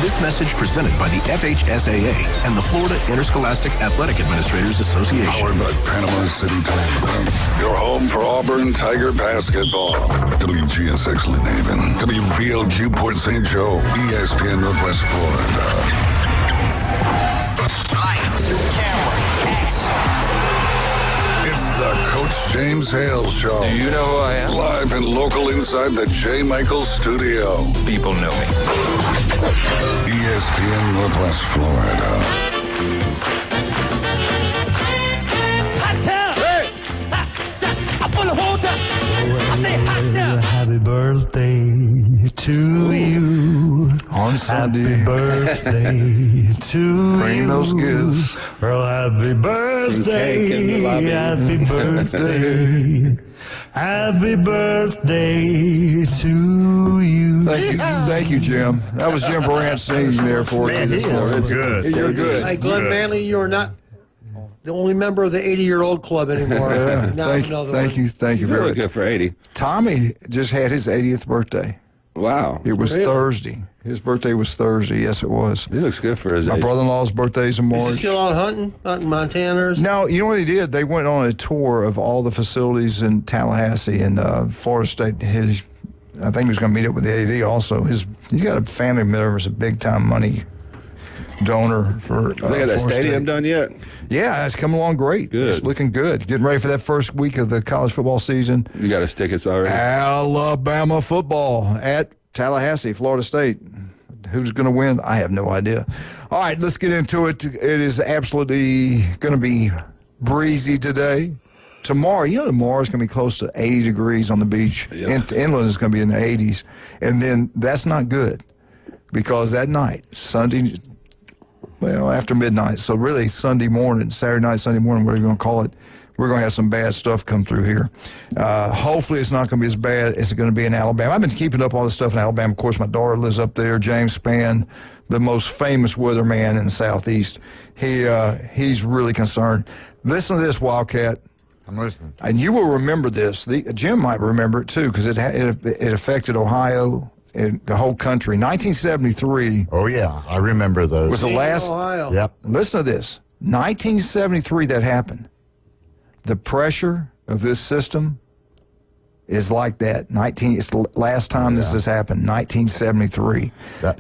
This message presented by the FHSAA and the Florida Interscholastic Athletic Administrators Association. Powered by Panama City Toyota. Your home for Auburn Tiger basketball. WGSX Lynn Haven. WVLQ Port St. Joe. ESPN Northwest Florida. Lights, camera, action. It's the Coach James Hale Show. Do you know who I am? Live and local inside the J. Michael Studio. People know me. ESPN Northwest Florida. Hot tub. Hey. I'm full of water. I say hot tub. Happy birthday to you. On Sunday. Happy birthday to Bring you. those gifts. Well, happy birthday. Happy birthday. Happy birthday to you. Thank you, Jim. That was Jim Brandt singing there for you this morning. good. You're good. Hey, Glenn Manley, you're not the only member of the 80-year-old club anymore. Yeah, Now thank another one. you very Really much. good for 80. Tommy just had his 80th birthday. Wow. It was Really? Thursday. His birthday was Thursday. Yes, it was. He looks good for his My age. brother-in-law's birthday's in Is he March. still out hunting Montana? Or No, you know what he did? They went on a tour of all the facilities in Tallahassee and Florida State. I think he was going to meet up with the AD also. He's got a family member who's a big-time money donor for They got that Florida stadium State. done yet? Yeah, it's coming along great. Good. It's looking good. Getting ready for that first week of the college football season. You got his tickets already? Alabama football at Tallahassee, Florida State. Who's going to win? I have no idea. All right, let's get into it. It is absolutely going to be breezy today. Tomorrow is going to be close to 80 degrees on the beach. Yep. Inland is going to be in the 80s. And then that's not good because that night, Sunday, well, after midnight, so really Sunday morning, Saturday night, Sunday morning, whatever you want to call it, we're going to have some bad stuff come through here. Hopefully it's not going to be as bad as it's going to be in Alabama. I've been keeping up all this stuff in Alabama. Of course, my daughter lives up there. James Spann, the most famous weatherman in the Southeast. He's really concerned. Listen to this, Wildcat. I'm listening. And you will remember this. Jim might remember it, too, because it affected Ohio and the whole country. 1973 Oh, yeah. I remember those. was the last. Ohio. Yep. Listen to this. 1973 that happened. The pressure of this system is like that. It's the last time this has happened, 1973.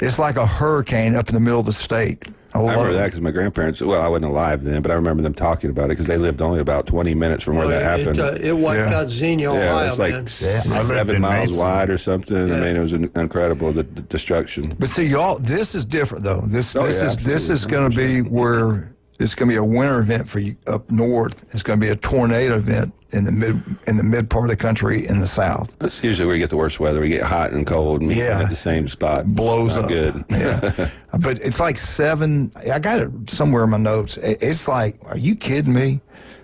It's like a hurricane up in the middle of the state. I remember that because my grandparents, well, I wasn't alive then, but I remember them talking about it because they lived only about 20 minutes from where that happened. It wiped out Xenia, Yeah, Ohio, it's like man. I lived 7 in miles Mason. wide or something. Yeah. I mean, it was incredible, the destruction. But see, y'all, this is different though. This is absolutely, going to be where it's going to be a winter event for you up north. It's going to be a tornado event in the mid part of the country in the south. That's usually where you get the worst weather. We get hot and cold and Yeah. at the same spot. Blows Not up. Good. Yeah. But it's like 7. I got it somewhere in my notes. It's like, are you kidding me?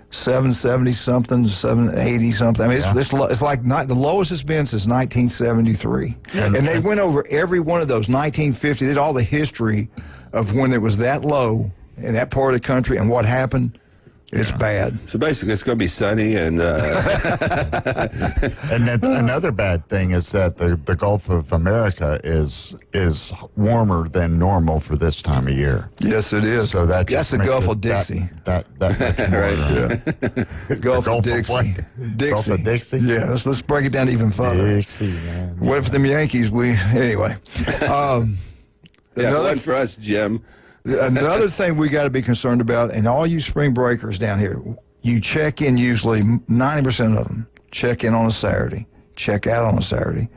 770 something, 780 something. I mean, it's like not the lowest it's been since 1973. And they went over every one of those. 1950. They did all the history of when it was that low in that part of the country and what happened. It's bad. So basically, it's going to be sunny and And then another bad thing is that the Gulf of America is warmer than normal for this time of year. Yes, it is. So that that's just the makes Gulf it of Dixie. That much more. Yeah. Gulf of Dixie. what? Dixie. Gulf of Dixie? Yeah, let's break it down even further. Dixie, man. What if them Yankees? Anyway. yeah, Another- one for us, Jim. Another thing we got to be concerned about, and all you spring breakers down here, you check in usually 90% of them check in on a Saturday, check out on a Saturday.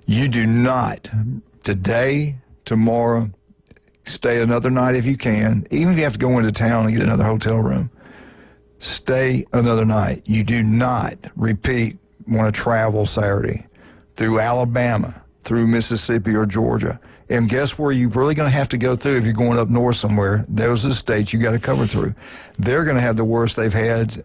You do not today, tomorrow, stay another night if you can. Even if you have to go into town and get another hotel room, stay another night. You do not want to travel Saturday through Alabama, through Mississippi or Georgia. And guess where you're really going to have to go through if you're going up north somewhere? Those are the states you got to cover through. They're going to have the worst they've had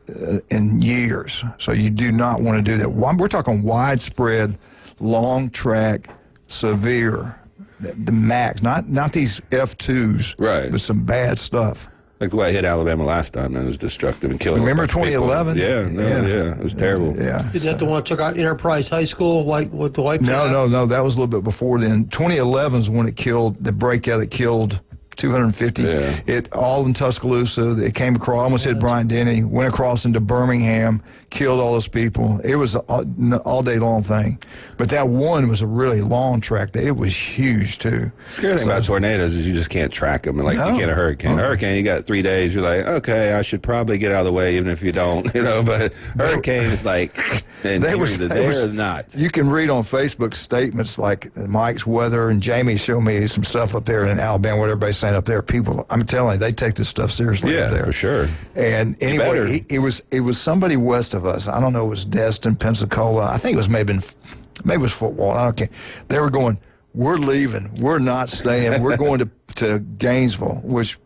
in years. So you do not want to do that. We're talking widespread, long track, severe, the max, not these F2s, Right. but some bad stuff. Like the way I hit Alabama last time, that was destructive and killing. Remember people. 2011? Yeah, it was terrible. Yeah. Isn't that the one that took out Enterprise High School? With the white? No, that was a little bit before then. 2011 is when it killed, the breakout that killed 250. Yeah. It all in Tuscaloosa. It came across, almost hit Bryant Denny, went across into Birmingham, killed all those people. It was an all day long thing. But that one was a really long track. It was huge too. Scary thing about tornadoes is you just can't track them. Like you can't a hurricane. A hurricane, you got 3 days. You're like, okay, I should probably get out of the way, even if you don't. But hurricane is like, and you're either there or not. You can read on Facebook statements like Mike's weather, and Jamie showed me some stuff up there in Alabama, what everybody's saying up there. People, I'm telling you, they take this stuff seriously up there. Yeah, for sure. And anyway, it was somebody west of us. I don't know. It was Destin, Pensacola. I think it was maybe it was Fort Walton. I don't care. They were going, we're leaving. We're not staying. We're going to Gainesville, which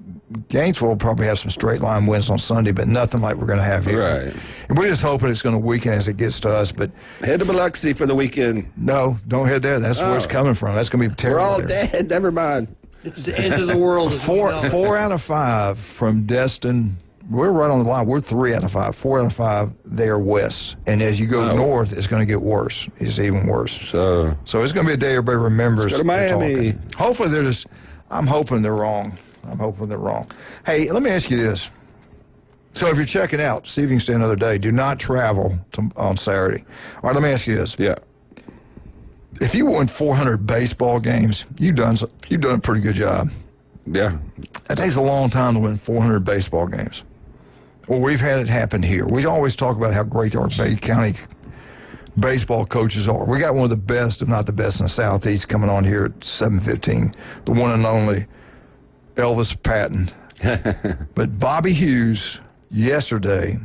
Gainesville will probably have some straight line winds on Sunday, but nothing like we're going to have here. Right. And we're just hoping it's going to weaken as it gets to us. But head to Biloxi for the weekend. No, don't head there. That's where it's coming from. That's going to be terrible. We're all dead. Never mind. It's the end of the world. Four out of 5 from Destin. We're right on the line. We're 3 out of 5. 4 out of 5, they are west. And as you go north, it's going to get worse. It's even worse. So it's going to be a day everybody remembers. Let's go to Miami. Hopefully I'm hoping they're wrong. Hey, let me ask you this. So if you're checking out, see if you can stay another day. Do not travel on Saturday. All right, let me ask you this. Yeah. If you won 400 baseball games, you've done a pretty good job. Yeah. That takes a long time to win 400 baseball games. Well, we've had it happen here. We always talk about how great our Bay County baseball coaches are. We got one of the best, if not the best, in the Southeast coming on here at 7:15. The one and only Elvis Patton. But Bobby Hughes, yesterday,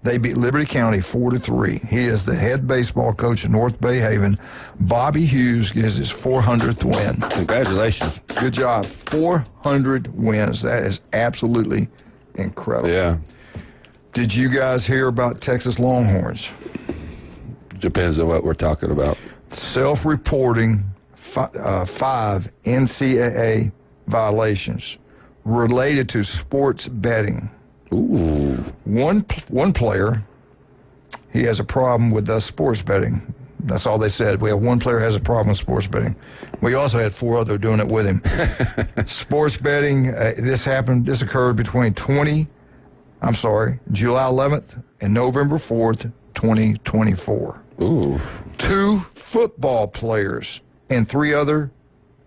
they beat Liberty County 4-3. He is the head baseball coach at North Bay Haven. Bobby Hughes gets his 400th win. Congratulations. Good job. 400 wins. That is absolutely incredible. Yeah. Did you guys hear about Texas Longhorns? Depends on what we're talking about. Self-reporting 5 NCAA violations related to sports betting. Ooh. One player, he has a problem with sports betting. That's all they said. We have one player has a problem with sports betting. We also had 4 other doing it with him. Sports betting, this occurred between July 11th and November 4th, 2024. Ooh. 2 football players and 3 other,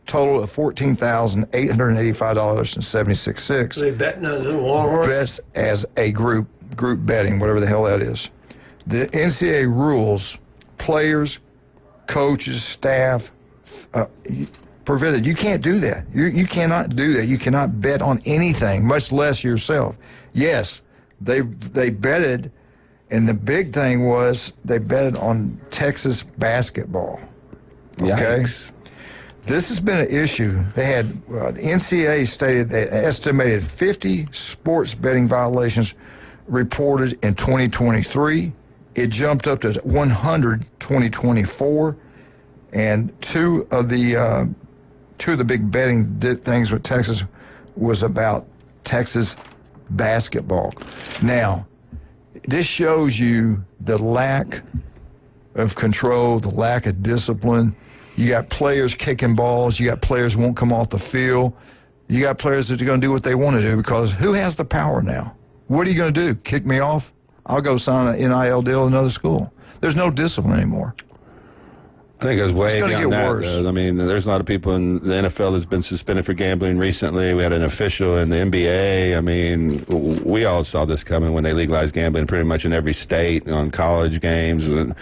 total of $14,885.76. They betting on the Longhorns? Best as a group betting, whatever the hell that is. The NCAA rules, players, coaches, staff, prevented. You can't do that. You cannot do that. You cannot bet on anything, much less yourself. Yes, they betted, and the big thing was they betted on Texas basketball. Okay? Yikes. This has been an issue. They had, the NCAA stated they estimated 50 sports betting violations reported in 2023. It jumped up to 100 2024, and two of the big betting things with Texas was about Texas basketball. Now, this shows you the lack of control, the lack of discipline. You got players kicking balls. You got players who won't come off the field. You got players that are going to do what they want to do, because who has the power now? What are you going to do? Kick me off? I'll go sign an NIL deal at another school. There's no discipline anymore. I think it was way going to beyond get that, worse. though. I mean, there's a lot of people in the NFL that's been suspended for gambling recently. We had an official in the NBA. I mean, we all saw this coming when they legalized gambling pretty much in every state on college games. And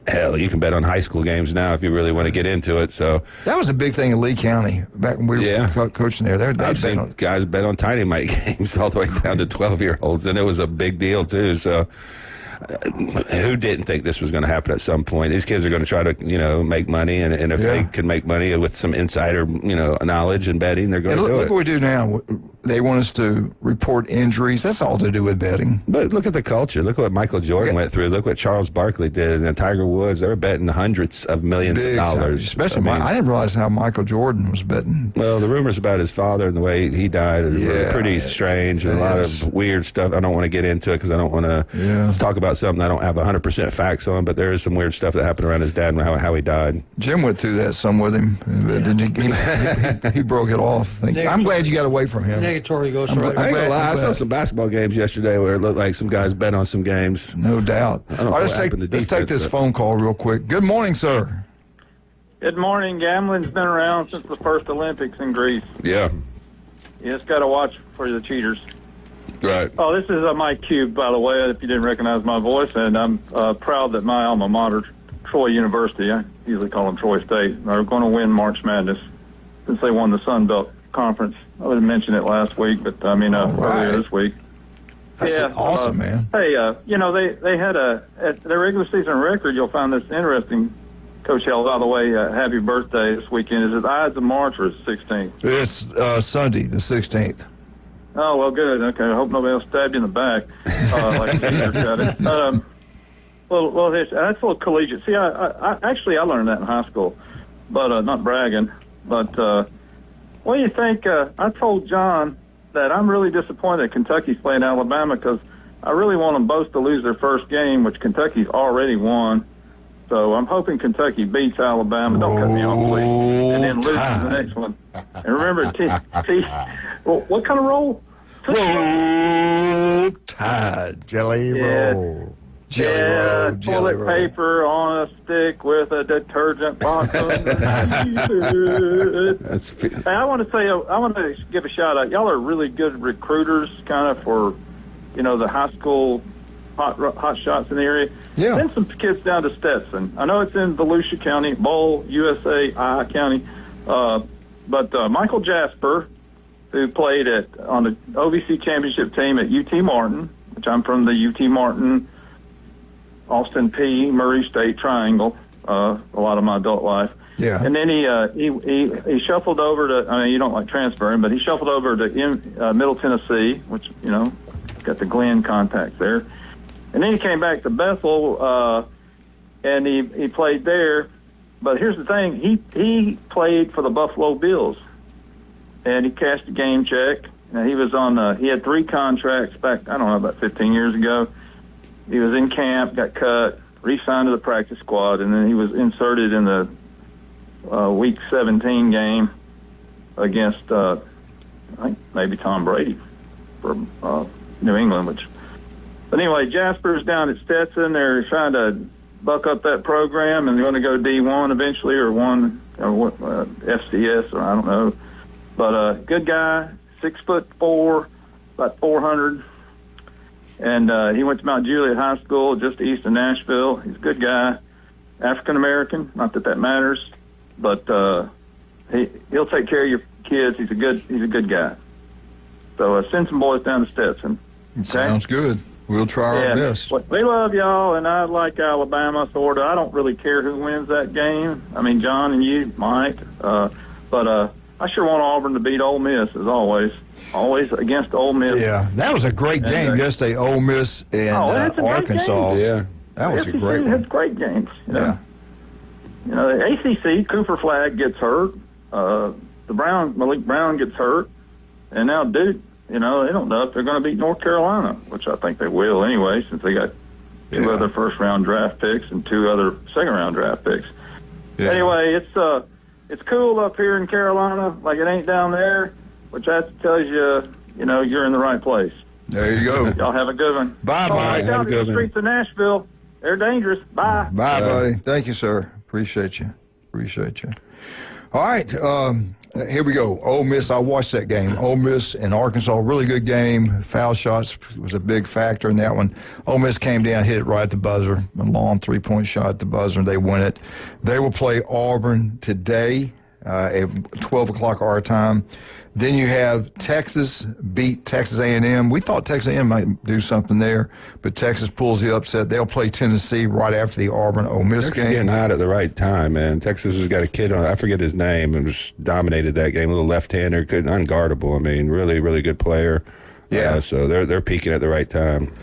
hell, you can bet on high school games now if you really want to get into it. So that was a big thing in Lee County back when we were coaching there. I've seen guys bet on tiny mite games all the way down to 12-year-olds, and it was a big deal too. So who didn't think this was going to happen at some point? These kids are going to try to, make money, and if they can make money with some insider, knowledge and betting, they're going to do it. Look what we do now. they want us to report injuries. That's all to do with betting. But look at the culture. Look at what Michael Jordan went through. Look what Charles Barkley did. And then Tiger Woods, they were betting hundreds of millions of dollars. Especially, I didn't realize how Michael Jordan was betting. Well, the rumors about his father and the way he died are pretty strange, and a lot of weird stuff. I don't want to get into it because I don't want to talk about something I don't have 100% facts on, but there is some weird stuff that happened around his dad and how he died. Jim went through that some with him. He broke it off. I'm glad you got away from him. Negatory goes I ain't gonna lie, I saw some basketball games yesterday where it looked like some guys bet on some games. No doubt. I don't know let's take this phone call real quick. Good morning, sir. Good morning. Gambling's been around since the first Olympics in Greece. Yeah. You just got to watch for the cheaters. Right. Oh, this is Mike Cube, by the way, if you didn't recognize my voice, and I'm proud that my alma mater, Troy University, I usually call them Troy State, are going to win March Madness since they won the Sun Belt Conference. I would have mentioned it last week, but earlier this week. That's awesome, man. Hey, they had at their regular season record, you'll find this interesting. Coach Hale, by the way, happy birthday this weekend. Is it the Ides of March or is it 16th? It's Sunday, the 16th. Oh, well, good. Okay, I hope nobody else stabbed you in the back like Caesar got it. Well, that's a little collegiate. See, I actually learned that in high school, but not bragging. But what do you think? I told John that I'm really disappointed that Kentucky's playing Alabama because I really want them both to lose their first game, which Kentucky's already won. So I'm hoping Kentucky beats Alabama. Don't cut me off, please. And then loses the next one. And remember, what kind of roll? Roll Tide. Jelly roll. Jelly toilet roll. paper on a stick with a detergent bottom. Hey, I want to give a shout out. Y'all are really good recruiters, kind of for, the high school hot shots in the area. Yeah. Send some kids down to Stetson. I know it's in Volusia County, Bull, USA, County. But Michael Jasper, who played on the OVC championship team at UT Martin, which I'm from the UT Martin, Austin P, Murray State Triangle, a lot of my adult life. Yeah. And then he shuffled over to, I mean, you don't like transferring, but he shuffled over to Middle Tennessee, which, got the Glenn contacts there. And then he came back to Bethel, and he played there. But here's the thing: he played for the Buffalo Bills, and he cashed a game check. Now, he was on. He had 3 contracts back, I don't know, about 15 years ago. He was in camp, got cut, re-signed to the practice squad, and then he was inserted in the Week 17 game against, I think maybe Tom Brady for New England, But anyway, Jasper's down at Stetson. They're trying to buck up that program, and they're going to go D1 eventually, or FCS, or I don't know. But good guy, 6'4", about 400, and he went to Mount Juliet High School just east of Nashville. He's a good guy, African American. Not that matters, but he'll take care of your kids. He's a good guy. So send some boys down to Stetson. Okay? Sounds good. We'll try our best. We love y'all, and I like Alabama, sort of. I don't really care who wins that game. I mean, John and you might. But I sure want Auburn to beat Ole Miss, as always. Always against Ole Miss. Yeah, that was a great game yesterday, Ole Miss and Arkansas. Yeah. That was a great one. Had great games. Yeah. The ACC, Cooper Flagg gets hurt. Malik Brown gets hurt. And now Duke, they don't know if they're going to beat North Carolina, which I think they will anyway, since they got 2 other first-round draft picks and 2 other second-round draft picks. Yeah. Anyway, it's cool up here in Carolina, like it ain't down there, which that tells you, you're in the right place. There you go. Y'all have a good one. Bye-bye. Down the streets of Nashville, they're dangerous. Bye. Bye, buddy. Thank you, sir. Appreciate you. All right. Here we go. Ole Miss, I watched that game. Ole Miss and Arkansas, really good game. Foul shots was a big factor in that one. Ole Miss came down, hit it right at the buzzer. A long 3-point shot at the buzzer, and they win it. They will play Auburn today. at 12 o'clock our time. Then you have Texas beat Texas A&M. We thought Texas A&M might do something there, but Texas pulls the upset. They'll play Tennessee right after the Auburn-Ole Miss Texas game. getting hot at the right time, man. Texas has got a kid on, I forget his name, and just dominated that game. A little left-hander, unguardable. I mean, really, really good player. Yeah. So they're peaking at the right time.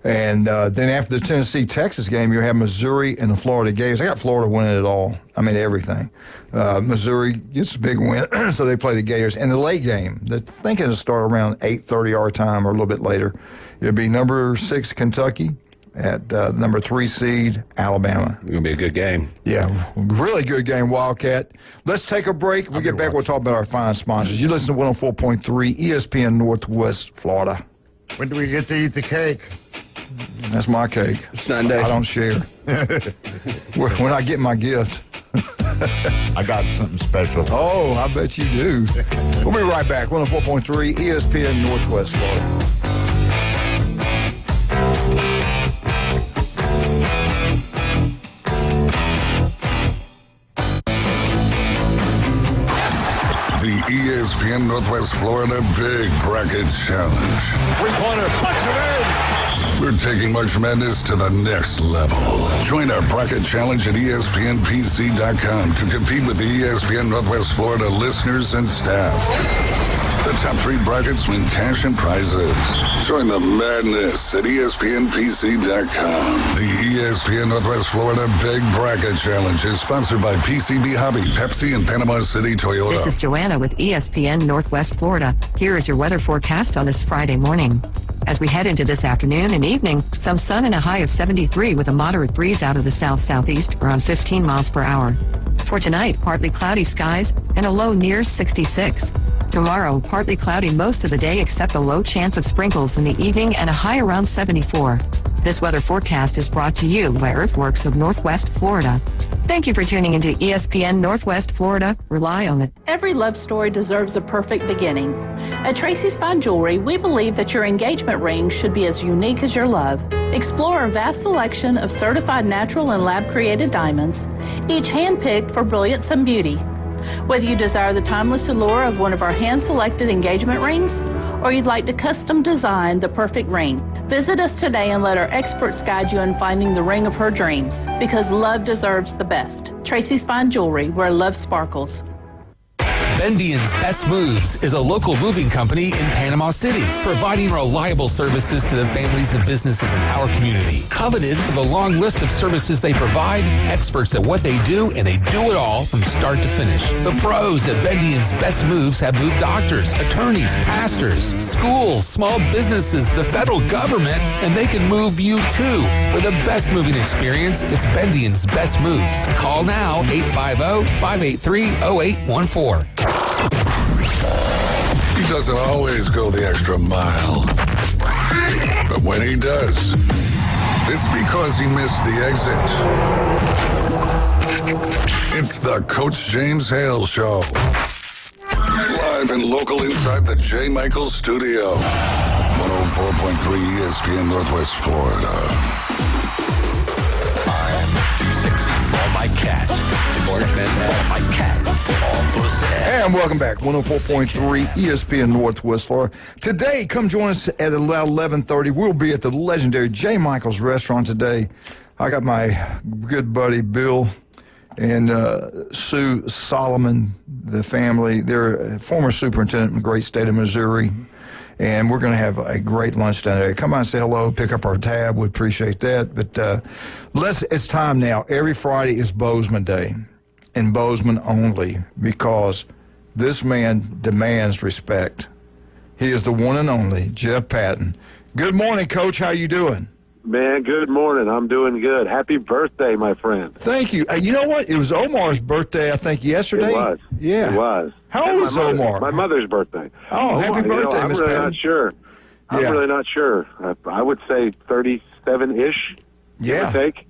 And then after the Tennessee-Texas game, you have Missouri and the Florida Gators. I got Florida winning it all. I mean, everything. Missouri gets a big win, so they play the Gators. And the late game, I think it'll start around 8:30 our time or a little bit later. It'll be number 6 Kentucky at number 3 seed Alabama. It's going to be a good game. Yeah, really good game, Wildcat. Let's take a break. When we get back, we'll talk about our fine sponsors. You listen to 104.3 ESPN Northwest Florida. When do we get to eat the cake? That's my cake. Sunday. I don't share. When I get my gift. I got something special. Oh, I bet you do. We'll be right back. 104.3 ESPN Northwest Florida. The ESPN Northwest Florida Big Bracket Challenge. Three-pointer, punch it in. We're taking March Madness to the next level. Join our bracket challenge at ESPNPC.com to compete with the ESPN Northwest Florida listeners and staff. The top 3 brackets win cash and prizes. Join the madness at ESPNPC.com. The ESPN Northwest Florida Big Bracket Challenge is sponsored by PCB Hobby, Pepsi, and Panama City Toyota. This is Joanna with ESPN Northwest Florida. Here is your weather forecast on this Friday morning. As we head into this afternoon and evening, some sun and a high of 73 with a moderate breeze out of the south-southeast around 15 miles per hour. For tonight, partly cloudy skies and a low near 66. Tomorrow, partly cloudy most of the day except a low chance of sprinkles in the evening and a high around 74. This weather forecast is brought to you by Earthworks of Northwest Florida. Thank you for tuning into ESPN Northwest Florida. Rely on it. Every love story deserves a perfect beginning. At Tracy's Fine Jewelry, we believe that your engagement ring should be as unique as your love. Explore our vast selection of certified natural and lab-created diamonds, each hand-picked for brilliance and beauty. Whether you desire the timeless allure of one of our hand-selected engagement rings, or you'd like to custom design the perfect ring, visit us today and let our experts guide you in finding the ring of her dreams, because love deserves the best. Tracy's Fine Jewelry, where love sparkles. Bendian's Best Moves is a local moving company in Panama City, providing reliable services to the families and businesses in our community. Coveted for the long list of services they provide, experts at what they do, and they do it all from start to finish. The pros at Bendian's Best Moves have moved doctors, attorneys, pastors, schools, small businesses, the federal government, and they can move you too. For the best moving experience, it's Bendian's Best Moves. Call now, 850-583-0814. He doesn't always go the extra mile. But when he does, it's because he missed the exit. It's the Coach James Hale Show. Live and local inside the J. Michaels studio. 104.3 ESPN Northwest Florida. I'm too sexy for my cat. For my cat. And welcome back, 104.3 ESPN Northwest Florida. Today, come join us at 11:30. We'll be at the legendary J. Michaels restaurant today. I got my good buddy Bill and Sue Solomon, the family. They're a former superintendent in the great state of Missouri. And we're going to have a great lunch down there. Come on and say hello, pick up our tab. We appreciate that. But it's time now. Every Friday is Bozeman Day, and Bozeman only, because this man demands respect. He is the one and only Jeff Patton. Good morning, Coach. How you doing? Man, good morning. I'm doing good. Happy birthday, my friend. Thank you. You know what? It was Omar's birthday, I think, yesterday. It was. Yeah. It was. How old is Omar? My mother's birthday. Oh, happy birthday, Miss I'm really Patton. not sure. I'm really not sure. I would say 37-ish. Yeah. Give or take.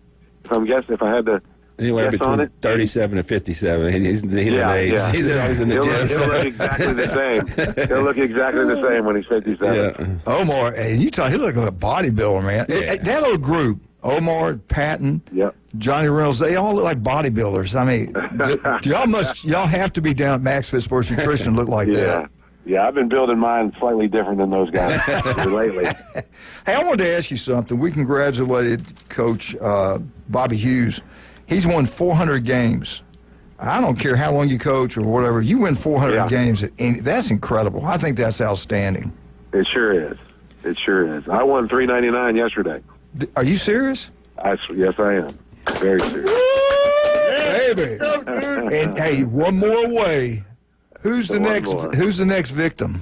If I had to Anywhere guess on between it. 37 and 57. He doesn't age. He's always in the gym. He'll look exactly the same. He'll look exactly the same when he's 57. Omar, hey, he look like a bodybuilder, man. That little group Omar, Patton, Yep. Johnny Reynolds, they all look like bodybuilders. I mean, y'all have to be down at Max Fit Sports Nutrition and look like that. Yeah, I've been building mine slightly different than those guys lately. Hey, I wanted to ask you something. We congratulated Coach Bobby Hughes. He's won 400 games. I don't care how long you coach or whatever. You win 400 games. And that's incredible. I think that's outstanding. It sure is. It sure is. I won $399 yesterday. Are you serious? Yes, I am. Very serious. Baby. And, hey, one more away. Who's the next victim?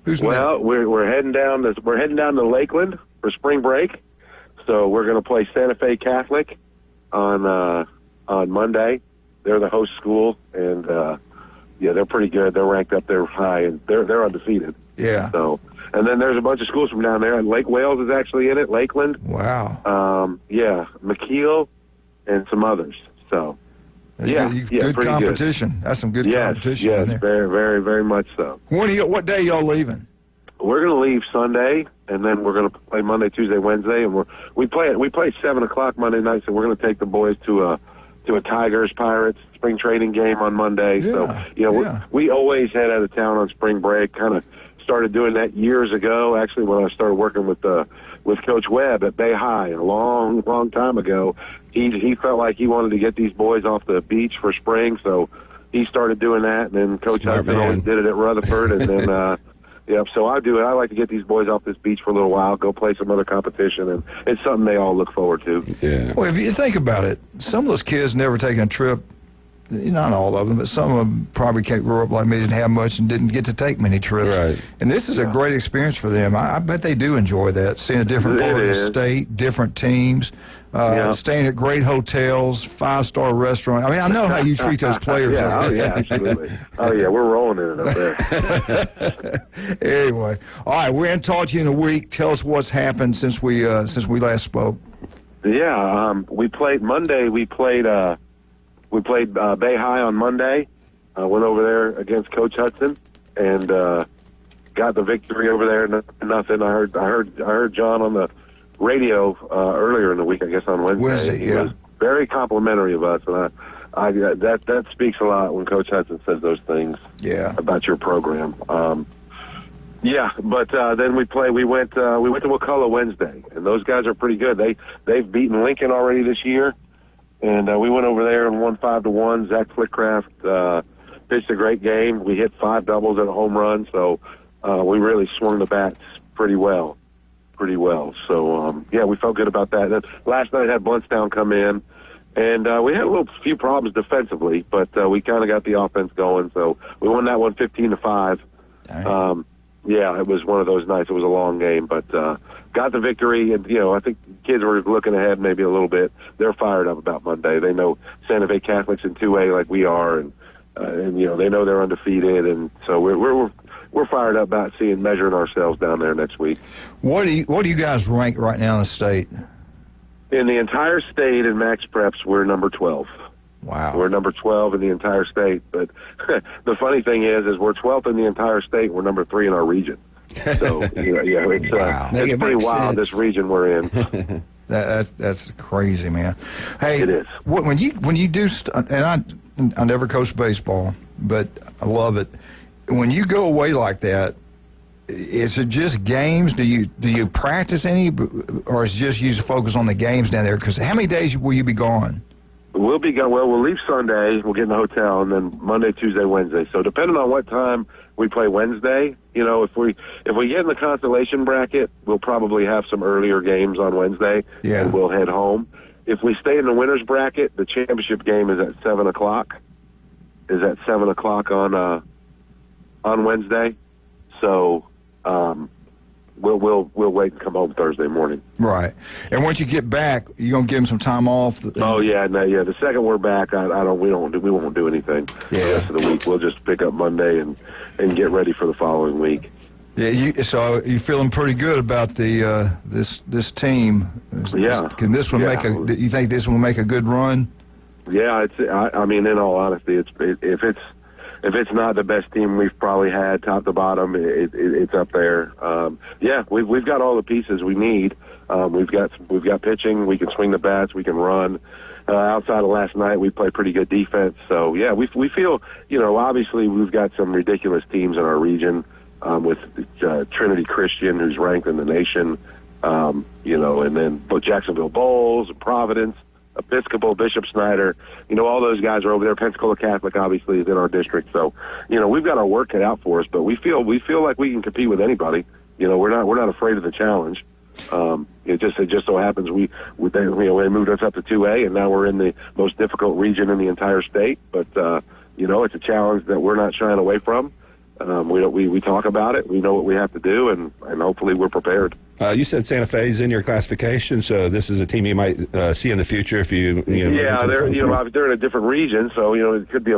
We're heading down to Lakeland for spring break. So we're going to play Santa Fe Catholic on Monday. They're the host school, and they're pretty good. They're ranked up there high, and they're undefeated. Yeah. So, and then there's a bunch of schools from down there. Lake Wales is actually in it. Lakeland. Wow. McKeel, and some others. So. Good competition. Good. That's some good competition. Yes, in there. very, very, very much so. What day y'all leaving? We're going to leave Sunday, and then we're going to play Monday, Tuesday, Wednesday, and we play 7:00 Monday night. So we're going to take the boys to a Tigers Pirates spring training game on Monday. We always head out of town on spring break. Kind of started doing that years ago. Actually, when I started working with Coach Webb at Bay High a long, long time ago. He felt like he wanted to get these boys off the beach for spring, so he started doing that. And then Coach Hudson always did it at Rutherford, and then so I do it. I like to get these boys off this beach for a little while, go play some other competition, and it's something they all look forward to. Yeah. Well, if you think about it, some of those kids never taken a trip. Not all of them, but some of them probably grew up like me, didn't have much, and didn't get to take many trips. Right. And this is a great experience for them. I bet they do enjoy that, seeing a different part of the state, different teams, staying at great hotels, 5-star restaurant. I mean, I know how you treat those players. Absolutely. Oh, yeah, we're rolling in it up there. Anyway, all right, we're going to talk to you in a week. Tell us what's happened since we last spoke. Yeah, we played Monday. We played Bay High on Monday. Went over there against Coach Hudson and got the victory over there. Nothing. I heard John on the radio earlier in the week. I guess on Wednesday. He was very complimentary of us, and that speaks a lot when Coach Hudson says those things. About your program. But then we went to Wakulla Wednesday, and those guys are pretty good. They've beaten Lincoln already this year. And we went over there and won 5-1. Zach Flickcraft pitched a great game. We hit 5 doubles and a home run, so we really swung the bats pretty well. So, we felt good about that. And last night had Bluntstown come in, and we had a few problems defensively, but we kind of got the offense going. So we won that one 15-5. It was one of those nights. It was a long game, but got the victory. And, I think kids were looking ahead maybe a little bit. They're fired up about Monday. They know Santa Fe Catholics in 2A like we are, and they know they're undefeated. And so we're fired up about measuring ourselves down there next week. What do you guys rank right now in the state? In the entire state in Max Preps, we're number 12. Wow. We're number 12 in the entire state. But the funny thing is we're 12th in the entire state. We're number 3 in our region. So, it's pretty wild, this region we're in. That's crazy, man. Hey, it is. When you do, and I never coached baseball, but I love it. When you go away like that, is it just games? Do you practice any, or is it just you focus on the games down there? Because how many days will you be gone? We'll be gone. Well, we'll leave Sunday. We'll get in the hotel, and then Monday, Tuesday, Wednesday. So depending on what time we play Wednesday, if we get in the consolation bracket, we'll probably have some earlier games on Wednesday, and we'll head home. If we stay in the winners bracket, the championship game is at 7:00. Is at 7:00 on Wednesday. So we'll wait and come home Thursday morning. Right. And once you get back, you gonna give them some time off? The second we're back, we won't do anything the rest of the week. We'll just pick up Monday and get ready for the following week. Yeah. So you feeling pretty good about the this team? Can this one you think this one will make a good run? Yeah. In all honesty, if if it's not the best team we've probably had, top to bottom, it's up there. Yeah, we've got all the pieces we need. We've got pitching. We can swing the bats. We can run. Outside of last night, we play pretty good defense. So yeah, we feel, obviously we've got some ridiculous teams in our region, with Trinity Christian, who's ranked in the nation, and then Jacksonville Bowls, Providence, Episcopal, Bishop Snyder, all those guys are over there. Pensacola Catholic obviously is in our district. So, we've got our work cut out for us, but we feel like we can compete with anybody. We're not afraid of the challenge. It just so happens they moved us up to 2A, and now we're in the most difficult region in the entire state. But it's a challenge that we're not shying away from. We talk about it. We know what we have to do, and hopefully we're prepared. You said Santa Fe's in your classification, so this is a team you might see in the future if you. Yeah, they're in a different region, so it could be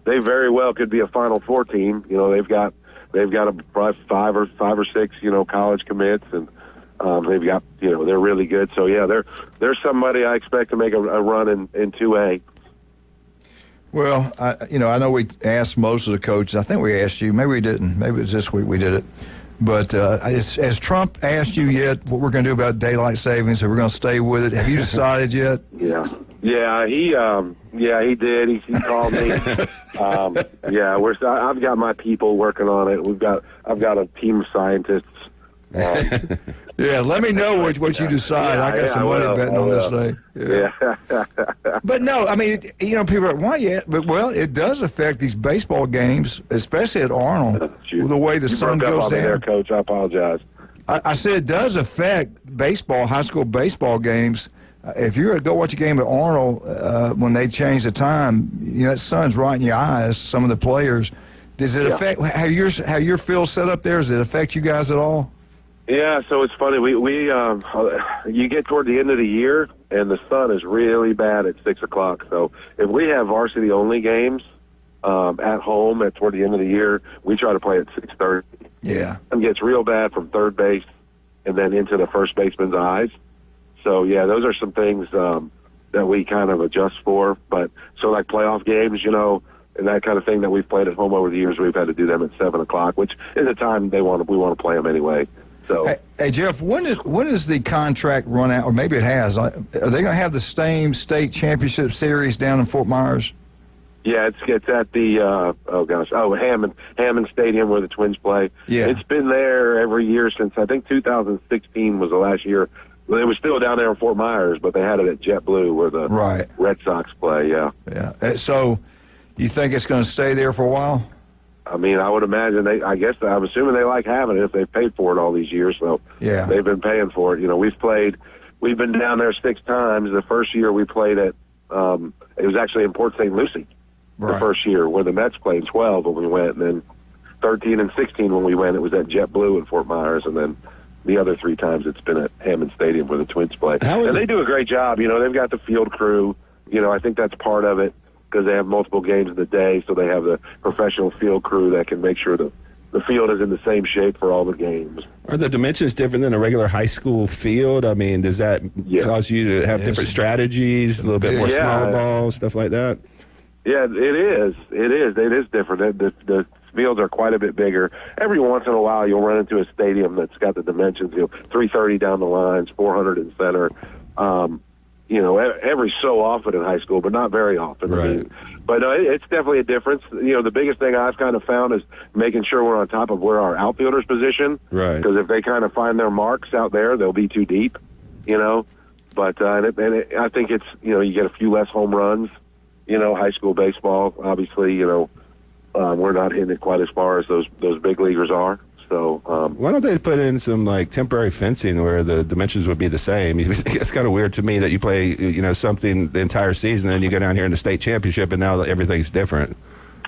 they very well could be a Final Four team. They've got five or six college commits, and they've got they're really good. So yeah, they're somebody I expect to make a run in 2A. Well, I know we asked most of the coaches. I think we asked you. Maybe we didn't. Maybe it was this week we did it. But has Trump asked you yet what we're going to do about daylight savings? Are we going to stay with it? Have you decided yet? Yeah, he did. He called me. I've got my people working on it. I've got a team of scientists. Yeah, let me know what you decide. I got some money betting on this thing. Yeah. But no, I mean, people are like, why yet? But well, it does affect these baseball games, especially at Arnold, the way the sun goes down. There, Coach. I apologize. I said it does affect baseball, high school baseball games. If you're to go watch a game at Arnold when they change the time, that sun's right in your eyes. Some of the players. Does it affect how your field's set up there? Does it affect you guys at all? Yeah, so it's funny. We you get toward the end of the year, and the sun is really bad at 6 o'clock. So if we have varsity only games at home toward the end of the year, we try to play at 6:30. Yeah, and gets real bad from third base and then into the first baseman's eyes. So yeah, those are some things that we kind of adjust for. But so like playoff games, and that kind of thing that we've played at home over the years, we've had to do them at 7 o'clock, which is the time we want to play them anyway. So, hey Jeff, when is the contract run out, or maybe it has? Are they going to have the same state championship series down in Fort Myers? Yeah, it's at the Hammond Stadium where the Twins play. Yeah, it's been there every year since I think 2016 was the last year. Well, it was still down there in Fort Myers, but they had it at JetBlue where the Red Sox play. Yeah. So, you think it's going to stay there for a while? I mean, I would imagine I'm assuming they like having it if they've paid for it all these years. So yeah, they've been paying for it. We've been down there 6 times. The first year we played at, it was actually in Port St. Lucie. The first year where the Mets played 12 when we went, and then 13 and 16 when we went, it was at JetBlue in Fort Myers, and then the other 3 times it's been at Hammond Stadium where the Twins play. And they do a great job. They've got the field crew. I think that's part of it, because they have multiple games in the day, so they have the professional field crew that can make sure the field is in the same shape for all the games. Are the dimensions different than a regular high school field? I mean, does that cause you to have different strategies, a little bit more small ball, stuff like that? Yeah, it is. It is different. The fields are quite a bit bigger. Every once in a while, you'll run into a stadium that's got the dimensions, 330 down the lines, 400 in center. Every so often in high school, but not very often. Right. I mean, but it's definitely a difference. The biggest thing I've kind of found is making sure we're on top of where our outfielders position. Right. Because if they kind of find their marks out there, they'll be too deep. But I think it's you get a few less home runs. High school baseball, obviously, we're not hitting it quite as far as those big leaguers are. So why don't they put in some temporary fencing where the dimensions would be the same? It's kind of weird to me that you play something the entire season, and you go down here in the state championship, and now everything's different.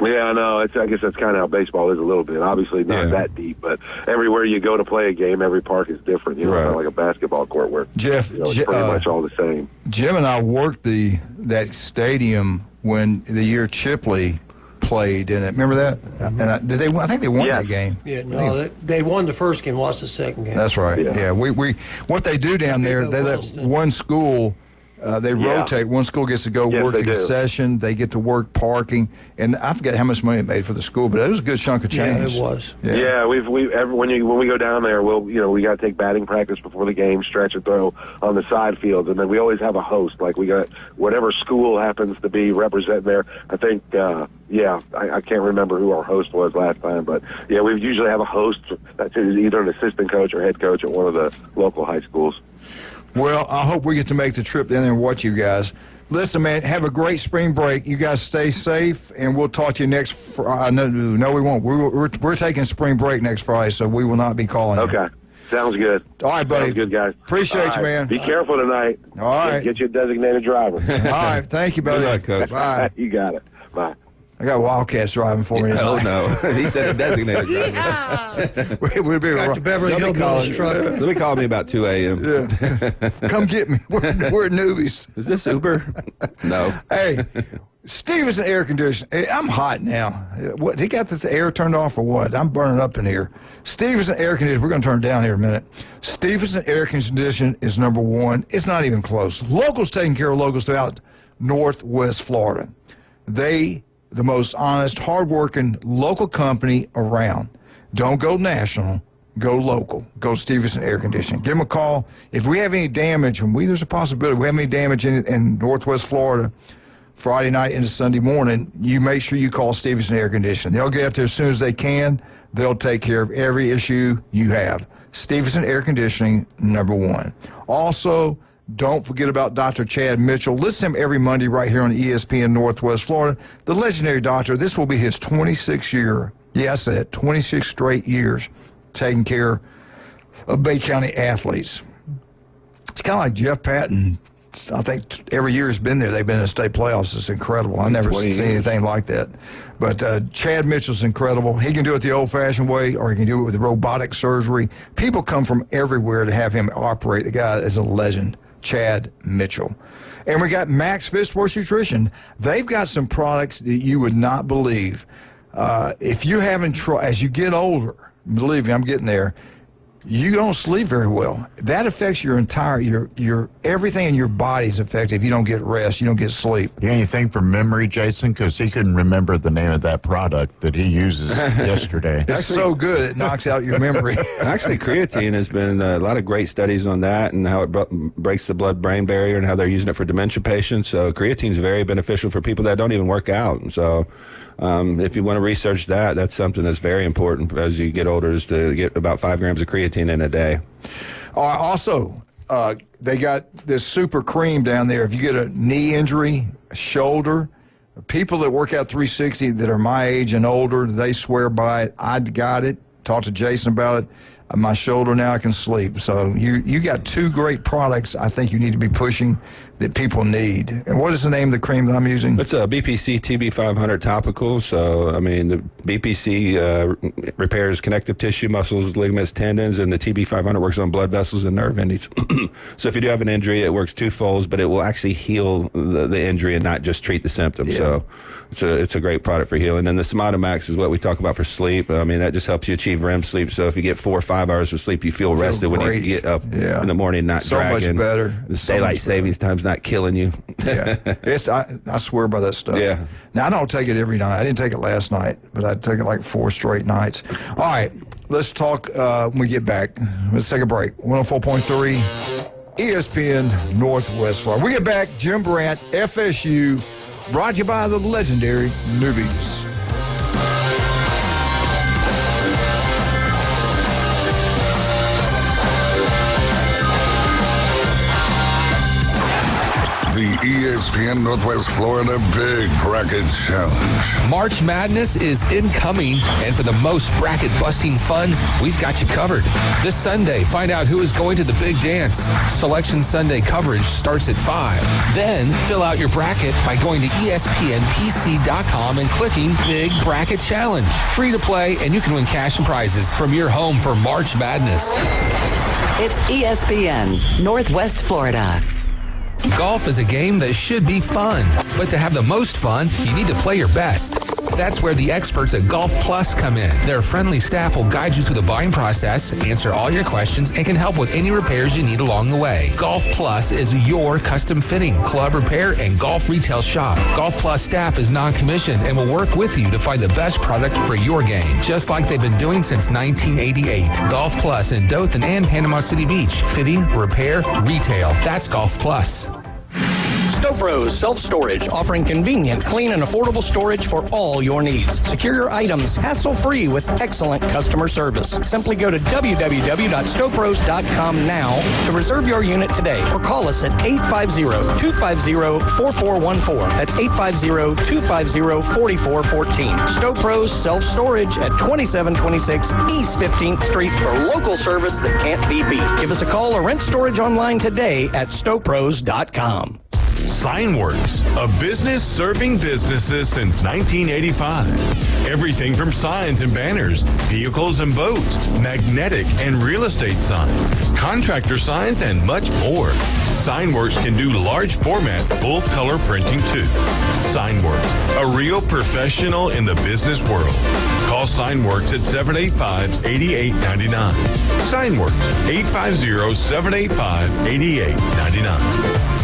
Yeah, I know. I guess that's kind of how baseball is a little bit. Obviously not that deep, but everywhere you go to play a game, every park is different. It's not like a basketball court where Jeff, it's pretty much all the same. Jim and I worked that stadium when the year Chipley played in it. Remember that? Mm-hmm. And I think they won that game. Yeah, no, they won the first game, lost the second game. That's right. Yeah, we what they do down there, they let one school They rotate. One school gets to go work the concession. They get to work parking. And I forget how much money it made for the school, but it was a good chunk of change. Yeah, it was. Yeah, when we go down there, we got to take batting practice before the game, stretch and throw on the side fields, and then we always have a host. Like we got whatever school happens to be representing there. I think, I can't remember who our host was last time, but yeah, we usually have a host that's either an assistant coach or head coach at one of the local high schools. Well, I hope we get to make the trip down there and watch you guys. Listen, man, have a great spring break. You guys stay safe, and we'll talk to you next Friday. No, we won't. We're taking spring break next Friday, so we will not be calling you. Okay. Sounds good. All right, buddy. Sounds good, guys. Appreciate you, man. Be careful tonight. All right. Get you a designated driver. All right. Thank you, buddy. Good luck, Coach. Bye. You got it. Bye. I got Wildcats driving for me tonight. Oh, no. He said a designated driver. We'll be Got to Beverly Hills truck. Let me call me about 2 a.m. Yeah. Come get me. We're newbies. Is this Uber? No. Hey, Stevenson Air Conditioning. Hey, I'm hot now. What? He got the air turned off or what? I'm burning up in here. Stevenson Air Conditioning. We're going to turn it down here in a minute. Stevenson Air Conditioning is number one. It's not even close. Locals taking care of locals throughout Northwest Florida. The most honest, hardworking local company around. Don't go national. Go local. Go Stevenson Air Conditioning. Give them a call. If we have any damage, and there's a possibility we have any damage in Northwest Florida Friday night into Sunday morning, you make sure you call Stevenson Air Conditioning. They'll get up there as soon as they can. They'll take care of every issue you have. Stevenson Air Conditioning, number one. Also, don't forget about Dr. Chad Mitchell. Listen to him every Monday right here on ESPN Northwest Florida. The legendary doctor, this will be his 26th year. Yeah, I said 26 straight years taking care of Bay County athletes. It's kind of like Jeff Patton. I think every year he's been there, they've been in the state playoffs. It's incredible. I've never seen anything like that. But Chad Mitchell's incredible. He can do it the old-fashioned way, or he can do it with robotic surgery. People come from everywhere to have him operate. The guy is a legend. Chad Mitchell. And we got Max Fit Sports Nutrition. They've got some products that you would not believe. If you haven't tried, as you get older, believe me, I'm getting there, you don't sleep very well. That affects your entire, your everything in your body is affected if you don't get rest, you don't get sleep. You got anything from memory, Jason? Because he couldn't remember the name of that product that he uses yesterday. It's so good, it knocks out your memory. Actually, creatine has been a lot of great studies on that and how it breaks the blood-brain barrier and how they're using it for dementia patients. So creatine is very beneficial for people that don't even work out. So if you want to research that, that's something that's very important as you get older, is to get about 5 grams of creatine in a day. Also, they got this super cream down there. If you get a knee injury, a shoulder, people that work out 360 that are my age and older, they swear by it. I got it. Talked to Jason about it. My shoulder now, I can sleep. So you got 2 great products I think you need to be pushing that people need. And what is the name of the cream that I'm using? It's a BPC TB500 topical. So, I mean, the BPC repairs connective tissue, muscles, ligaments, tendons, and the TB500 works on blood vessels and nerve endings. So if you do have an injury, it works twofold, but it will actually heal the injury and not just treat the symptoms. Yeah. So it's a great product for healing. And the Somatomax is what we talk about for sleep. I mean, that just helps you achieve REM sleep. So if you get 4 or 5 hours of sleep, you feel rested great. when you get up in the morning, not so dragging. So much better. The daylight savings time's not killing you. Yeah, I swear by that stuff. Yeah. Now, I don't take it every night. I didn't take it last night, but I took it like 4 straight nights. All right, let's talk when we get back. Let's take a break. 104.3 ESPN Northwest Florida. We get back, Jim Brandt, FSU, brought to you by the legendary Newbies. The ESPN Northwest Florida Big Bracket Challenge. March Madness is incoming, and for the most bracket-busting fun, we've got you covered. This Sunday, find out who is going to the big dance. Selection Sunday coverage starts at 5. Then, fill out your bracket by going to ESPNPC.com and clicking Big Bracket Challenge. Free to play, and you can win cash and prizes from your home for March Madness. It's ESPN Northwest Florida. Golf is a game that should be fun, but to have the most fun, you need to play your best. That's where the experts at Golf Plus come in. Their friendly staff will guide you through the buying process, answer all your questions, and can help with any repairs you need along the way. Golf Plus is your custom fitting, club repair, and golf retail shop. Golf Plus staff is non-commissioned and will work with you to find the best product for your game, just like they've been doing since 1988. Golf Plus in Dothan and Panama City Beach. Fitting, repair, retail. That's Golf Plus. Snow Bros Self-Storage, offering convenient, clean, and affordable storage for all your needs. Secure your items hassle-free with excellent customer service. Simply go to www.snowpros.com now to reserve your unit today or call us at 850-250-4414. That's 850-250-4414. Snow Bros Self-Storage at 2726 East 15th Street for local service that can't be beat. Give us a call or rent storage online today at snowpros.com. Signworks, a business serving businesses since 1985. Everything from signs and banners, vehicles and boats, magnetic and real estate signs, contractor signs, and much more. Signworks can do large format, full color printing too. Signworks, a real professional in the business world. Call Signworks at 785-8899. Signworks, 850-785-8899.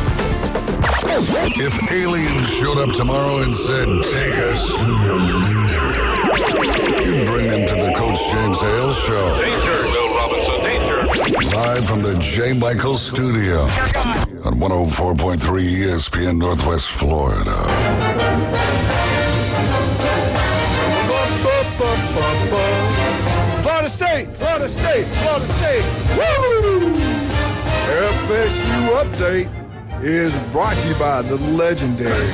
If aliens showed up tomorrow and said, take us to your leader, you'd bring them to the Coach James Hale Show. Danger, Will Robinson, danger. Live from the J. Michael Studio on 104.3 ESPN Northwest Florida. Florida State, Florida State, Florida State. Woo! FSU Update is brought to you by the legendary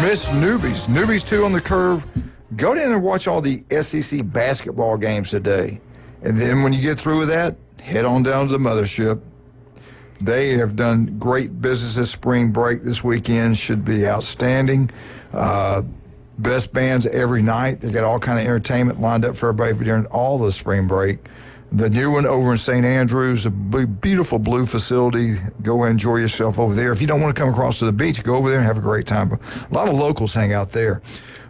Miss Newbies. Newbies 2 on the Curve. Go down and watch all the SEC basketball games today. And then when you get through with that, head on down to the mothership. They have done great business this spring break. This weekend should be outstanding. Best bands every night. They got all kind of entertainment lined up for everybody for during all the spring break. The new one over in St. Andrews, a beautiful blue facility. Go and enjoy yourself over there. If you don't want to come across to the beach, go over there and have a great time. A lot of locals hang out there.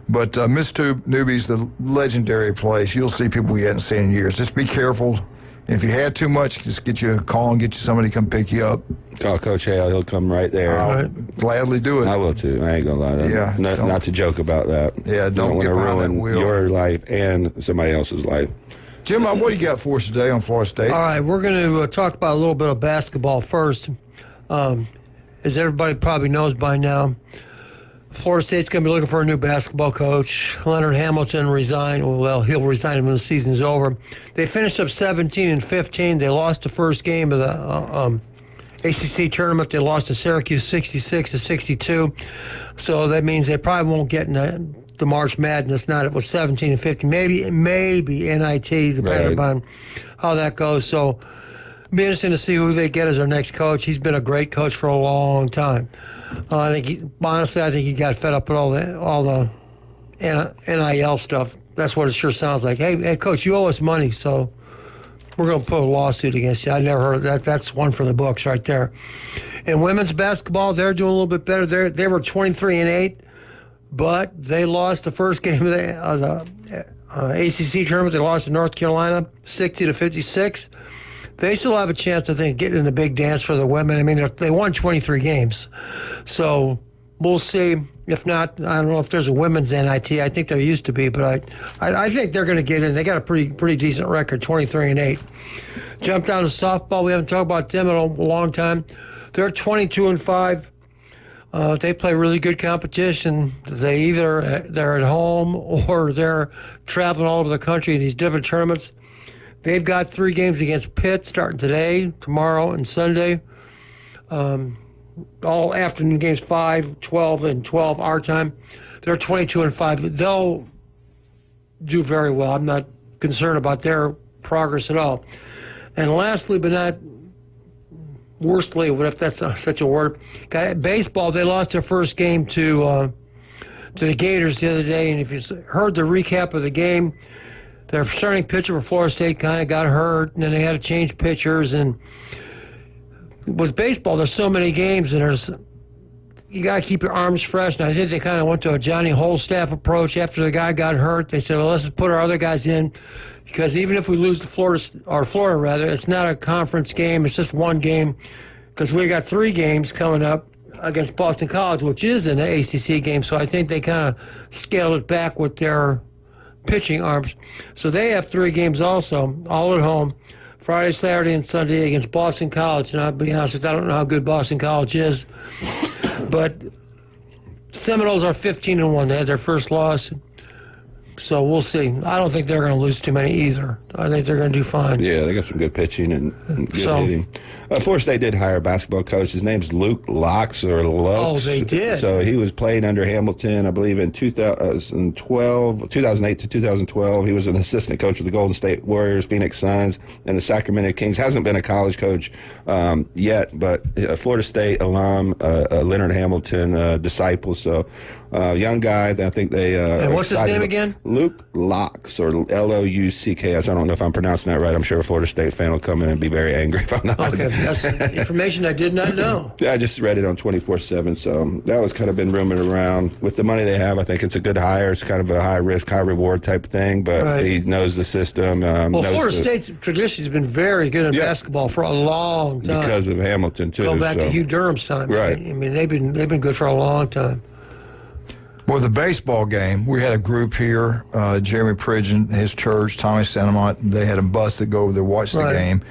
But Miss Newbies, the legendary place. You'll see people you haven't seen in years. Just be careful. If you had too much, just get you a call and get you somebody to come pick you up. Call Coach Hale. He'll come right there. I'll gladly do it. I will too. I ain't gonna lie to you. Yeah, not to joke about that. Yeah, don't want get to behind that ruin wheel. your life and somebody else's life. Jim, what do you got for us today on Florida State? All right, we're going to talk about a little bit of basketball first. As everybody probably knows by now, Florida State's going to be looking for a new basketball coach. Leonard Hamilton resigned. Well, he'll resign when the season's over. They finished up 17-15. They lost the first game of the ACC tournament. They lost to Syracuse 66-62. So that means they probably won't get in the March Madness. Not it was 17-15. Maybe NIT, depending upon how that goes. So it'll be interesting to see who they get as their next coach. He's been a great coach for a long time. I think he got fed up with all the NIL stuff. That's what it sure sounds like. Hey, coach, you owe us money, so we're going to put a lawsuit against you. I never heard of that. That's one for the books right there. In women's basketball, they're doing a little bit better. They were 23-8, but they lost the first game of the ACC tournament. They lost to North Carolina 60-56. They still have a chance, I think, getting in the big dance for the women. I mean, they won 23 games. So we'll see. If not, I don't know if there's a women's NIT. I think there used to be, but I think they're going to get in. They got a pretty decent record, 23-8. Jump down to softball. We haven't talked about them in a long time. They're 22-5. They play really good competition. They're at home or they're traveling all over the country in these different tournaments. They've got 3 games against Pitt starting today, tomorrow, and Sunday. All afternoon games, 5, 12, and 12 our time. They're 22-5. They'll do very well. I'm not concerned about their progress at all. And lastly, but not worstly, what if that's such a word? Baseball, they lost their first game to the Gators the other day. And if you heard the recap of the game, their starting pitcher for Florida State kind of got hurt, and then they had to change pitchers. And with baseball, there's so many games, and you got to keep your arms fresh. And I think they kind of went to a Johnny Holstaff approach after the guy got hurt. They said, well, let's just put our other guys in, because even if we lose to Florida, it's not a conference game. It's just one game, because we got 3 games coming up against Boston College, which is an ACC game. So I think they kind of scaled it back with their pitching arms. So they have 3 games also, all at home, Friday, Saturday, and Sunday against Boston College. And I'll be honest with you, I don't know how good Boston College is. But Seminoles are 15-1. They had their first loss. So we'll see. I don't think they're going to lose too many either. I think they're going to do fine. Yeah, they got some good pitching and good hitting. Florida State did hire a basketball coach. His name's Luke Locks or Lux. Oh, they did. So he was playing under Hamilton, I believe, in 2008 to 2012. He was an assistant coach of the Golden State Warriors, Phoenix Suns, and the Sacramento Kings. Hasn't been a college coach yet, but Florida State alum, Leonard Hamilton disciple. So young guy. I think they. And what's his name again? Luke Locks or L-O-U-C-K-S. I don't know if I'm pronouncing that right. I'm sure a Florida State fan will come in and be very angry if I'm not. Okay, that's information I did not know. I just read it on 24/7, so that was kind of been rumored around. With the money they have, I think it's a good hire. It's kind of a high risk, high reward type thing, but he knows the system. Well, Florida State's tradition has been very good in basketball for a long time. Because of Hamilton, too. Go back to Hugh Durham's time. Right. I mean, they've been good for a long time. Well, the baseball game, we had a group here, Jeremy Pridgeon, his church, Tommy Santamont, they had a bus that go over there, watch the game,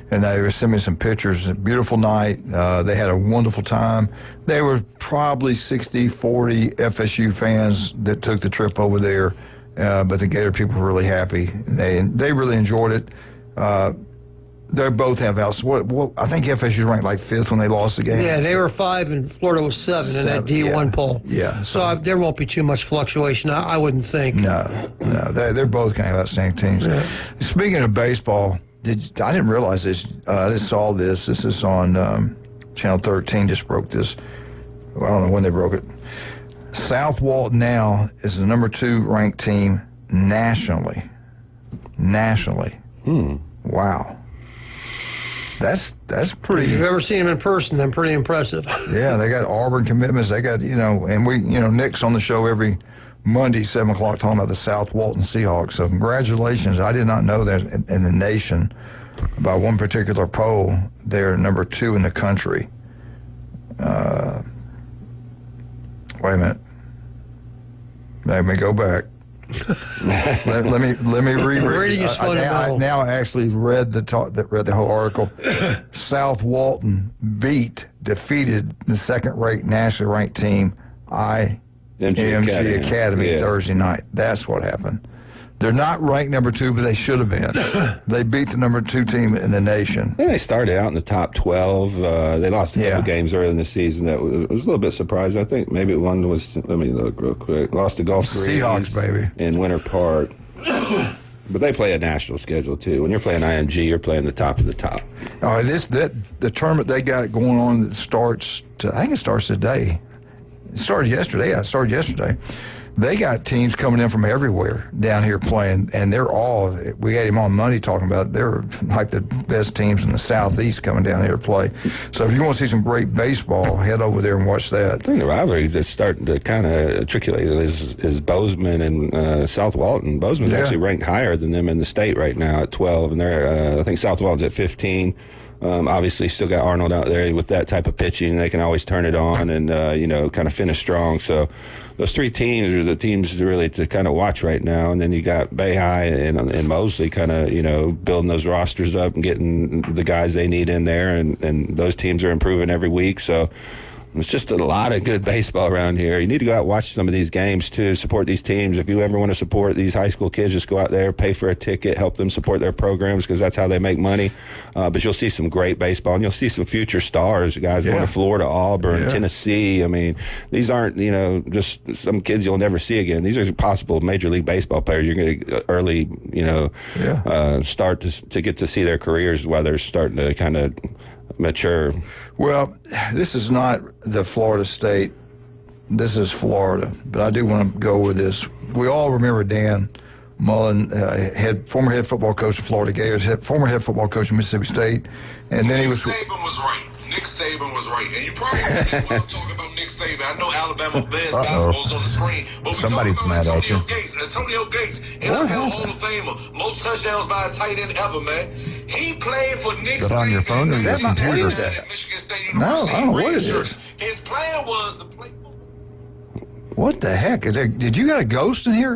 and they were sending me some pictures. A beautiful night. They had a wonderful time. They were probably 60-40 FSU fans that took the trip over there, but the Gator people were really happy. They really enjoyed it. They both have outs. I think FSU ranked like 5th when they lost the game. Yeah, they were 5 and Florida was 7 in that D1 poll. Yeah. So there won't be too much fluctuation, I wouldn't think. No. They're both kind of outstanding teams. Yeah. Speaking of baseball, I didn't realize this. I just saw this. This is on Channel 13, just broke this. Well, I don't know when they broke it. South Walton now is the number 2 ranked team nationally. Wow. That's pretty. If you've ever seen them in person, they're pretty impressive. Yeah, they got Auburn commitments. They got, and we, Nick's on the show every Monday, 7 o'clock, talking about the South Walton Seahawks. So congratulations. I did not know that in the nation, by one particular poll, they're number 2 in the country. Wait a minute. Let me go back. let me reread. I now actually read the whole article. South Walton defeated the nationally ranked team, IMG Academy Thursday night. That's what happened. They're not ranked number 2, but they should have been. They beat the number 2 team in the nation. Yeah, they started out in the top 12. They lost a couple games early in the season. That was a little bit surprising. I think maybe one was, let me look real quick, lost to Gulf Breeze. Seahawks, baby. In Winter Park. But they play a national schedule, too. When you're playing IMG, you're playing the top of the top. The tournament they got going on that starts, I think it starts today. It started yesterday. Yeah, it started yesterday. They got teams coming in from everywhere down here playing, and we had him on Monday talking about they're like the best teams in the Southeast coming down here to play. So if you want to see some great baseball, head over there and watch that. I think the rivalry that's starting to kind of matriculate is Bozeman and South Walton. Bozeman's actually ranked higher than them in the state right now at 12, and they're I think South Walton's at 15. Obviously, still got Arnold out there with that type of pitching. They can always turn it on and, kind of finish strong. So those 3 teams are the teams really to kind of watch right now. And then you got Bay High and Mosley kind of, building those rosters up and getting the guys they need in there. And those teams are improving every week. So it's just a lot of good baseball around here. You need to go out and watch some of these games, too, support these teams. If you ever want to support these high school kids, just go out there, pay for a ticket, help them support their programs because that's how they make money. But you'll see some great baseball, and you'll see some future stars, guys going to Florida, Auburn, Tennessee. I mean, these aren't, just some kids you'll never see again. These are possible Major League Baseball players. You're going to early, start to get to see their careers while they're starting to kind of mature. Well, this is not the Florida State. This is Florida. But I do want to go with this. We all remember Dan Mullen, former head football coach of Florida Gators, former head football coach of Mississippi State, and then he was. Nick Saban was right. And you probably heard me while talking about Nick Nick Saban. I know Alabama Bears basketball's on the screen, but we Somebody's talking about mad at you. Antonio Gates, NFL Hall of Famer, most touchdowns by a tight end ever, man. He played for Nick Is that on your phone or your computer? at Michigan State No, University. I don't know what it is. His plan was to play. What the heck? Did you got a ghost in here?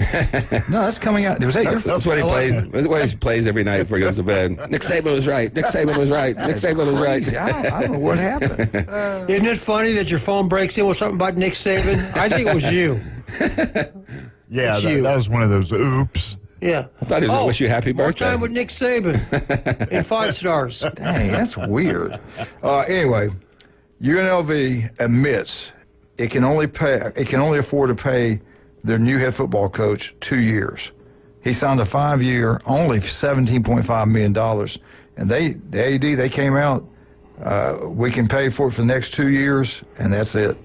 No, that's coming out. Was that your That's what he plays. That's what he plays every night before he goes to bed. Nick Saban was right. Nick Saban was right. Nick Saban was right. Crazy. I don't know what happened. Isn't it funny that your phone breaks in with something about Nick Saban? I think it was you. Yeah, It's you. that was one of those oops. Yeah. I thought he was going to wish you a happy More birthday. time with Nick Saban in 5 stars. Dang, that's weird. Anyway, UNLV admits it can only afford to pay their new head football coach 2 years. He signed a 5-year, only $17.5 million. And the AD, they came out, we can pay for it for the next 2 years, and that's it.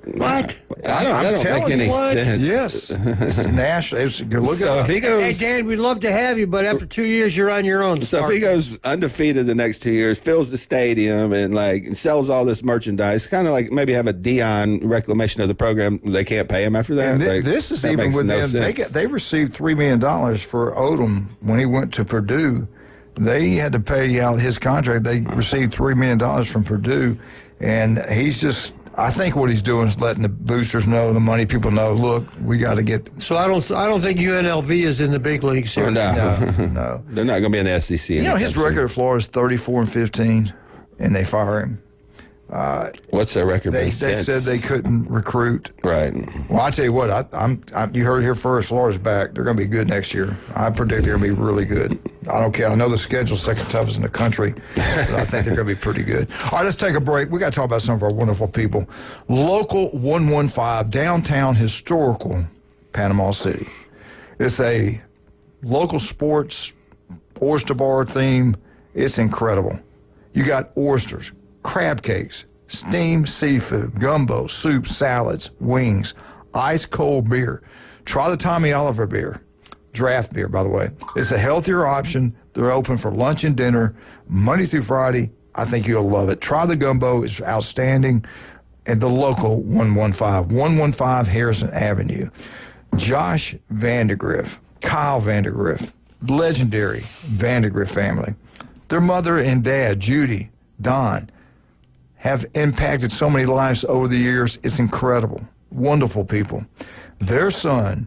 What? That don't make any sense. Yes. It's national. Look So if he Hey, goes, Dan, we'd love to have you, but after 2 years, you're on your own. so if he goes undefeated the next 2 years, fills the stadium, and sells all this merchandise, kind of like maybe have a Dion reclamation of the program, they can't pay him after that. And Like, this is that even makes with no them. sense. They received $3 million for Odom when he went to Purdue. They had to pay out his contract. They received $3 million from Purdue, and he's just. I think what he's doing is letting the boosters know, the money people know. Look, we got to get. So I don't think UNLV is in the big leagues here. No. They're not going to be in the SEC. You know, his record at Florida is 34-15, and they fire him. What's their record? They been said since? they couldn't recruit. Right. Well, I tell you what, you heard it here first. Florida's back. They're going to be good next year. I predict they're going to be really good. I don't care. I know the schedule's second toughest in the country, but I think they're going to be pretty good. All right, let's take a break. We got to talk about some of our wonderful people. Local 115, downtown historical Panama City. It's a local sports oyster bar theme. It's incredible. You got oysters, crab cakes, steamed seafood, gumbo, soup, salads, wings, ice cold beer. Try the Tommy Oliver beer, draft beer, by the way. It's a healthier option. They're open for lunch and dinner, Monday through Friday. I think you'll love it. Try the gumbo. It's outstanding. And the local 115 Harrison Avenue. Josh Vandergriff, Kyle Vandergriff, legendary Vandergriff family. Their mother and dad, Judy, Don, have impacted so many lives over the years. It's incredible. Wonderful people. Their son,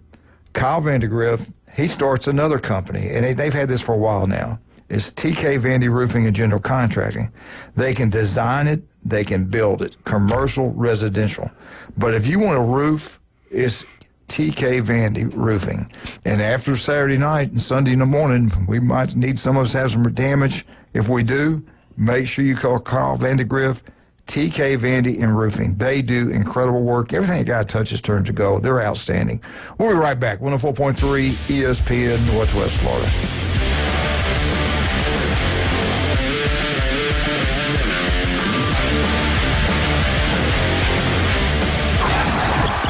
Kyle Vandergriff, he starts another company, and they've had this for a while now. It's TK Vandy Roofing and General Contracting. They can design it, they can build it, commercial, residential. But if you want a roof, it's TK Vandy Roofing. And after Saturday night and Sunday in the morning, we might need some of us have some damage. If we do, make sure you call Carl Vandergriff, TK Vandy and Roofing. They do incredible work. Everything a guy touches turns to gold. They're outstanding. We'll be right back. 104.3 ESPN Northwest Florida.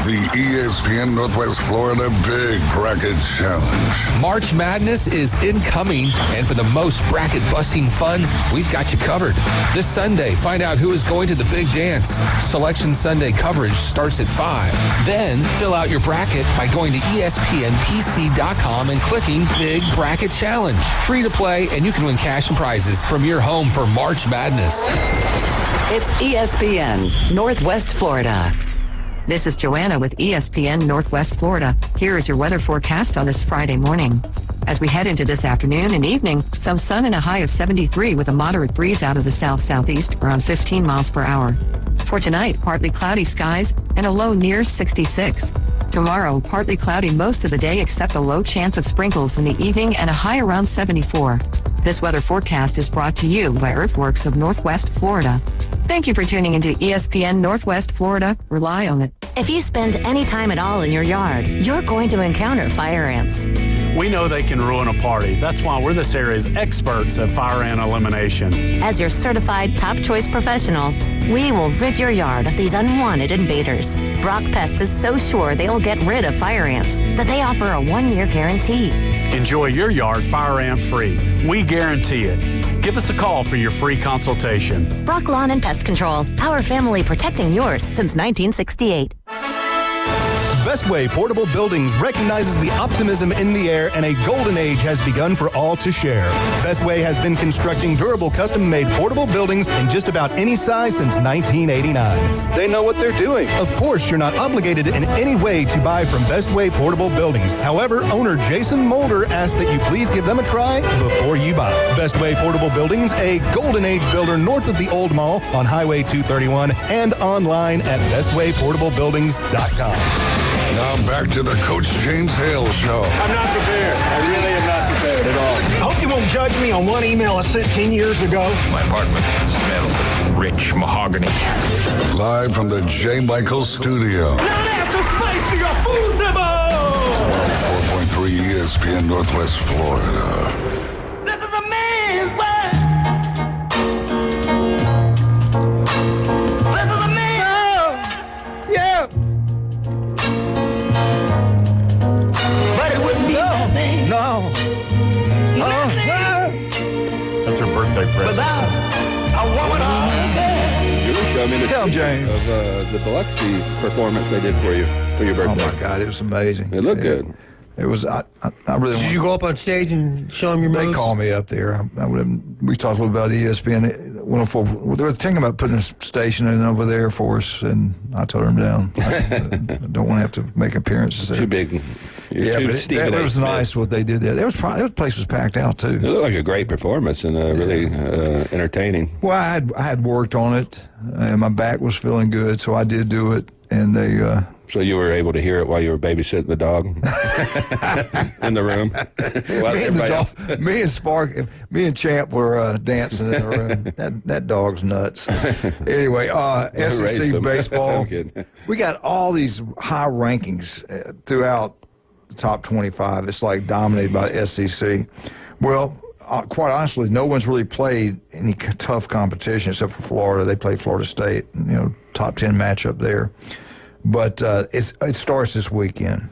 The ESPN Northwest Florida Big Bracket Challenge. March Madness is incoming, and for the most bracket-busting fun, we've got you covered. This Sunday, find out who is going to the big dance. Selection Sunday coverage starts at 5. Then, fill out your bracket by going to ESPNPC.com and clicking Big Bracket Challenge. Free to play, and you can win cash and prizes from your home for March Madness. It's ESPN Northwest Florida. This is Joanna with ESPN Northwest Florida. Here is your weather forecast on this Friday morning. As we head into this afternoon and evening, some sun and a high of 73 with a moderate breeze out of the south-southeast around 15 miles per hour. For tonight, partly cloudy skies and a low near 66. Tomorrow, partly cloudy most of the day except a low chance of sprinkles in the evening and a high around 74. This weather forecast is brought to you by Earthworks of Northwest Florida. Thank you for tuning into ESPN Northwest Florida. Rely on it. If you spend any time at all in your yard, you're going to encounter fire ants. We know they can ruin a party. That's why we're this area's experts at fire ant elimination. As your certified top choice professional, we will rid your yard of these unwanted invaders. Brock Pest is so sure they will get rid of fire ants that they offer a 1-year guarantee. Enjoy your yard fire ant free. We guarantee it. Give us a call for your free consultation. Brock Lawn and Pest Control, our family protecting yours since 1968. Bestway Portable Buildings recognizes the optimism in the air, and a golden age has begun for all to share. Bestway has been constructing durable, custom-made portable buildings in just about any size since 1989. They know what they're doing. Of course, you're not obligated in any way to buy from Bestway Portable Buildings. However, owner Jason Mulder asks that you please give them a try before you buy. Bestway Portable Buildings, a golden age builder north of the Old Mall on Highway 231 and online at bestwayportablebuildings.com. Now back to the Coach James Hale Show. I'm not prepared. I really am not prepared at all. I hope you won't judge me on one email I sent 10 years ago. My apartment smells of rich mahogany. Live from the J. Michael Studio. Not after spicy or food demo! 104.3 ESPN Northwest Florida. This is a man's world. This is a man's world. Yeah. But it wouldn't be nothing. No. That's your birthday present. Without a woman or a girl. You were showing me the Tell James of the Biloxi performance they did for you for your birthday. Oh my God, it was amazing. It looked good. It was. I really. Did you go up on stage and show them your moves? They called me up there. We talked a little about ESPN 104. They were thinking about putting a station in over there for us, and I told them down. I don't want to have to make appearances there. Too big. Yeah, but it was nice what they did there. The place was packed out too. It looked like a great performance and really entertaining. Well, I had worked on it, and my back was feeling good, so I did do it. And they. So you were able to hear it while you were babysitting the dog in the room. Me and Champ were dancing in the room. That dog's nuts. Anyway, SEC baseball. We got all these high rankings throughout the top 25. It's like dominated by the SEC. Well, quite honestly, no one's really played any tough competition except for Florida. They played Florida State, top 10 matchup there. But it starts this weekend.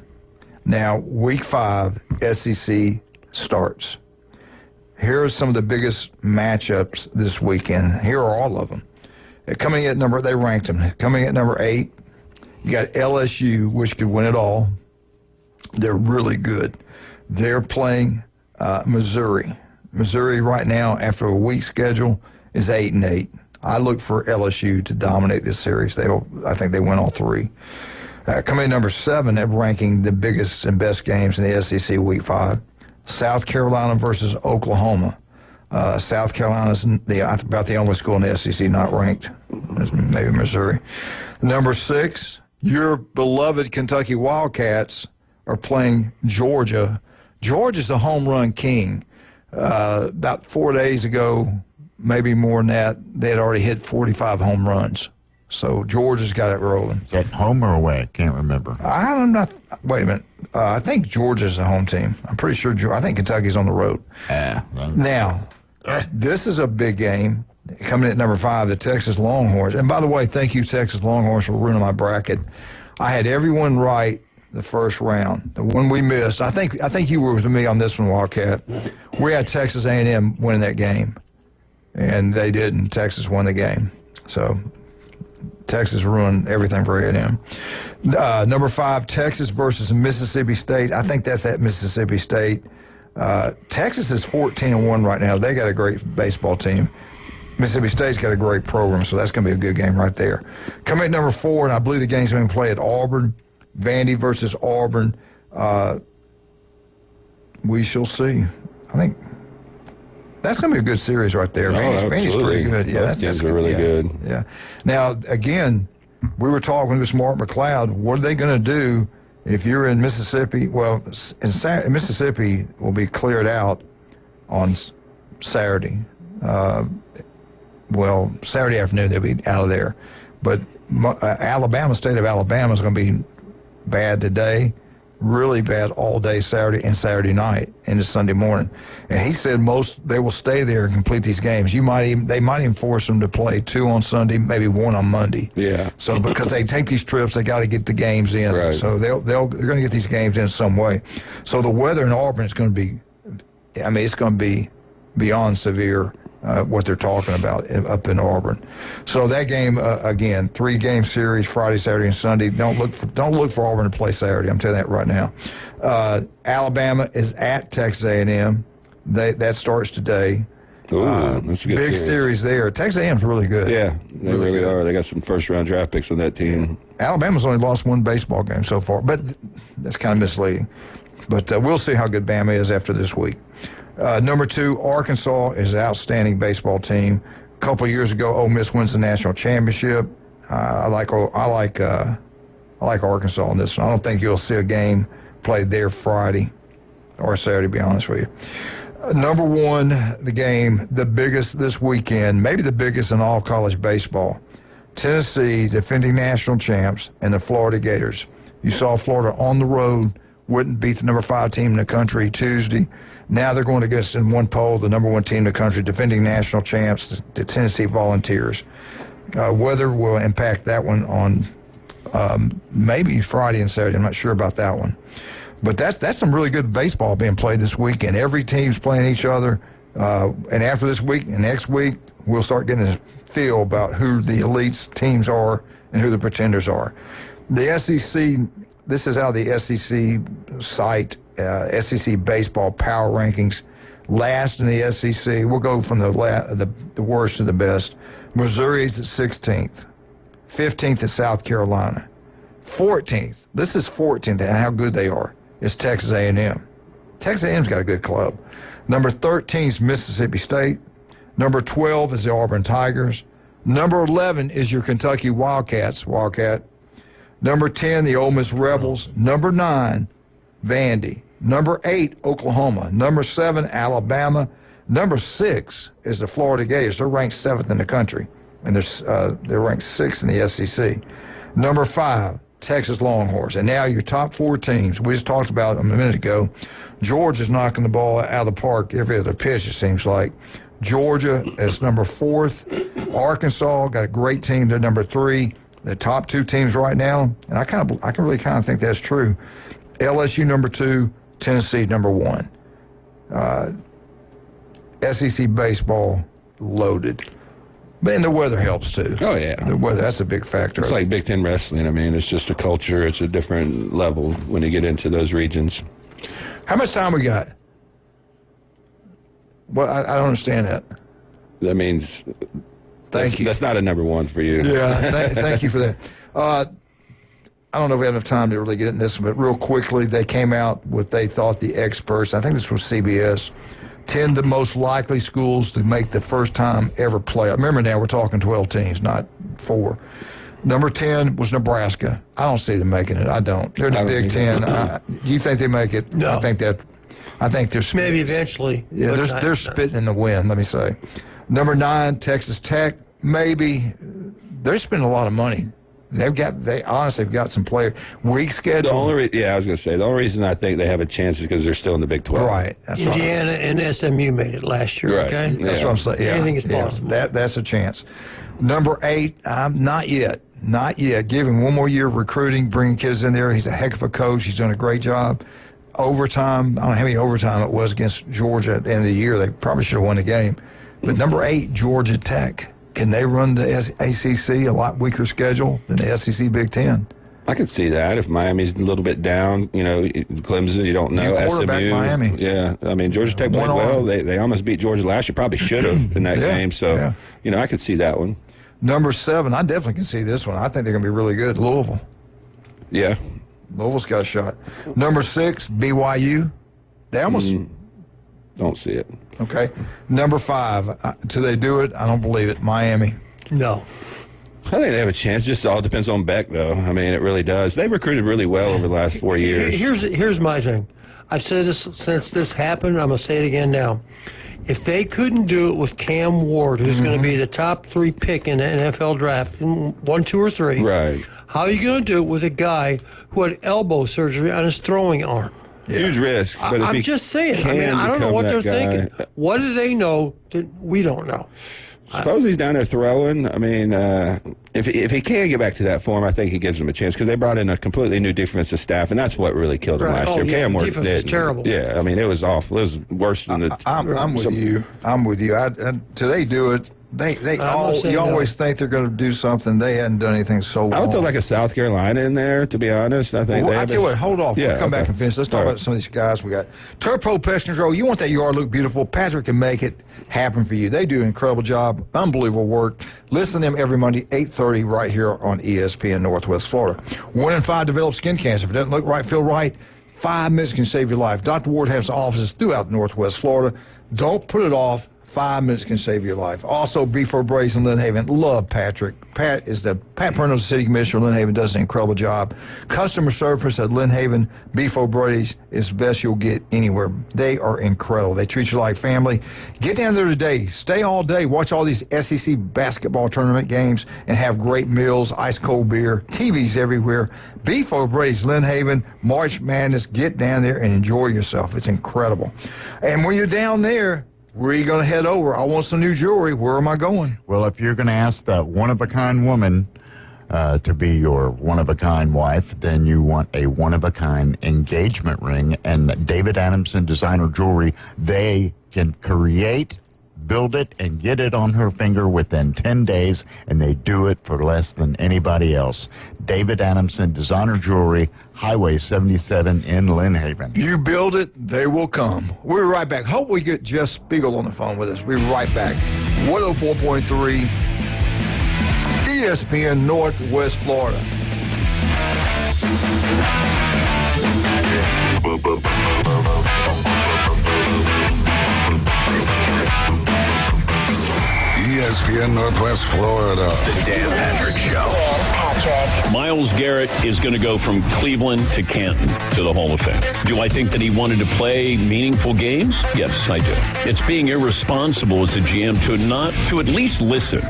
Now, week 5, SEC starts. Here are some of the biggest matchups this weekend. Here are all of them. Coming at they ranked them. Coming at number 8, you got LSU, which could win it all. They're really good. They're playing Missouri. Missouri right now, after a week schedule, is 8-8. I look for LSU to dominate this series. I think they win all 3. Coming in number 7, they're ranking the biggest and best games in the SEC Week 5. South Carolina versus Oklahoma. South Carolina's about the only school in the SEC not ranked. Maybe Missouri. Number 6, your beloved Kentucky Wildcats are playing Georgia. Georgia's the home run king. About 4 days ago, maybe more than that, they had already hit 45 home runs. So Georgia's got it rolling. Is that home or away? I can't remember. Wait a minute. I think Georgia's the home team. I'm pretty sure. I think Kentucky's on the road. Now, this is a big game. Coming in at number 5, the Texas Longhorns. And by the way, thank you, Texas Longhorns, for ruining my bracket. I had everyone right the first round. The one we missed, I think you were with me on this one, Wildcat. We had Texas A&M winning that game. And they didn't. Texas won the game. So Texas ruined everything for A&M. Number 5, Texas versus Mississippi State. I think that's at Mississippi State. Texas is 14-1 right now. They got a great baseball team. Mississippi State's got a great program, so that's going to be a good game right there. Coming at number 4, and I believe the game's going to be played at Auburn. Vandy versus Auburn. We shall see. I think that's going to be a good series right there. Vandy's pretty good. Yeah, those games are really good. Yeah. Now, again, we were talking with Mark McLeod. What are they going to do if you're in Mississippi? Well, Mississippi will be cleared out on Saturday. Saturday afternoon they'll be out of there. But State of Alabama is going to be bad today. really bad all day Saturday and Saturday night into Sunday morning. And he said they will stay there and complete these games. They might even force them to play 2 on Sunday, maybe 1 on Monday. Yeah. So because they take these trips, they got to get the games in. Right. So they're going to get these games in some way. So the weather in Auburn is going to be, it's going to be beyond severe. What they're talking about up in Auburn. So that game again, 3-game series, Friday, Saturday, and Sunday. Don't look for Auburn to play Saturday. I'm telling you that right now. Alabama is at Texas A&M. That starts today. Ooh, that's a good big series there. Texas A&M's really good. Yeah, they really are. They got some first-round draft picks on that team. Yeah. Alabama's only lost 1 baseball game so far, but that's kind of misleading. But we'll see how good Bama is after this week. Number 2, Arkansas is an outstanding baseball team. A couple of years ago, Ole Miss wins the national championship. I like Arkansas in this one. I don't think you'll see a game played there Friday or Saturday, to be honest with you. Number 1, the game, the biggest this weekend, maybe the biggest in all college baseball. Tennessee, defending national champs, and the Florida Gators. You saw Florida on the road, wouldn't beat the number 5 team in the country Tuesday. Now they're going against, in one poll, the number 1 team in the country, defending national champs, the Tennessee Volunteers. Weather will impact that one on maybe Friday and Saturday. I'm not sure about that one. But that's some really good baseball being played this weekend. Every team's playing each other. And after this week and next week, we'll start getting a feel about who the elites teams are and who the pretenders are. The SEC, this is out of the SEC site, SEC baseball power rankings. Last in the SEC, we'll go from the worst to the best. Missouri's at 16th. 15th is South Carolina. 14th, this is 14th, and how good they are, is Texas A&M. Texas A&M's got a good club. Number 13 is Mississippi State. Number 12 is the Auburn Tigers. Number 11 is your Kentucky Wildcat. Number 10, the Ole Miss Rebels. Number 9, Vandy. Number 8, Oklahoma. Number 7, Alabama. Number 6 is the Florida Gators. They're ranked 7th in the country, and they're ranked 6th in the SEC. Number 5, Texas Longhorns. And now your top 4 teams. We just talked about them a minute ago. Georgia's knocking the ball out of the park every other pitch, it seems like. Georgia is number 4th. Arkansas got a great team. They're number 3. The top 2 teams right now, and I can really think that's true. LSU number 2, Tennessee number 1. SEC baseball loaded. But the weather helps too. Oh, yeah. The weather, that's a big factor. It's like Big Ten wrestling. I mean, it's just a culture. It's a different level when you get into those regions. How much time we got? Well, I don't understand that. That means thank you. That's not a number 1 for you. Yeah, thank you for that. I don't know if we have enough time to really get into this, but real quickly, they came out with, they thought, the experts, I think this was CBS, 10 the most likely schools to make the first time ever playoff. Remember now, we're talking 12 teams, not 4. Number 10 was Nebraska. I don't see them making it. I don't. They're in the Big Ten. Do you think they make it? No. I think they're maybe eventually. Yeah, they're spitting in the wind, let me say. Number 9, Texas Tech. Maybe. They're spending a lot of money. They honestly have got some players. Weak schedule. I was going to say, the only reason I think they have a chance is because they're still in the Big 12. Right. That's Indiana and SMU made it last year, right. okay? That's what I'm saying. Yeah. Anything is possible. That's a chance. Number 8, not yet. Not yet. Give him one more year of recruiting, bringing kids in there. He's a heck of a coach. He's done a great job. Overtime, I don't know how many overtime it was against Georgia at the end of the year. They probably should have won the game. But number 8, Georgia Tech. Can they run the ACC, a lot weaker schedule than the SEC Big Ten? I could see that if Miami's a little bit down. Clemson, you don't know. Quarterback SMU, Miami. Yeah, I mean Georgia Tech played well. They almost beat Georgia last year. Probably should have in that game. So I could see that one. Number 7, I definitely can see this one. I think they're going to be really good. Louisville. Yeah, Louisville's got a shot. Number 6, BYU. They almost don't see it. Okay. Number 5, do they do it? I don't believe it. Miami. No. I think they have a chance. Just all depends on Beck, though. I mean, it really does. They recruited really well over the last 4 years. Here's my thing. I've said this since this happened. I'm going to say it again now. If they couldn't do it with Cam Ward, who's going to be the top 3 pick in the NFL draft, 1, 2, or 3, right? How are you going to do it with a guy who had elbow surgery on his throwing arm? Huge risk. But I'm just saying. I mean, I don't know what they're thinking. What do they know that we don't know? Suppose he's down there throwing. I mean, if he can get back to that form, I think he gives them a chance because they brought in a completely new defensive staff, and that's what really killed him last year. Yeah, Cam the defense was terrible. Yeah, I mean, it was awful. It was worse than the. I'm with you. I'm with you. Till they do it, you always think they're going to do something. They hadn't done anything so long. I would throw like a South Carolina in there, to be honest. I think. Well, I tell you what, hold off. Yeah, we'll come back and finish. Let's talk about some of these guys we got. Turpro Pest Control. You want that yard look beautiful? Patrick can make it happen for you. They do an incredible job, unbelievable work. Listen to them every Monday, 8:30, right here on ESPN Northwest Florida. 1 in 5 develop skin cancer. If it doesn't look right, feel right, 5 minutes can save your life. Dr. Ward has offices throughout Northwest Florida. Don't put it off. 5 minutes can save your life. Also, Beef O'Brady's in Lynn Haven. Love Patrick. Pat Perno's the city commissioner of Lynn Haven, does an incredible job. Customer service at Lynn Haven Beef O'Brady's is the best you'll get anywhere. They are incredible. They treat you like family. Get down there today. Stay all day. Watch all these SEC basketball tournament games and have great meals, ice cold beer, TVs everywhere. Beef O'Brady's, Lynn Haven, March Madness. Get down there and enjoy yourself. It's incredible. And when you're down there, where are you going to head over? I want some new jewelry. Where am I going? Well, if you're going to ask that one-of-a-kind woman to be your one-of-a-kind wife, then you want a one-of-a-kind engagement ring. And David Adamson Designer Jewelry, they can create, build it, and get it on her finger within 10 days, and they do it for less than anybody else. David Adamson Designer Jewelry, Highway 77 in Lynn Haven. You build it, they will come. We're right back. Hope we get Jeff Spiegel on the phone with us. We'll be right back. 104.3 ESPN Northwest Florida. ESPN Northwest Florida. The Dan Patrick Show. Myles Garrett is going to go from Cleveland to Canton to the Hall of Fame. Do I think that he wanted to play meaningful games? Yes, I do. It's being irresponsible as a GM to at least listen.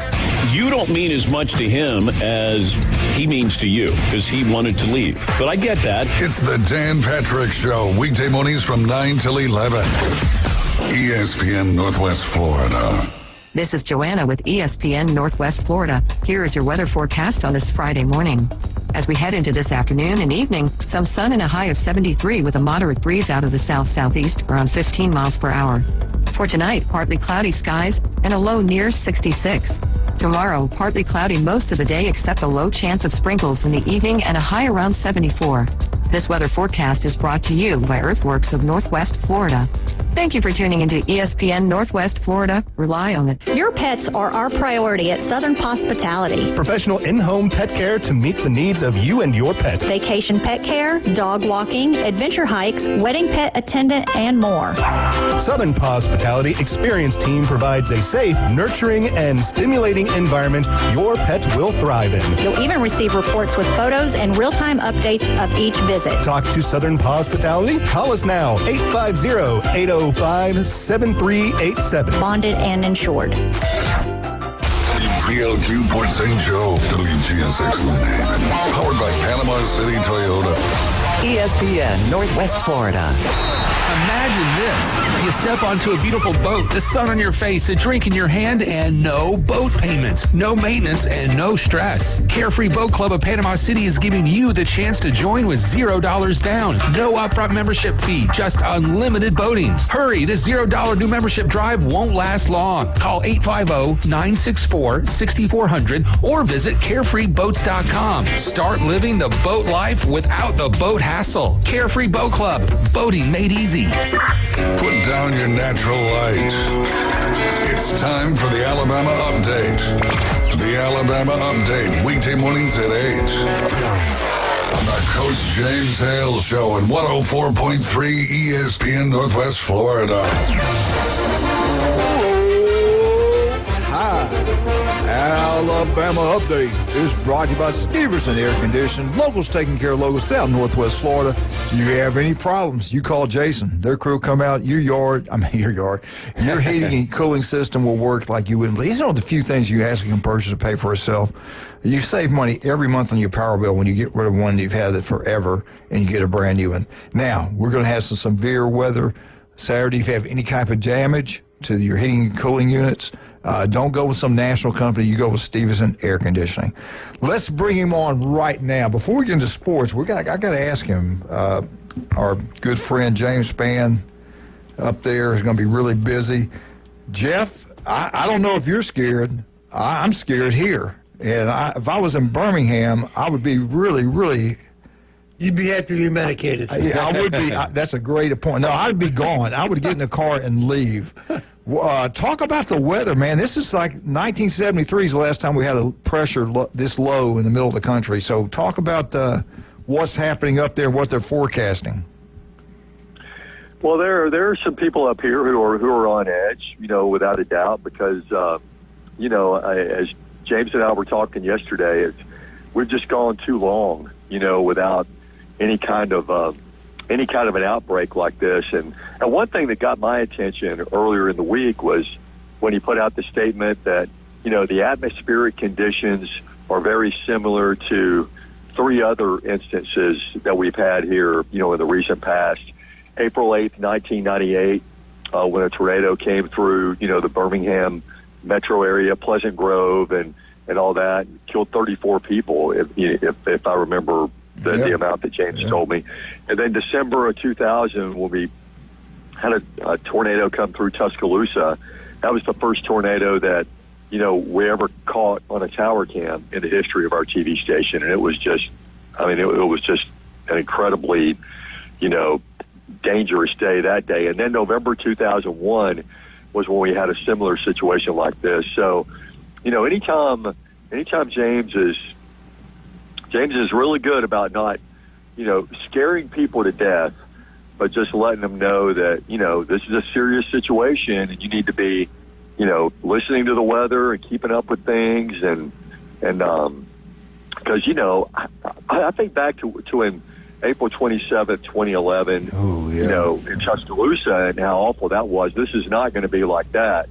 You don't mean as much to him as he means to you because he wanted to leave. But I get that. It's the Dan Patrick Show. Weekday mornings from 9 till 11. ESPN Northwest Florida. This is Joanna with ESPN Northwest Florida. Here is your weather forecast on this Friday morning. As we head into this afternoon and evening, some sun and a high of 73 with a moderate breeze out of the south-southeast around 15 miles per hour. For tonight, partly cloudy skies and a low near 66. Tomorrow, partly cloudy most of the day except a low chance of sprinkles in the evening and a high around 74. This weather forecast is brought to you by Earthworks of Northwest Florida. Thank you for tuning into ESPN Northwest Florida. Rely on it. Your pets are our priority at Southern Hospitality. Professional in-home pet care to meet the needs of you and your pet. Vacation pet care, dog walking, adventure hikes, wedding pet attendant, and more. Southern Hospitality experienced team provides a safe, nurturing, and stimulating environment your pet will thrive in. You'll even receive reports with photos and real-time updates of each visit. Talk to Southern Hospitality? Call us now, 850-805-7387. Bonded and insured. PLQ Port St. Joe, WGSX Lynn Haven. Powered by Panama City Toyota. ESPN Northwest Florida. Imagine this. You step onto a beautiful boat, the sun on your face, a drink in your hand, and no boat payments, no maintenance, and no stress. Carefree Boat Club of Panama City is giving you the chance to join with $0 down. No upfront membership fee, just unlimited boating. Hurry, this $0 new membership drive won't last long. Call 850-964-6400 or visit carefreeboats.com. Start living the boat life without the boat hassle. Carefree Boat Club, boating made easy. Put down your natural light. It's time for the Alabama Update. The Alabama Update, weekday mornings at 8. On the Coach James Hale Show at 104.3 ESPN Northwest Florida. Time. Alabama. Alabama Update is brought to you by Steverson Air Conditioning. Locals taking care of locals throughout Northwest Florida. You have any problems, you call Jason. Their crew come out, your heating and cooling system will work like you wouldn't believe. These are the few things you ask a purchase to pay for yourself. You save money every month on your power bill when you get rid of one you've had it forever and you get a brand new one. Now, we're going to have some severe weather Saturday. If you have any type of damage to your heating and cooling units, don't go with some national company. You go with Stevenson Air Conditioning. Let's bring him on right now. Before we get into sports, I got to ask him, our good friend James Spann up there is going to be really busy. Jeff, I don't know if you're scared. I'm scared here. And if I was in Birmingham, I would be really, really... You'd be happy to be medicated. Yeah, I would be. That's a great point. No, I'd be gone. I would get in the car and leave. Talk about the weather, man. This is like 1973 is the last time we had a pressure this low in the middle of the country. So talk about what's happening up there, what they're forecasting. Well, there are some people up here who are on edge, without a doubt, because as James and I were talking yesterday, we've just gone too long, without any kind of an outbreak like this. And one thing that got my attention earlier in the week was when he put out the statement that, the atmospheric conditions are very similar to 3 other instances that we've had here, in the recent past. April 8th, 1998, when a tornado came through, the Birmingham metro area, Pleasant Grove, and all that, killed 34 people, if I remember the amount that James told me. And then December of 2000, when we had a tornado come through Tuscaloosa, that was the first tornado that, we ever caught on a tower cam in the history of our TV station. And it was just, it was just an incredibly, dangerous day that day. And then November 2001 was when we had a similar situation like this. So, anytime James is really good about not, scaring people to death, but just letting them know that, this is a serious situation and you need to be, listening to the weather and keeping up with things. And because, I think back to when April 27th, 2011, in Tuscaloosa and how awful that was. This is not going to be like that.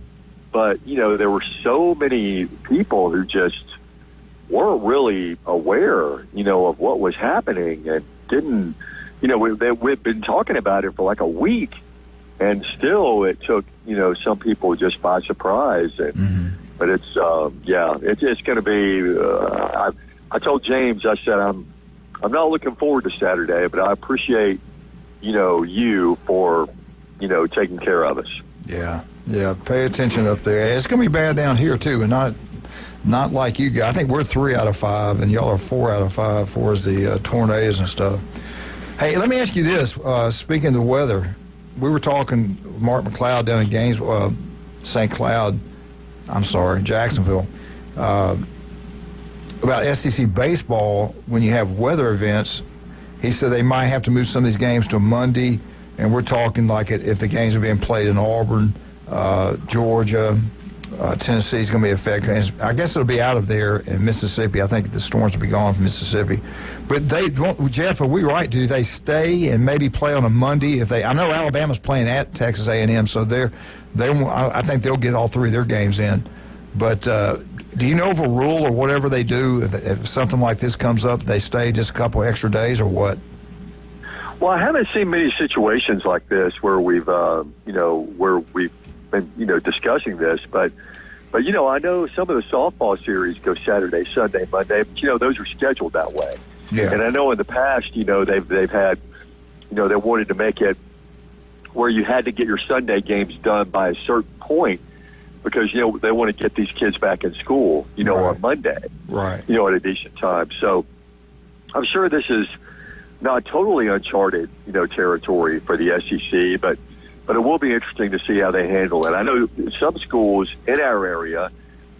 But, there were so many people who just weren't really aware, of what was happening and didn't, we've been talking about it for like a week, and still it took, some people just by surprise. And, but it's, it's going to be, I told James, I said, I'm not looking forward to Saturday, but I appreciate, you for, taking care of us. Yeah. Yeah. Pay attention up there. It's going to be bad down here too, and not like you guys. I think we're 3 out of 5, and y'all are 4 out of 5 for the tornadoes and stuff. Hey, let me ask you this. Speaking of the weather, we were talking Mark McLeod down in Jacksonville, about SEC baseball. When you have weather events, he said they might have to move some of these games to Monday, and we're talking like if the games are being played in Auburn, Georgia, Tennessee's going to be affected. I guess it'll be out of there in Mississippi. I think the Storms will be gone from Mississippi. But Jeff, are we right? Do they stay and maybe play on a Monday? I know Alabama's playing at Texas A&M, so I think they'll get all 3 of their games in. But do you know of a rule or whatever they do if something like this comes up, they stay just a couple extra days or what? Well, I haven't seen many situations like this where we've been, discussing this, but I know some of the softball series go Saturday, Sunday, Monday, but those are scheduled that way. Yeah. And I know in the past, they've had, they wanted to make it where you had to get your Sunday games done by a certain point because, they want to get these kids back in school, right, on Monday, right, at a decent time. So I'm sure this is not totally uncharted, territory for the SEC, but it will be interesting to see how they handle it. I know some schools in our area,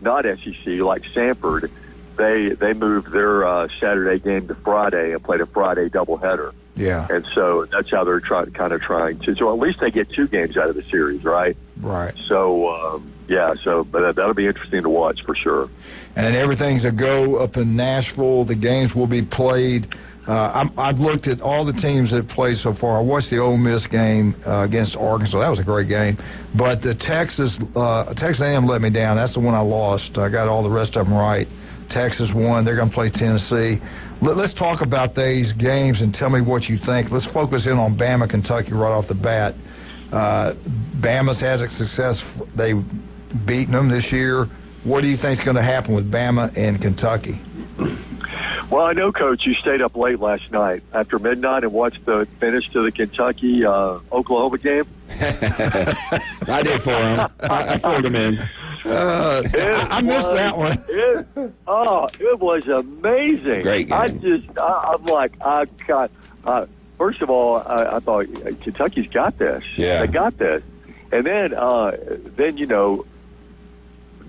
not SEC, like Sanford, they moved their Saturday game to Friday and played a Friday doubleheader. Yeah. And so that's how they're trying to. So at least they get 2 games out of the series, right? Right. So, but that'll be interesting to watch for sure. And everything's a go up in Nashville. The games will be played. I've looked at all the teams that played so far. I watched the Ole Miss game against Arkansas. That was a great game. But the Texas A&M let me down. That's the one I lost. I got all the rest of them right. Texas won. They're going to play Tennessee. Let's talk about these games and tell me what you think. Let's focus in on Bama, Kentucky right off the bat. Bama's had a success. They've beaten them this year. What do you think is going to happen with Bama and Kentucky? Well, I know, Coach, you stayed up late last night after midnight and watched the finish to the Kentucky-Oklahoma game. I did for him. I filled him in. I missed that one. It was amazing. Great game. I'm like, first of all, I thought Kentucky's got this. Yeah. They got this. And then you know,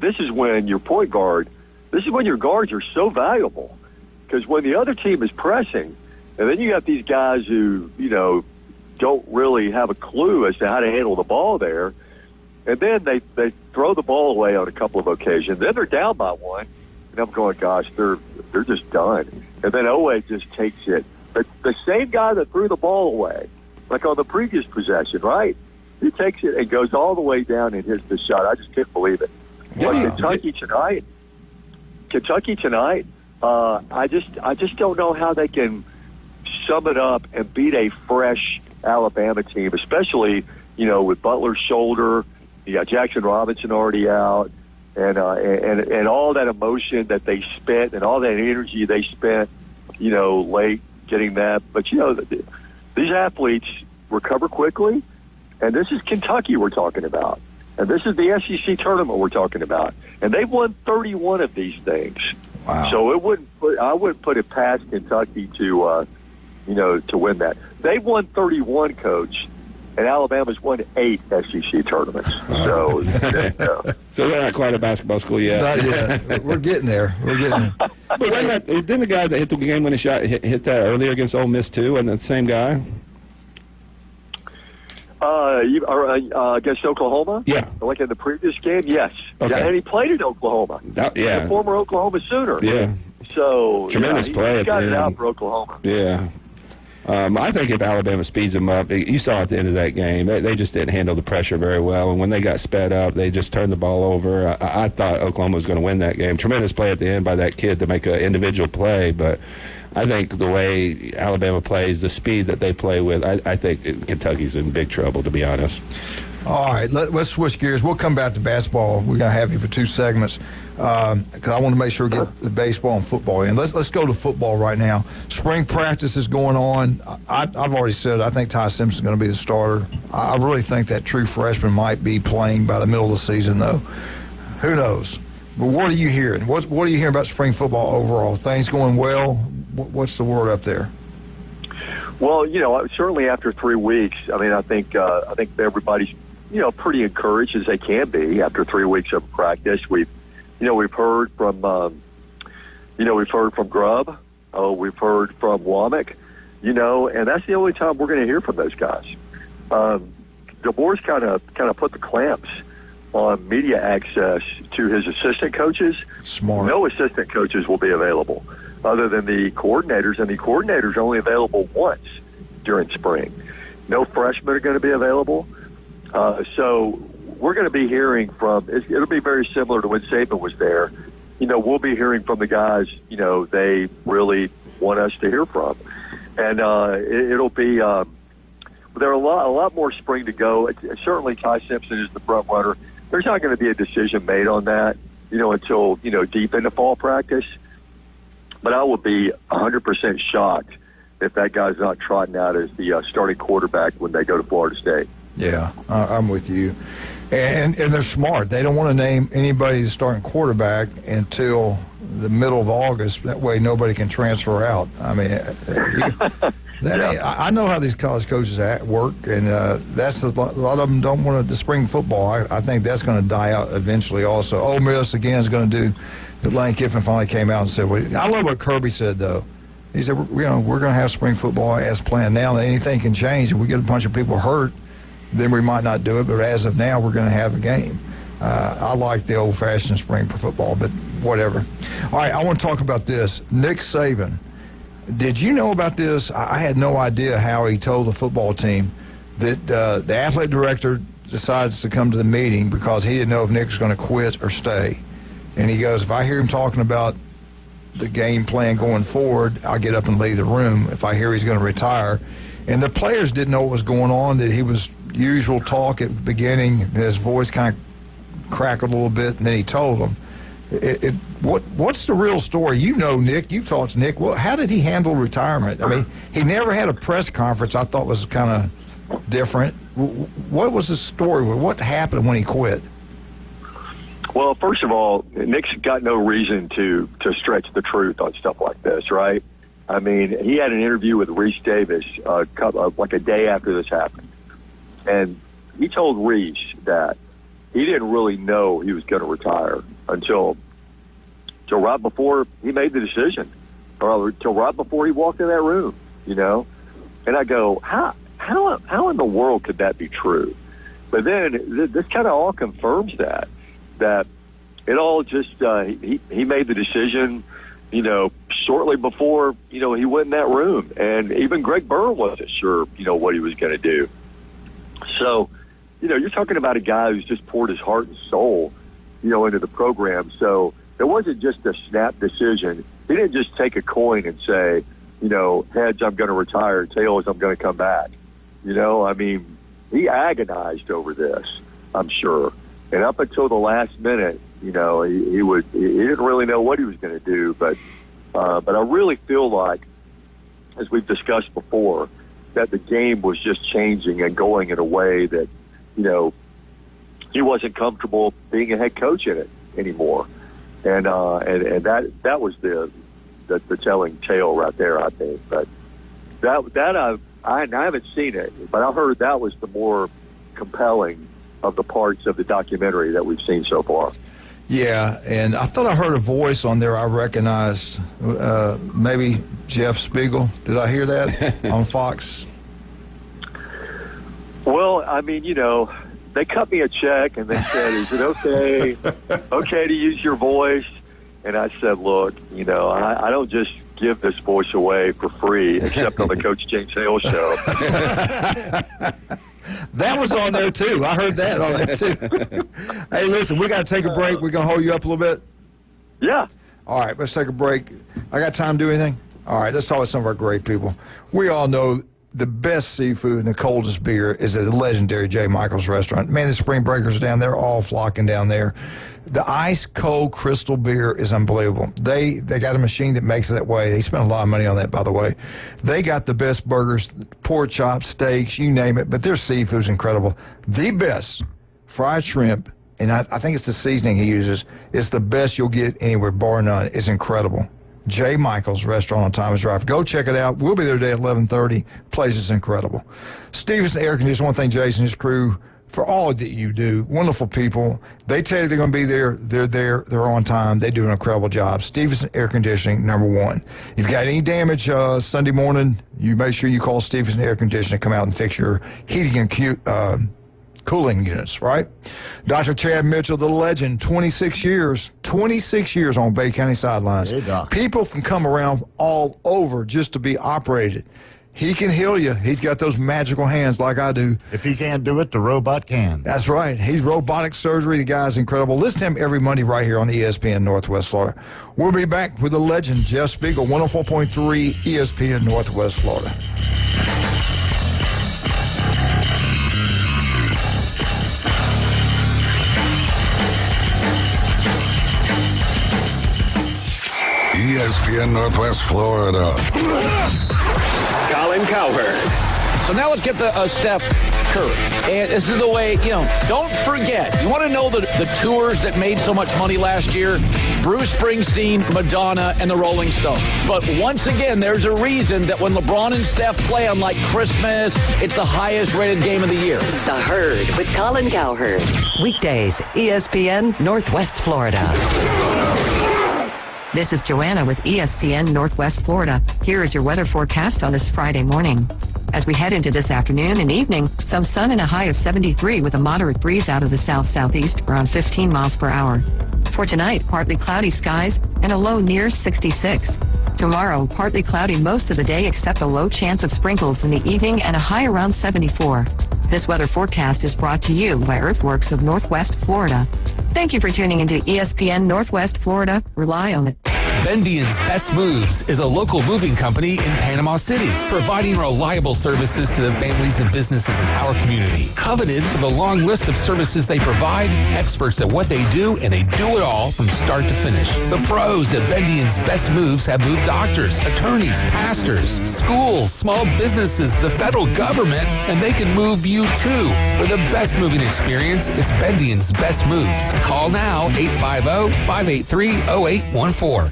this is when your point guard, this is when your guards are so valuable. Because when the other team is pressing, and then you got these guys who, you know, don't really have a clue as to how to handle the ball there, and then they throw the ball away on a couple of occasions. Then they're down by one, and I'm going, gosh, they're just done. And then Owe just takes it. But the same guy that threw the ball away, like on the previous possession, right? He takes it and goes all the way down and hits the shot. I just can't believe it. Wow. But Kentucky tonight. I just don't know how they can sum it up and beat a fresh Alabama team, especially, you know, with Butler's shoulder. You got Jackson Robinson already out, and all that emotion that they spent and all that energy they spent, you know, late getting that. But, you know, these athletes recover quickly, and this is Kentucky we're talking about. And this is the SEC tournament we're talking about. And they've won 31 of these things. Wow. So I wouldn't put it past Kentucky to win that. They've won 31, Coach, and Alabama's won 8 SEC tournaments. So, so they're not quite a basketball school yet. Not yet. We're getting there. But didn't the guy that hit the game-winning shot hit that earlier against Ole Miss too? Wasn't that the same guy? Against Oklahoma? Yeah. Like in the previous game? Yes. Okay. Yeah, and he played at Oklahoma. Yeah. He's a former Oklahoma Sooner. Yeah. So, tremendous play. He got it out for Oklahoma. Yeah. I think if Alabama speeds them up, you saw at the end of that game, they just didn't handle the pressure very well. And when they got sped up, they just turned the ball over. I thought Oklahoma was going to win that game. Tremendous play at the end by that kid to make an individual play. But I think the way Alabama plays, the speed that they play with, I think Kentucky's in big trouble, to be honest. All right, let's switch gears. We'll come back to basketball. We're going to have you for 2 segments because I want to make sure we get the baseball and football in. Let's go to football right now. Spring practice is going on. I've already said I think Ty Simpson's going to be the starter. I really think that true freshman might be playing by the middle of the season, though. Who knows? But what are you hearing? What are you hearing about spring football overall? Things going well? What's the word up there? Well, you know, certainly after 3 weeks, I mean, I think everybody's, you know, pretty encouraged as they can be after 3 weeks of practice. We've heard from Grubb, we've heard from Womack, you know, and that's the only time we're going to hear from those guys. DeBoer's kind of put the clamps on media access to his assistant coaches. Smart. No assistant coaches will be available other than the coordinators, and the coordinators are only available once during spring. No freshmen are going to be available. So we're going to be hearing from, it'll be very similar to when Saban was there. You know, we'll be hearing from the guys, you know, they really want us to hear from. And it'll be, there are a lot more spring to go. Certainly Ty Simpson is the front runner. There's not going to be a decision made on that, you know, until, you know, deep into fall practice. But I would be 100% shocked if that guy's not trotting out as the starting quarterback when they go to Florida State. Yeah, I'm with you. And they're smart. They don't want to name anybody the starting quarterback until the middle of August. That way nobody can transfer out. I mean, I know how these college coaches work, and that's a lot of them don't want the spring football. I think that's going to die out eventually also. Ole Miss, again, is going to do – Lane Kiffin finally came out and said, I love what Kirby said, though. He said, we're going to have spring football as planned now. Anything can change. If we get a bunch of people hurt, then we might not do it. But as of now, we're going to have a game. I like the old-fashioned spring football, but whatever. All right, I want to talk about this. Nick Saban. Did you know about this? I had no idea how he told the football team that the athletic director decides to come to the meeting because he didn't know if Nick was going to quit or stay. And he goes, if I hear him talking about the game plan going forward, I'll get up and leave the room if I hear he's going to retire. And the players didn't know what was going on, that he was usual talk at the beginning. His voice kind of crackled a little bit, and then he told them. What's the real story? You know Nick. You've talked to Nick. Well, how did he handle retirement? I mean, he never had a press conference. I thought was kind of different. What was the story? What happened when he quit? Well, first of all, Nick's got no reason to stretch the truth on stuff like this, right? I mean, he had an interview with Reese Davis like a day after this happened. And he told Reese that he didn't really know he was going to retire until right before he made the decision, or until right before he walked in that room, you know? And I go, how in the world could that be true? But then this kind of all confirms that it all just, he made the decision, you know, shortly before, you know, he went in that room. And even Greg Byrne wasn't sure, you know, what he was going to do. So, you know, you're talking about a guy who's just poured his heart and soul, you know, into the program. So it wasn't just a snap decision. He didn't just take a coin and say, you know, heads, I'm going to retire, tails, I'm going to come back. You know, I mean, he agonized over this, I'm sure. And up until the last minute, you know, he didn't really know what he was going to do. But I really feel like, as we've discussed before, that the game was just changing and going in a way that, you know, he wasn't comfortable being a head coach in it anymore. And that was the telling tale right there, I think. But that I haven't seen it, but I heard that was the more compelling of the parts of the documentary that we've seen so far. Yeah, and I thought I heard a voice on there I recognized, maybe Jeff Spiegel. Did I hear that on Fox? Well, I mean, you know, they cut me a check and they said, is it okay to use your voice? And I said, look, you know, I don't just give this voice away for free, except on the Coach James Hale show. That was on there, too. I heard that on there, too. Hey, listen, we got to take a break. We're going to hold you up a little bit? Yeah. All right, let's take a break. I got time to do anything? All right, let's talk with some of our great people. We all know the best seafood and the coldest beer is at the legendary J. Michael's restaurant. Man, the spring breakers are down there, all flocking down there. The ice cold crystal beer is unbelievable. They got a machine that makes it that way. They spent a lot of money on that, by the way. They got the best burgers, pork chops, steaks, you name it, but their seafood's incredible. The best fried shrimp, and I think it's the seasoning he uses, it's the best you'll get anywhere, bar none. It's incredible. J. Michael's Restaurant on Thomas Drive. Go check it out. We'll be there today at 11:30. Place is incredible. Stevenson Air Conditioning, one thing, Jason, his crew, for all that you do, wonderful people. They tell you they're going to be there. They're there. They're on time. They do an incredible job. Stevenson Air Conditioning, #1. If you've got any damage Sunday morning, you make sure you call Stevenson Air Conditioning, come out and fix your heating and cooling units, right? Dr. Chad Mitchell, the legend, 26 years on Bay County sidelines. Hey, Doc. People can come around all over just to be operated. He can heal you. He's got those magical hands like I do. If he can't do it, the robot can. That's right. He's robotic surgery. The guy's incredible. Listen to him every Monday right here on ESPN Northwest Florida. We'll be back with the legend, Jeff Spiegel, 104.3 ESPN Northwest Florida. ESPN Northwest Florida. Colin Cowherd. So now let's get to Steph Curry. And this is the way, you know, don't forget. You want to know the tours that made so much money last year? Bruce Springsteen, Madonna, and the Rolling Stones. But once again, there's a reason that when LeBron and Steph play on, like, Christmas, it's the highest-rated game of the year. The Herd with Colin Cowherd. Weekdays, ESPN Northwest Florida. This is Joanna with ESPN Northwest Florida. Here is your weather forecast on this Friday morning. As we head into this afternoon and evening, some sun and a high of 73 with a moderate breeze out of the south-southeast around 15 miles per hour. For tonight, partly cloudy skies and a low near 66. Tomorrow, partly cloudy most of the day except a low chance of sprinkles in the evening and a high around 74. This weather forecast is brought to you by Earthworks of Northwest Florida. Thank you for tuning into ESPN Northwest Florida. Rely on it. Bendian's Best Moves is a local moving company in Panama City, providing reliable services to the families and businesses in our community. Coveted for the long list of services they provide, experts at what they do, and they do it all from start to finish. The pros at Bendian's Best Moves have moved doctors, attorneys, pastors, schools, small businesses, the federal government, and they can move you too. For the best moving experience, it's Bendian's Best Moves. Call now, 850-583-0814.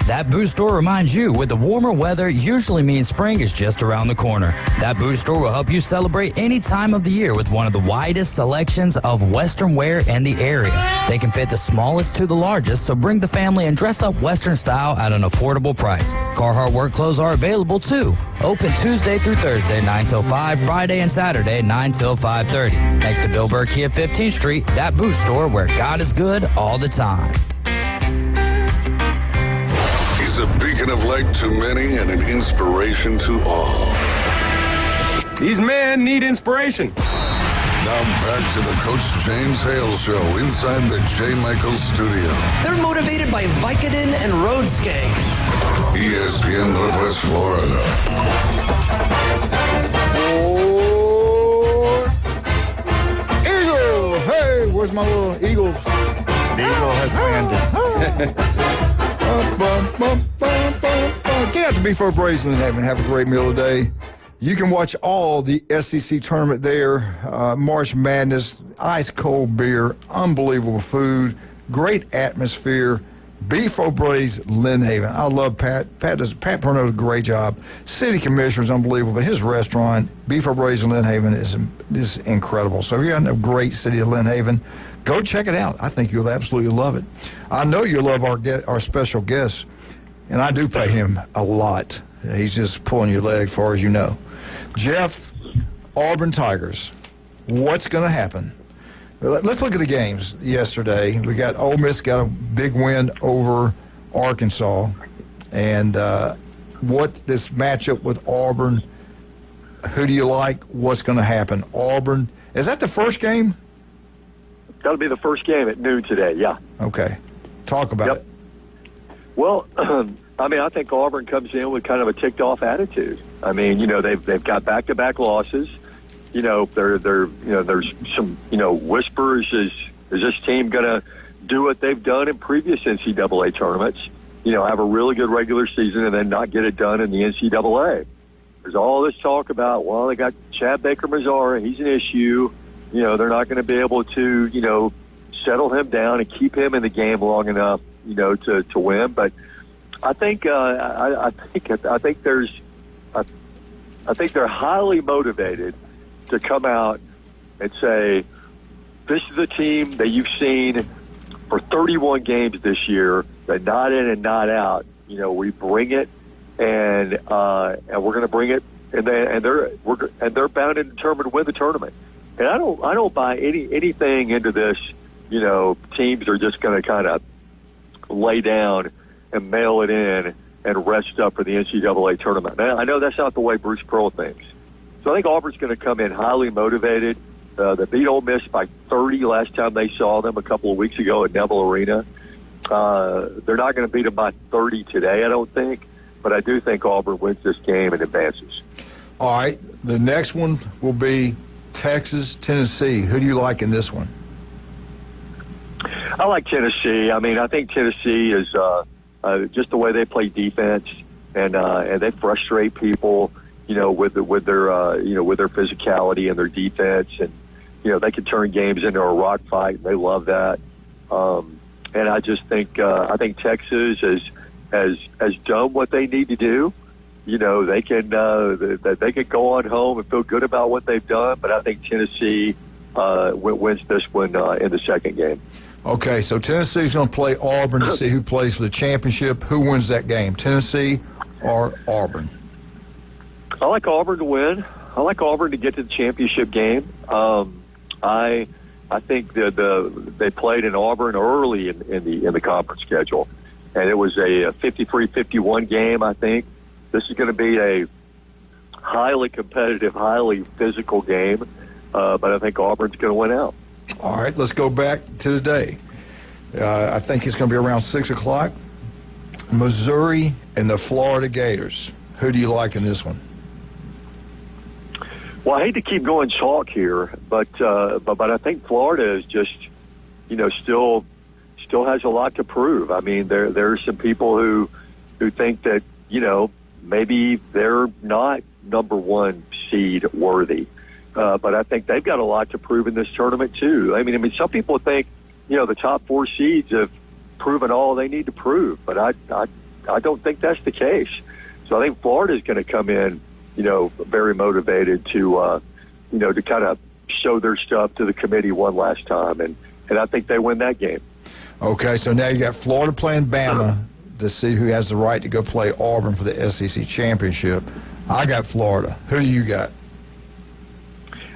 That boot store reminds you with the warmer weather usually means spring is just around the corner. That boot store will help you celebrate any time of the year with one of the widest selections of Western wear in the area. They can fit the smallest to the largest, so bring the family and dress up Western style at an affordable price. Carhartt work clothes are available too. Open Tuesday through Thursday, 9 till 5, Friday and Saturday, 9 till 5:30. Next to Bill Burkey at 15th Street, that boot store where God is good all the time. He's a beacon of light to many and an inspiration to all. These men need inspiration. Now back to the Coach James Hale Show inside the J. Michaels studio. They're motivated by Vicodin and Road Skank. ESPN Northwest Florida. Eagle! Hey, where's my little Eagles? The Eagle has landed. Get out to Beef Braised Lynn Haven and have a great meal today. You can watch all the SEC tournament there. March Madness, ice cold beer, unbelievable food, great atmosphere. Beef Braised Lynn Haven. I love Pat. Pat Perno does a great job. City Commissioner is unbelievable, but his restaurant, Beef Braised Lynn Haven, is incredible. So if you're in a great city of Lynn Haven, go check it out. I think you'll absolutely love it. I know you'll love our special guest, and I do pay him a lot. He's just pulling your leg, far as you know. Jeff, Auburn Tigers, what's going to happen? Let's look at the games yesterday. We got Ole Miss got a big win over Arkansas. And what this matchup with Auburn, who do you like? What's going to happen? Auburn, is that the first game? That'll be the first game at noon today, yeah. Okay. Talk about it. Well, I mean, I think Auburn comes in with kind of a ticked-off attitude. I mean, you know, they've got back-to-back losses. You know, there's some, whispers, is this team going to do what they've done in previous NCAA tournaments? You know, have a really good regular season and then not get it done in the NCAA. There's all this talk about, well, they got Chad Baker-Mazara. He's an issue. You know, they're not going to be able to, settle him down and keep him in the game long enough, to win. But I think I think they're highly motivated to come out and say, this is the team that you've seen for 31 games this year, that not in and not out. We bring it, and we're going to bring it, and they're bound and determined to win the tournament. And I don't buy anything into this. Teams are just going to kind of lay down and mail it in and rest up for the NCAA tournament. Now, I know that's not the way Bruce Pearl thinks. So I think Auburn's going to come in highly motivated. They beat Ole Miss by 30 last time they saw them a couple of weeks ago at Neville Arena. They're not going to beat them by 30 today, I don't think. But I do think Auburn wins this game and advances. All right. The next one will be Texas, Tennessee. Who do you like in this one? I like Tennessee. I mean, I think Tennessee is just the way they play defense, and they frustrate people. With their physicality and their defense, and they can turn games into a rock fight. And they love that. And I just think I think Texas has done what they need to do. They can go on home and feel good about what they've done. But I think Tennessee wins this one in the second game. Okay, so Tennessee's going to play Auburn to see who plays for the championship. Who wins that game, Tennessee or Auburn? I like Auburn to win. I like Auburn to get to the championship game. I think they played in Auburn early in the conference schedule, and it was a 53-51 game. I think this is going to be a highly competitive, highly physical game, but I think Auburn's going to win out. All right, let's go back to the day. I think it's going to be around 6 o'clock. Missouri and the Florida Gators. Who do you like in this one? Well, I hate to keep going chalk here, but I think Florida is just, still has a lot to prove. I mean, there are some people who think that, maybe they're not number one seed worthy. But I think they've got a lot to prove in this tournament too. I mean, some people think, the top 4 seeds have proven all they need to prove, but I don't think that's the case. So I think Florida's going to come in, very motivated to kind of show their stuff to the committee one last time, and I think they win that game. Okay, so now you got Florida playing Bama to see who has the right to go play Auburn for the SEC championship. I got Florida. Who do you got?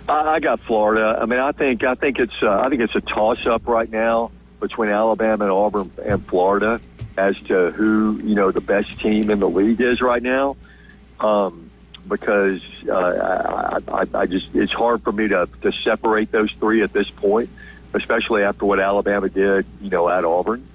I got Florida. I mean, I think it's a toss-up right now between Alabama and Auburn and Florida as to who the best team in the league is right now. Because I just it's hard for me to separate those three at this point, especially after what Alabama did, at Auburn.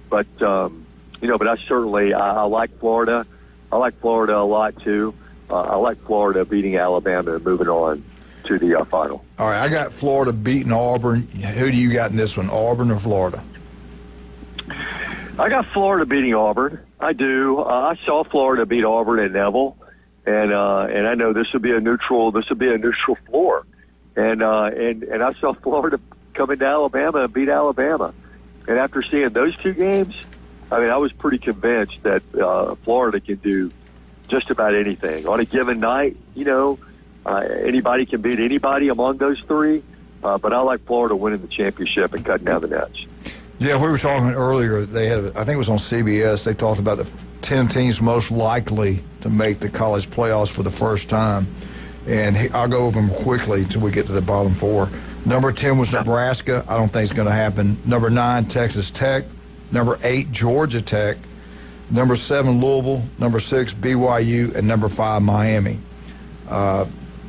But but I certainly I like Florida. I like Florida a lot too. I like Florida beating Alabama and moving on to the final. All right, I got Florida beating Auburn. Who do you got in this one, Auburn or Florida? I got Florida beating Auburn. I do. I saw Florida beat Auburn at Neville, and I know this would be a neutral floor, and I saw Florida come into Alabama and beat Alabama, and after seeing those two games, I mean, I was pretty convinced that Florida can do just about anything on a given night. Anybody can beat anybody among those three, but I like Florida winning the championship and cutting down the nets. Yeah, we were talking earlier. They had, I think it was on CBS. They talked about the 10 teams most likely to make the college playoffs for the first time, and I'll go over them quickly until we get to the bottom 4. Number 10 was Nebraska. I don't think it's going to happen. Number 9, Texas Tech. Number 8, Georgia Tech. Number 7, Louisville. Number 6, BYU, and number 5, Miami.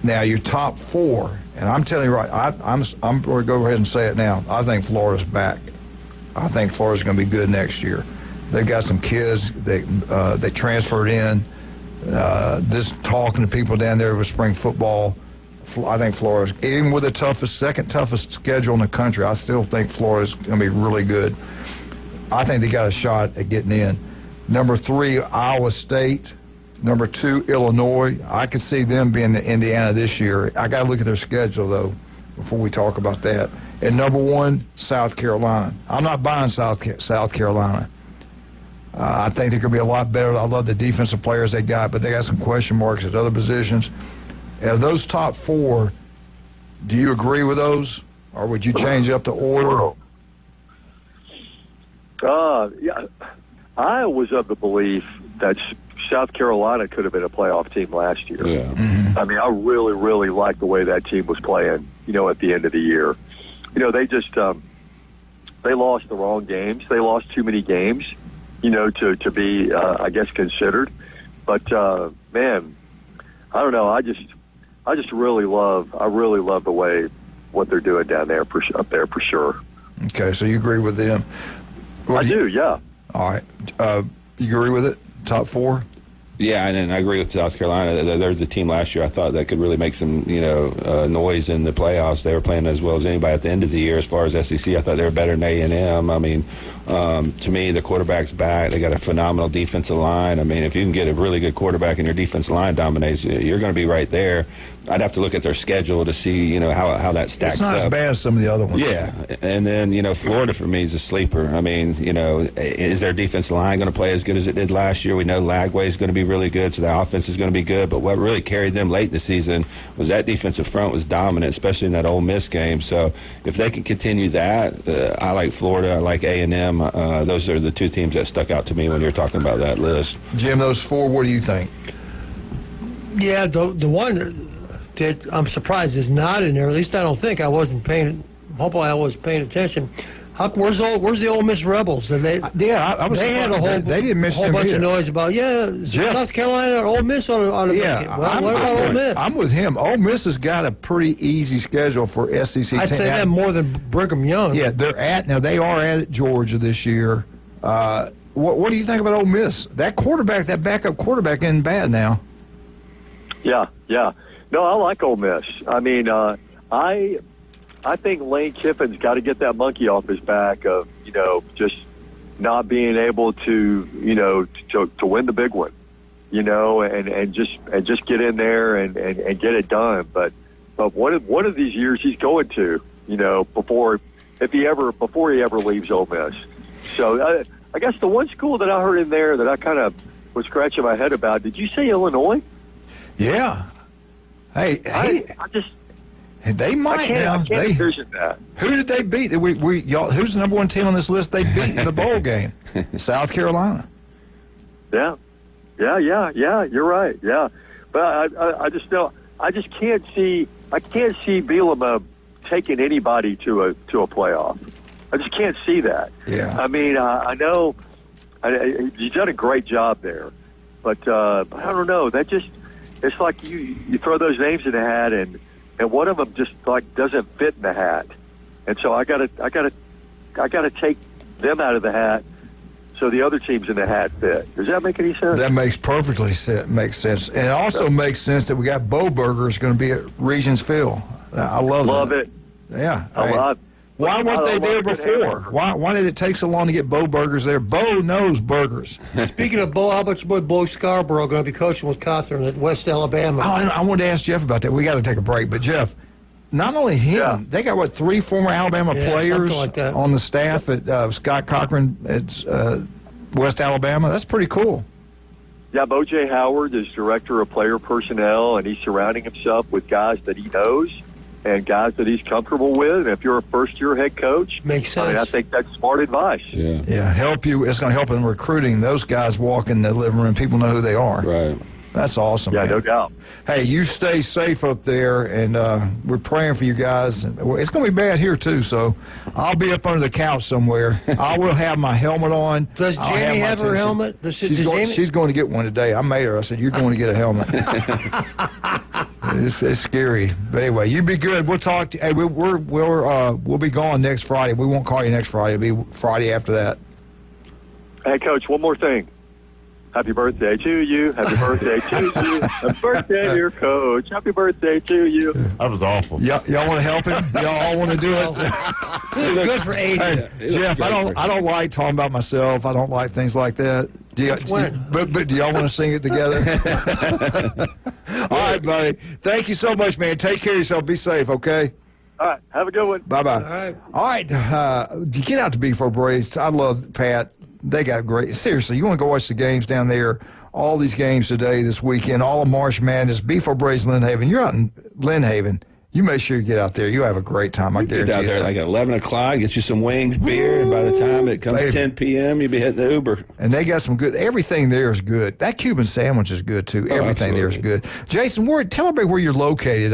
Now, your top 4, and I'm telling you right, I'm going to go ahead and say it now. I think Florida's back. I think Florida's going to be good next year. They've got some kids they transferred in. Just talking to people down there with spring football, I think Florida's, even with the second toughest schedule in the country, I still think Florida's going to be really good. I think they got a shot at getting in. Number 3, Iowa State. Number 2, Illinois. I could see them being the Indiana this year. I got to look at their schedule, though, before we talk about that. And number 1, South Carolina. I'm not buying South Carolina. I think they could be a lot better. I love the defensive players they got, but they got some question marks at other positions. Of those top 4, do you agree with those, or would you change up the order? Yeah, I was of the belief that South Carolina could have been a playoff team last year. Yeah. Mm-hmm. I mean, I really, really liked the way that team was playing, at the end of the year. They just they lost the wrong games. They lost too many games, to be, I guess, considered. But, man, I don't know. I just really love the way what they're doing down there, up there for sure. Okay, so you agree with them. I do, yeah. All right. You agree with it? Top 4? Yeah, and I agree with South Carolina. There's a team last year I thought that could really make some, noise in the playoffs. They were playing as well as anybody at the end of the year. As far as SEC, I thought they were better than A&M. I mean, to me, the quarterback's back. They got a phenomenal defensive line. I mean, if you can get a really good quarterback and your defensive line dominates, you're going to be right there. I'd have to look at their schedule to see, how that stacks up. It's not as bad as some of the other ones. Yeah, and then, Florida for me is a sleeper. I mean, is their defensive line going to play as good as it did last year? We know Lagway is going to be really good, so the offense is going to be good. But what really carried them late in the season was that defensive front was dominant, especially in that Ole Miss game. So if they can continue that, I like Florida. I like A&M. Those are the 2 teams that stuck out to me when you're talking about that list. Jim, those 4, what do you think? Yeah, the one that I'm surprised is not in there. At least I don't think. I wasn't paying. Hopefully, I was paying attention. Where's the Ole Miss Rebels? I was. They had a whole. They didn't mention whole bunch either. of noise about South Carolina and Ole Miss ought to make it. Well, what about Ole Miss? I'm with him. Ole Miss has got a pretty easy schedule for SEC. I'd say that more than Brigham Young. Yeah, they are at Georgia this year. What do you think about Ole Miss? That backup quarterback, isn't bad now. Yeah. No, I like Ole Miss. I mean, I think Lane Kiffin's got to get that monkey off his back of, just not being able to, to win the big one, and just get in there and get it done. But one of these years he's going to, before he ever leaves Ole Miss. So I guess the one school that I heard in there that I kind of was scratching my head about, did you say Illinois? Yeah. Hey, I just. They might now. I can't envision that. Who did they beat? Y'all, who's the number one team on this list they beat in the bowl game? South Carolina. Yeah. You're right. Yeah, but I just can't see Bielema taking anybody to a playoff. I just can't see that. Yeah. I mean, I know he's done a great job there, but I don't know. It's like you throw those names in the hat and one of them just like doesn't fit in the hat, and so I gotta take them out of the hat so the other teams in the hat fit. Does that make any sense? That makes perfectly makes sense, and it also makes sense that we got Bo Burgers going to be at Regions Field. I love it. Yeah, Why weren't they there before? Why did it take so long to get Bo Burgers there? Bo knows burgers. Speaking of Bo, how about your boy Bo Scarborough going to be coaching with Cawthorn at West Alabama? Oh, I wanted to ask Jeff about that. We got to take a break, but Jeff, not only him, they got 3 former Alabama players like that. on the staff at Scott Cochran at West Alabama. That's pretty cool. Yeah, Bo J. Howard is director of player personnel, and he's surrounding himself with guys that he knows and guys that he's comfortable with. And if you're a first-year head coach, makes sense. I mean, I think that's smart advice. Yeah, help you. It's going to help in recruiting. Those guys walk in the living room, people know who they are. Right. That's awesome. Yeah, man. no doubt. Hey, you stay safe up there, and we're praying for you guys. It's going to be bad here, too, so I'll be up under the couch somewhere. I will have my helmet on. Does Jamie have her helmet? She's going to get one today. I made her. I said, you're going to get a helmet. It's scary. But anyway, you be good. We'll talk to you. Hey, we'll be gone next Friday. We won't call you next Friday. It'll be Friday after that. Hey, Coach, one more thing. Happy birthday to you. Happy birthday to you. Happy birthday, dear Coach. Happy birthday to you. That was awful. Y'all want to help him? Y'all all want to do it? It's good for 80. Hey, Jeff, I don't like talking about myself. I don't like things like that. But do y'all want to sing it together? All right, buddy. Thank you so much, man. Take care of yourself. Be safe, okay? All right. Have a good one. Bye-bye. All right. Get out to B4 Braves. I love Pat. They got great. Seriously, you want to go watch the games down there? All these games today, this weekend, all of March Madness, B4 Braves, Lynn Haven. You're out in Lynn Haven. You make sure you get out there. You'll have a great time. I guarantee you. Get out there like at 11 o'clock, get you some wings, beer, and by the time it comes 10 p.m., you'll be hitting the Uber. And they got some good. Everything there is good. That Cuban sandwich is good, too. Everything there is good. Jason, tell everybody where you're located.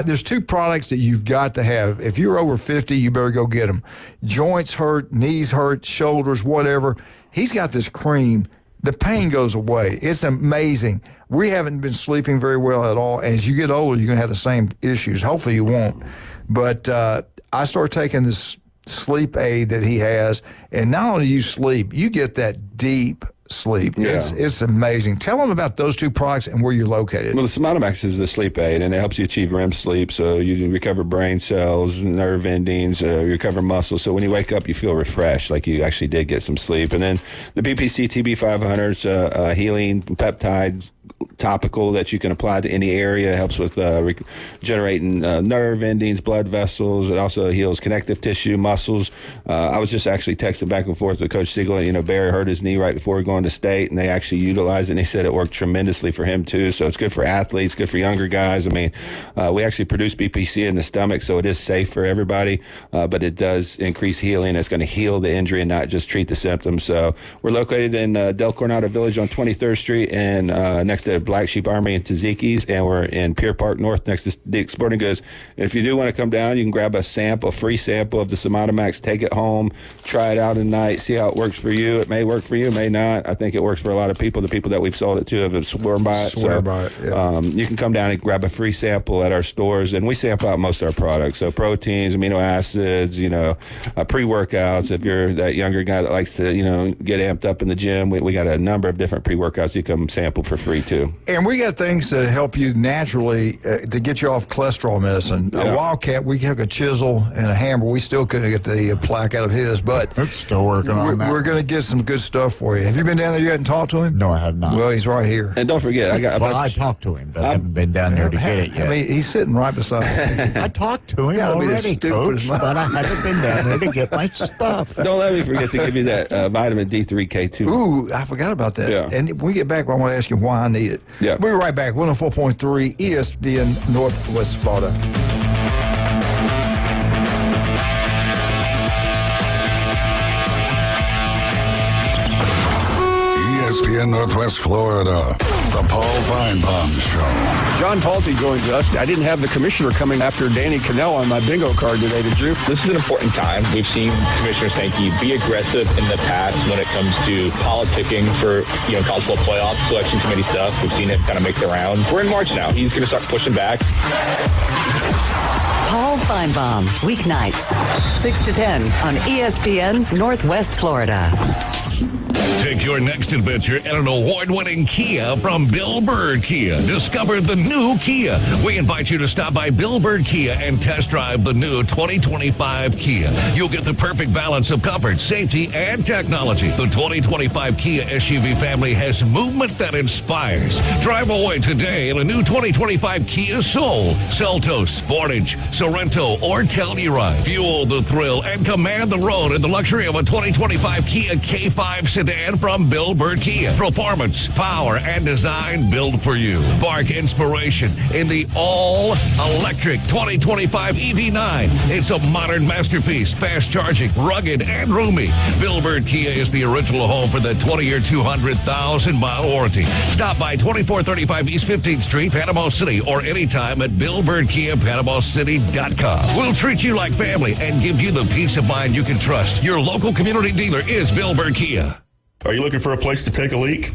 There's 2 products that you've got to have. If you're over 50, you better go get them. Joints hurt, knees hurt, shoulders, whatever. He's got this cream. The pain goes away. It's amazing. We haven't been sleeping very well at all. And as you get older, you're going to have the same issues. Hopefully you won't. But I started taking this sleep aid that he has. And not only do you sleep, you get that deep sleep. Yeah. It's amazing. Tell them about those 2 products and where you're located. Well, the Somatomax is the sleep aid, and it helps you achieve REM sleep, so you can recover brain cells, nerve endings, recover muscle. So when you wake up, you feel refreshed, like you actually did get some sleep. And then the BPC TB500, it's a healing peptide topical that you can apply to any area. It helps with generating nerve endings, blood vessels. It also heals connective tissue, muscles. I was just actually texting back and forth with Coach Siegel. Barry hurt his knee right before going to state, and they actually utilized it, and they said it worked tremendously for him too. So it's good for athletes, good for younger guys. I mean, we actually produce BPC in the stomach, so it is safe for everybody, but it does increase healing. It's going to heal the injury and not just treat the symptoms. So we're located in Del Coronado Village on 23rd Street, and next next to Black Sheep Armory and Taziki's, and we're in Pier Park North next to Dick's Sporting Goods. And if you do want to come down, you can grab a free sample of the Sonata Max, take it home, try it out at night, see how it works for you. It may work for you, may not. I think it works for a lot of people. The people that we've sold it to have sworn by it. Yeah. You can come down and grab a free sample at our stores, and we sample out most of our products. So proteins, amino acids, pre-workouts. If you're that younger guy that likes to, get amped up in the gym, we got a number of different pre-workouts you can sample for free too. And we got things that help you naturally to get you off cholesterol medicine. Yeah. A Wildcat, we took a chisel and a hammer. We still couldn't get the plaque out of his, but it's still working on that. We're going to get some good stuff for you. Have you been down there yet and talked to him? No, I have not. Well, he's right here. And don't forget, I talked to him, but I haven't been down there to get it yet. I mean, he's sitting right beside me. I talked to him already, Coach, but I haven't been down there to get my stuff. Don't let me forget to give you that vitamin D3K2. Ooh, I forgot about that. Yeah. And when we get back, I want to ask you why I need it. Yeah. We'll be right back. 104.3 ESPN Northwest Florida. ESPN Northwest Florida, the Paul Feinbaum Show. John Talty joins us. I didn't have the commissioner coming after Danny Cannell on my bingo card today, did you? This is an important time. We've seen Commissioner Sankey be aggressive in the past when it comes to politicking for college football playoff selection committee stuff. We've seen him kind of make the rounds. We're in March now. He's going to start pushing back. Paul Feinbaum, weeknights, 6 to 10 on ESPN Northwest Florida. Take your next adventure in an award-winning Kia from Bill Bird Kia. Discover the new Kia. We invite you to stop by Bill Bird Kia and test drive the new 2025 Kia. You'll get the perfect balance of comfort, safety, and technology. The 2025 Kia SUV family has movement that inspires. Drive away today in a new 2025 Kia Soul, Seltos, Sportage, Sorento, or Telluride. Fuel the thrill and command the road in the luxury of a 2025 Kia K5 sedan from Bill Bird Kia. Performance, power, and design built for you. Spark inspiration in the all-electric 2025 EV9. It's a modern masterpiece, fast charging, rugged, and roomy. Bill Bird Kia is the original home for the 20-year, 200,000-mile warranty. Stop by 2435 East 15th Street, Panama City, or anytime at BillBirdKia.PanamaCity.com. We'll treat you like family and give you the peace of mind you can trust. Your local community dealer is Bill Bird Kia. Are you looking for a place to take a leak?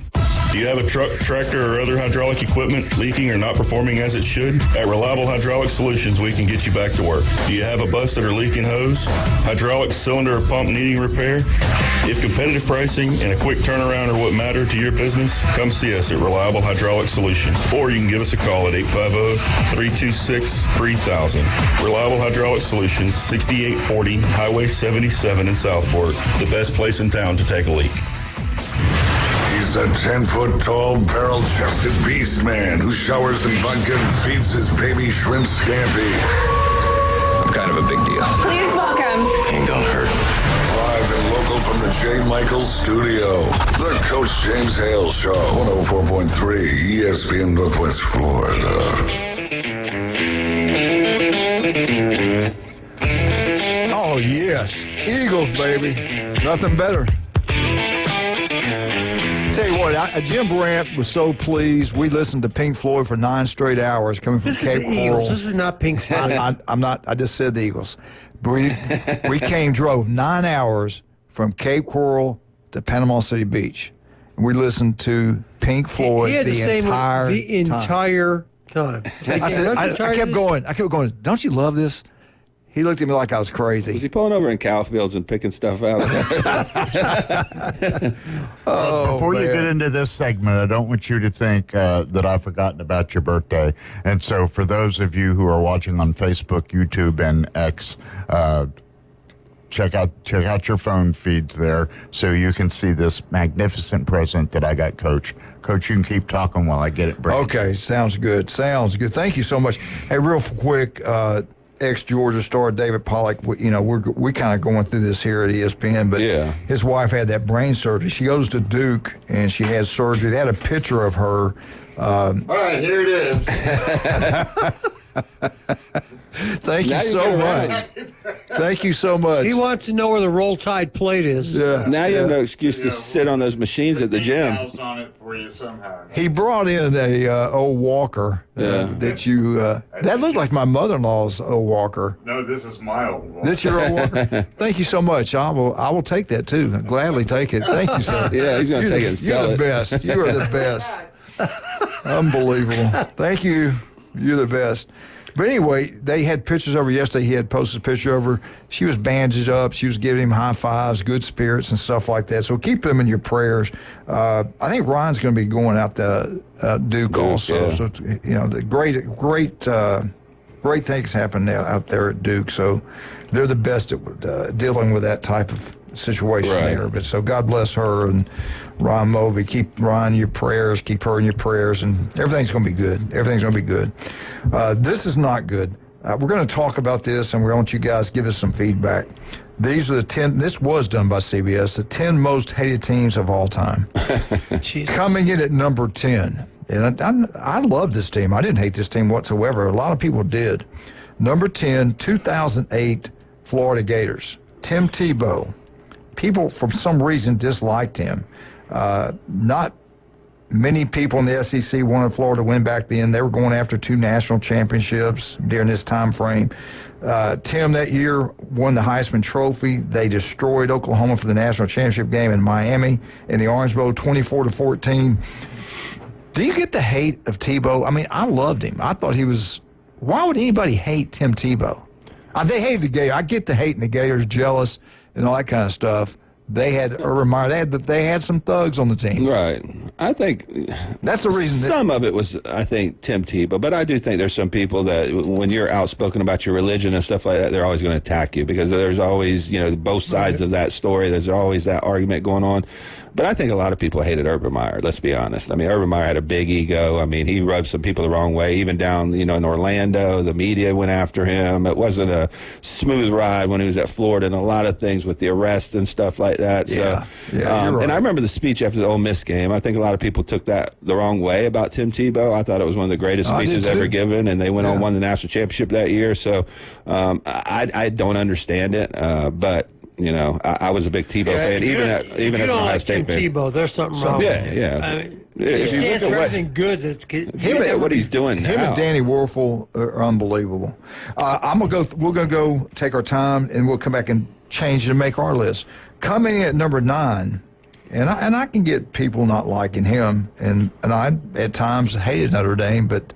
Do you have a truck, tractor, or other hydraulic equipment leaking or not performing as it should? At Reliable Hydraulic Solutions, we can get you back to work. Do you have a busted or leaking hose? Hydraulic cylinder or pump needing repair? If competitive pricing and a quick turnaround are what matter to your business, come see us at Reliable Hydraulic Solutions. Or you can give us a call at 850-326-3000. Reliable Hydraulic Solutions, 6840 Highway 77 in Southport. The best place in town to take a leak. He's a 10-foot-tall, barrel-chested beast man who showers in vodka and feeds his baby shrimp scampi. Kind of a big deal. Please welcome. Ain't gonna hurt. Live and local from the J. Michaels studio, the Coach James Hale Show, 104.3 ESPN Northwest Florida. Oh, yes. Eagles, baby. Nothing better. Tell you what, Jim Brandt was so pleased. We listened to Pink Floyd for 9 straight hours coming from Cape Coral. Eagles. This is not Pink Floyd. I'm not. I just said the Eagles. We drove 9 hours from Cape Coral to Panama City Beach. And we listened to Pink Floyd the entire time. I kept going. Don't you love this? He looked at me like I was crazy. Was he pulling over in cow fields and picking stuff out? Before you get into this segment, I don't want you to think that I've forgotten about your birthday. And so for those of you who are watching on Facebook, YouTube, and X, check out your phone feeds there so you can see this magnificent present that I got, Coach. Coach, you can keep talking while I get it. Okay, sounds good. Thank you so much. Hey, real quick, ex-Georgia star David Pollack, we're kind of going through this here at ESPN, but his wife had that brain surgery. She goes to Duke, and she has surgery. They had a picture of her. All right, here it is. Thank you so much. Thank you so much. He wants to know where the Roll Tide plate is. Yeah. Now you have no excuse to sit on those machines at the gym. on it for you somehow. He brought in a old walker that you that looked like my mother-in-law's old walker. No, this is my old one. This your old walker? Thank you so much. I will take that too. I'll gladly take it. Thank you, sir. Yeah, he's going to take it and sell You're it. the best. You are the best. Unbelievable. Thank you. You're the best. But anyway, they had pictures of her yesterday. He had posted a picture of her. She was bandaged up. She was giving him high fives, good spirits, and stuff like that. So keep them in your prayers. I think Ryan's going to be going out to Duke also. Yeah. So, the great things happen now out there at Duke. So they're the best at dealing with that type of situation there. But so God bless her and Ryan Movey. Keep Ryan in your prayers. Keep her in your prayers, and everything's going to be good. Everything's going to be good. This is not good. We're going to talk about this, and we want you guys to give us some feedback. These are the 10. This was done by CBS. The 10 most hated teams of all time. Coming in at number 10. And I love this team. I didn't hate this team whatsoever. A lot of people did. Number 10, 2008 Florida Gators. Tim Tebow. People, for some reason, disliked him. Not many people in the SEC wanted Florida to win back then. They were going after 2 national championships during this time frame. Tim that year won the Heisman Trophy. They destroyed Oklahoma for the national championship game in Miami in the Orange Bowl, 24-14. Do you get the hate of Tebow? I mean, I loved him. I thought he was. Why would anybody hate Tim Tebow? They hated the Gators. I get the hate, and the Gators jealous and all that kind of stuff. They had Urban Meyer. They had some thugs on the team. Right. I think that's the reason. Some of it was, I think, Tim Tebow. But I do think there's some people that when you're outspoken about your religion and stuff like that, they're always going to attack you because there's always, both sides of that story. There's always that argument going on. But I think a lot of people hated Urban Meyer, let's be honest. I mean, Urban Meyer had a big ego. I mean, he rubbed some people the wrong way. Even down, in Orlando, the media went after him. It wasn't a smooth ride when he was at Florida and a lot of things with the arrest and stuff like that. Yeah, so, you're right. And I remember the speech after the Ole Miss game. I think a lot of people took that the wrong way about Tim Tebow. I thought it was one of the greatest speeches ever given, and they went on and won the national championship that year. So I don't understand it, but I was a big Tebow fan, even as an Ohio State fan. Tebow, there's something wrong with him. Yeah. I mean, he stands for everything good. What he's doing him now. and Danny Werfel are unbelievable. We're gonna go take our time, and we'll come back and change it and make our list. Coming in at number 9, and I can get people not liking him, and I at times hated Notre Dame, but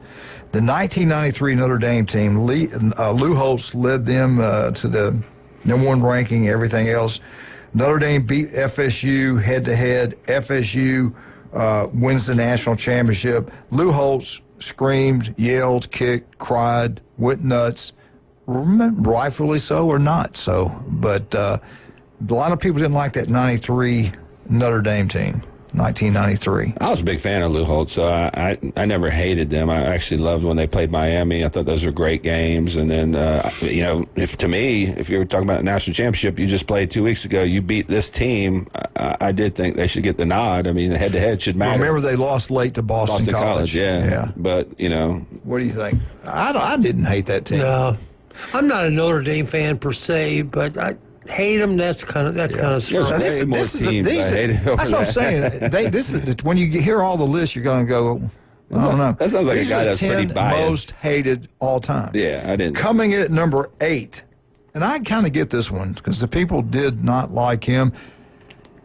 the 1993 Notre Dame team, Lou Holtz led them to the number 1 ranking, everything else. Notre Dame beat FSU head-to-head. FSU wins the national championship. Lou Holtz screamed, yelled, kicked, cried, went nuts, rightfully so or not so. But a lot of people didn't like that 93 Notre Dame team. 1993. I was a big fan of Lou Holtz, so I never hated them. I actually loved when they played Miami. I thought those were great games. And then, if you were talking about the national championship you just played 2 weeks ago, you beat this team, I did think they should get the nod. I mean, the head-to-head should matter. Remember, they lost late to Boston College. Yeah. But, What do you think? I didn't hate that team. No. I'm not a Notre Dame fan per se, but I hate them. That's kind of strong. That's what I'm saying. When you hear all the lists, you're going to go, I don't know. That sounds like These a guy that's pretty 10 biased. most hated all time. Yeah, I didn't. Coming in at number 8, and I kind of get this one because the people did not like him,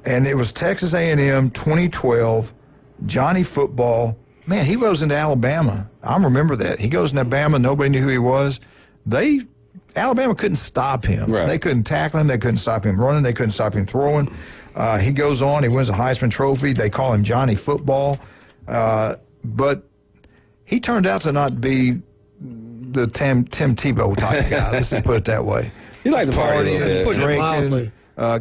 and it was Texas A&M 2012, Johnny Football. Man, he goes into Alabama. I remember that. He goes into Alabama. Nobody knew who he was. Alabama couldn't stop him. Right. They couldn't tackle him. They couldn't stop him running. They couldn't stop him throwing. He goes on. He wins a Heisman Trophy. They call him Johnny Football. But he turned out to not be the Tim Tebow type of guy. Let's just put it that way. You like the party a little bit. Drinking,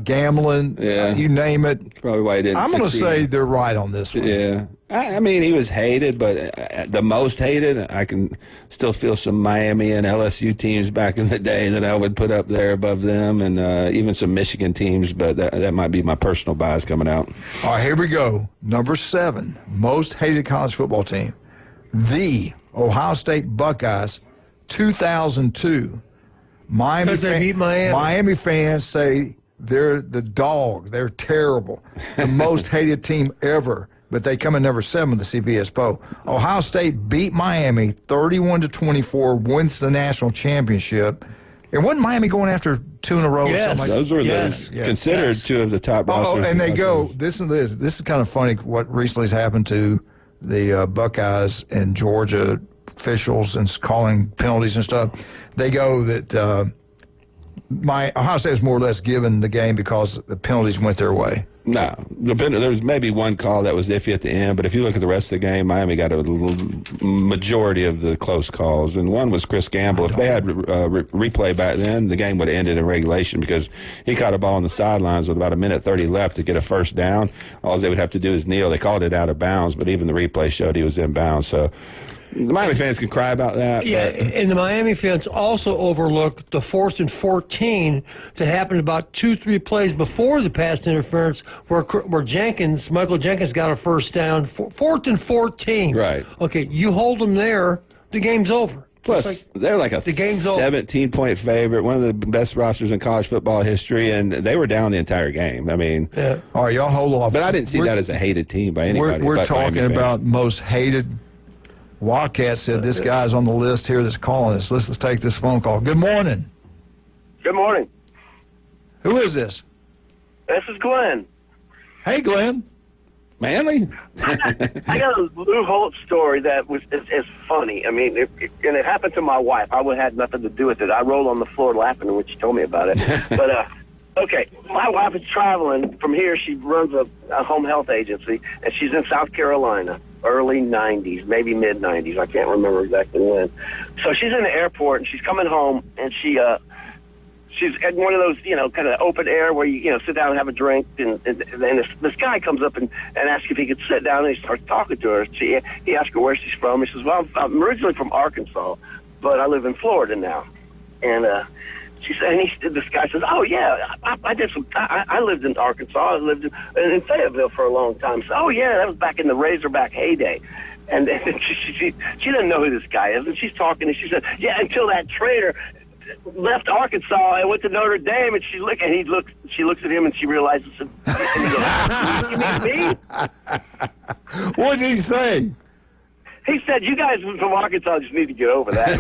gambling, you name it. That's probably why he didn't I'm going to succeed. say they're right on this one. Yeah. I mean, he was hated, but the most hated, I can still feel some Miami and LSU teams back in the day that I would put up there above them, and even some Michigan teams, but that might be my personal bias coming out. All right, here we go. Number 7, most hated college football team. The Ohio State Buckeyes, 2002. Because they beat Miami. Miami fans say they're the dog. They're terrible. The most hated team ever. But they come in number 7 with the CBS poll. Ohio State beat Miami 31-24, wins the national championship. And wasn't Miami going after 2 in a row? Yes. Or something like Those were considered 2 of the top rosters. and they go, this is kind of funny what recently has happened to the Buckeyes and Georgia officials and calling penalties and stuff. They go that Ohio State was more or less given the game because the penalties went their way. No, there was maybe one call that was iffy at the end, but if you look at the rest of the game, Miami got a majority of the close calls, and one was Chris Gamble. If they had replay back then, the game would have ended in regulation because he caught a ball on the sidelines with about 1:30 left to get a first down. All they would have to do is kneel. They called it out of bounds, but even the replay showed he was in bounds. So the Miami fans can cry about that. Yeah, and the Miami fans also overlooked the 4th and 14 that happened about 2-3 plays before the pass interference where Michael Jenkins got a first down. 4th and 14. Right. Okay, you hold them there, the game's over. Plus, they're like a 17-point favorite, one of the best rosters in college football history, and they were down the entire game. I mean, all right, y'all hold off. But I didn't see that as a hated team by anybody. We're but talking Miami about fans. most hated. Wildcat said this guy's on the list here that's calling us. Let's take this phone call. Good morning. Good morning. Who is this? This is Glenn. Hey, Glenn. Manly? I got a Lou Holtz story that is funny. I mean, and it happened to my wife. I would have had nothing to do with it. I rolled on the floor laughing when she told me about it. But, okay, my wife is traveling from here. She runs a home health agency, and she's in South Carolina. Early 90s, maybe mid 90s. I can't remember exactly when. So she's in the airport and she's coming home and she's at one of those, kind of open air where you sit down and have a drink. And this guy comes up and asks if he could sit down, and he starts talking to her. He asks her where she's from. He says, well, I'm originally from Arkansas, but I live in Florida now. And she said, and this guy says, "Oh yeah, I lived in Arkansas. I lived in Fayetteville for a long time." So, "Oh yeah, that was back in the Razorback heyday." And she didn't know who this guy is, and she's talking, and she said, "Yeah, until that traitor left Arkansas and went to Notre Dame." And she looks at him, and she realizes, and he goes, "You mean me?" What did he say? He said, "You guys from Arkansas just need to get over that."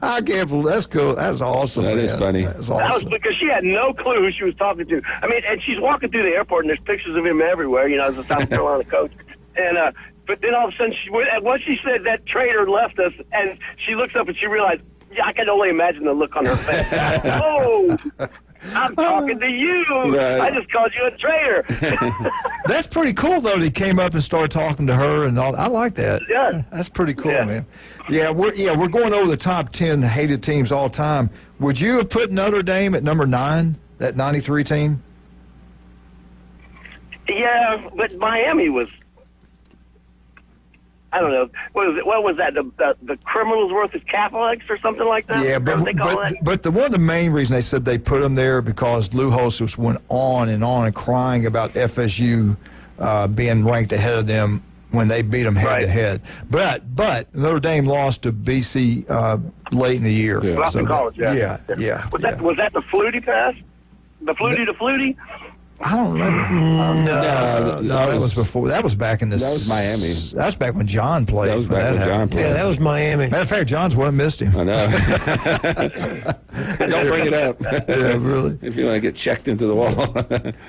I can't believe that's cool. That's awesome. That is funny. That's That was awesome. because she had no clue who she was talking to. I mean, and she's walking through the airport, and there's pictures of him everywhere, as a South Carolina coach. And but then all of a sudden, once she said that traitor left us, and she looks up and she realized, I can only imagine the look on her face. Oh, I'm talking to you. Right. I just called you a traitor. That's pretty cool, though, that he came up and started talking to her and all. I like that. Yeah. That's pretty cool, man. Yeah, we're going over the top 10 hated teams all time. Would you have put Notre Dame at number 9, that 93 team? Yeah, but Miami was, I don't know, what was that? The criminals versus Catholics or something like that? Yeah, but one of the main reasons they said they put them there because Lou Holtz went on and crying about FSU being ranked ahead of them when they beat them head to head. But Notre Dame lost to BC late in the year. Yeah. So college, yeah. Was that the Flutie pass? The Flutie to Flutie? I don't remember. No, that was before. That was back in the. That was Miami. That was back when John played. That was back when John played. Yeah, that was Miami. Matter of fact, John's one that missed him. I know. Don't bring it up. Yeah, really. If you want to get checked into the wall.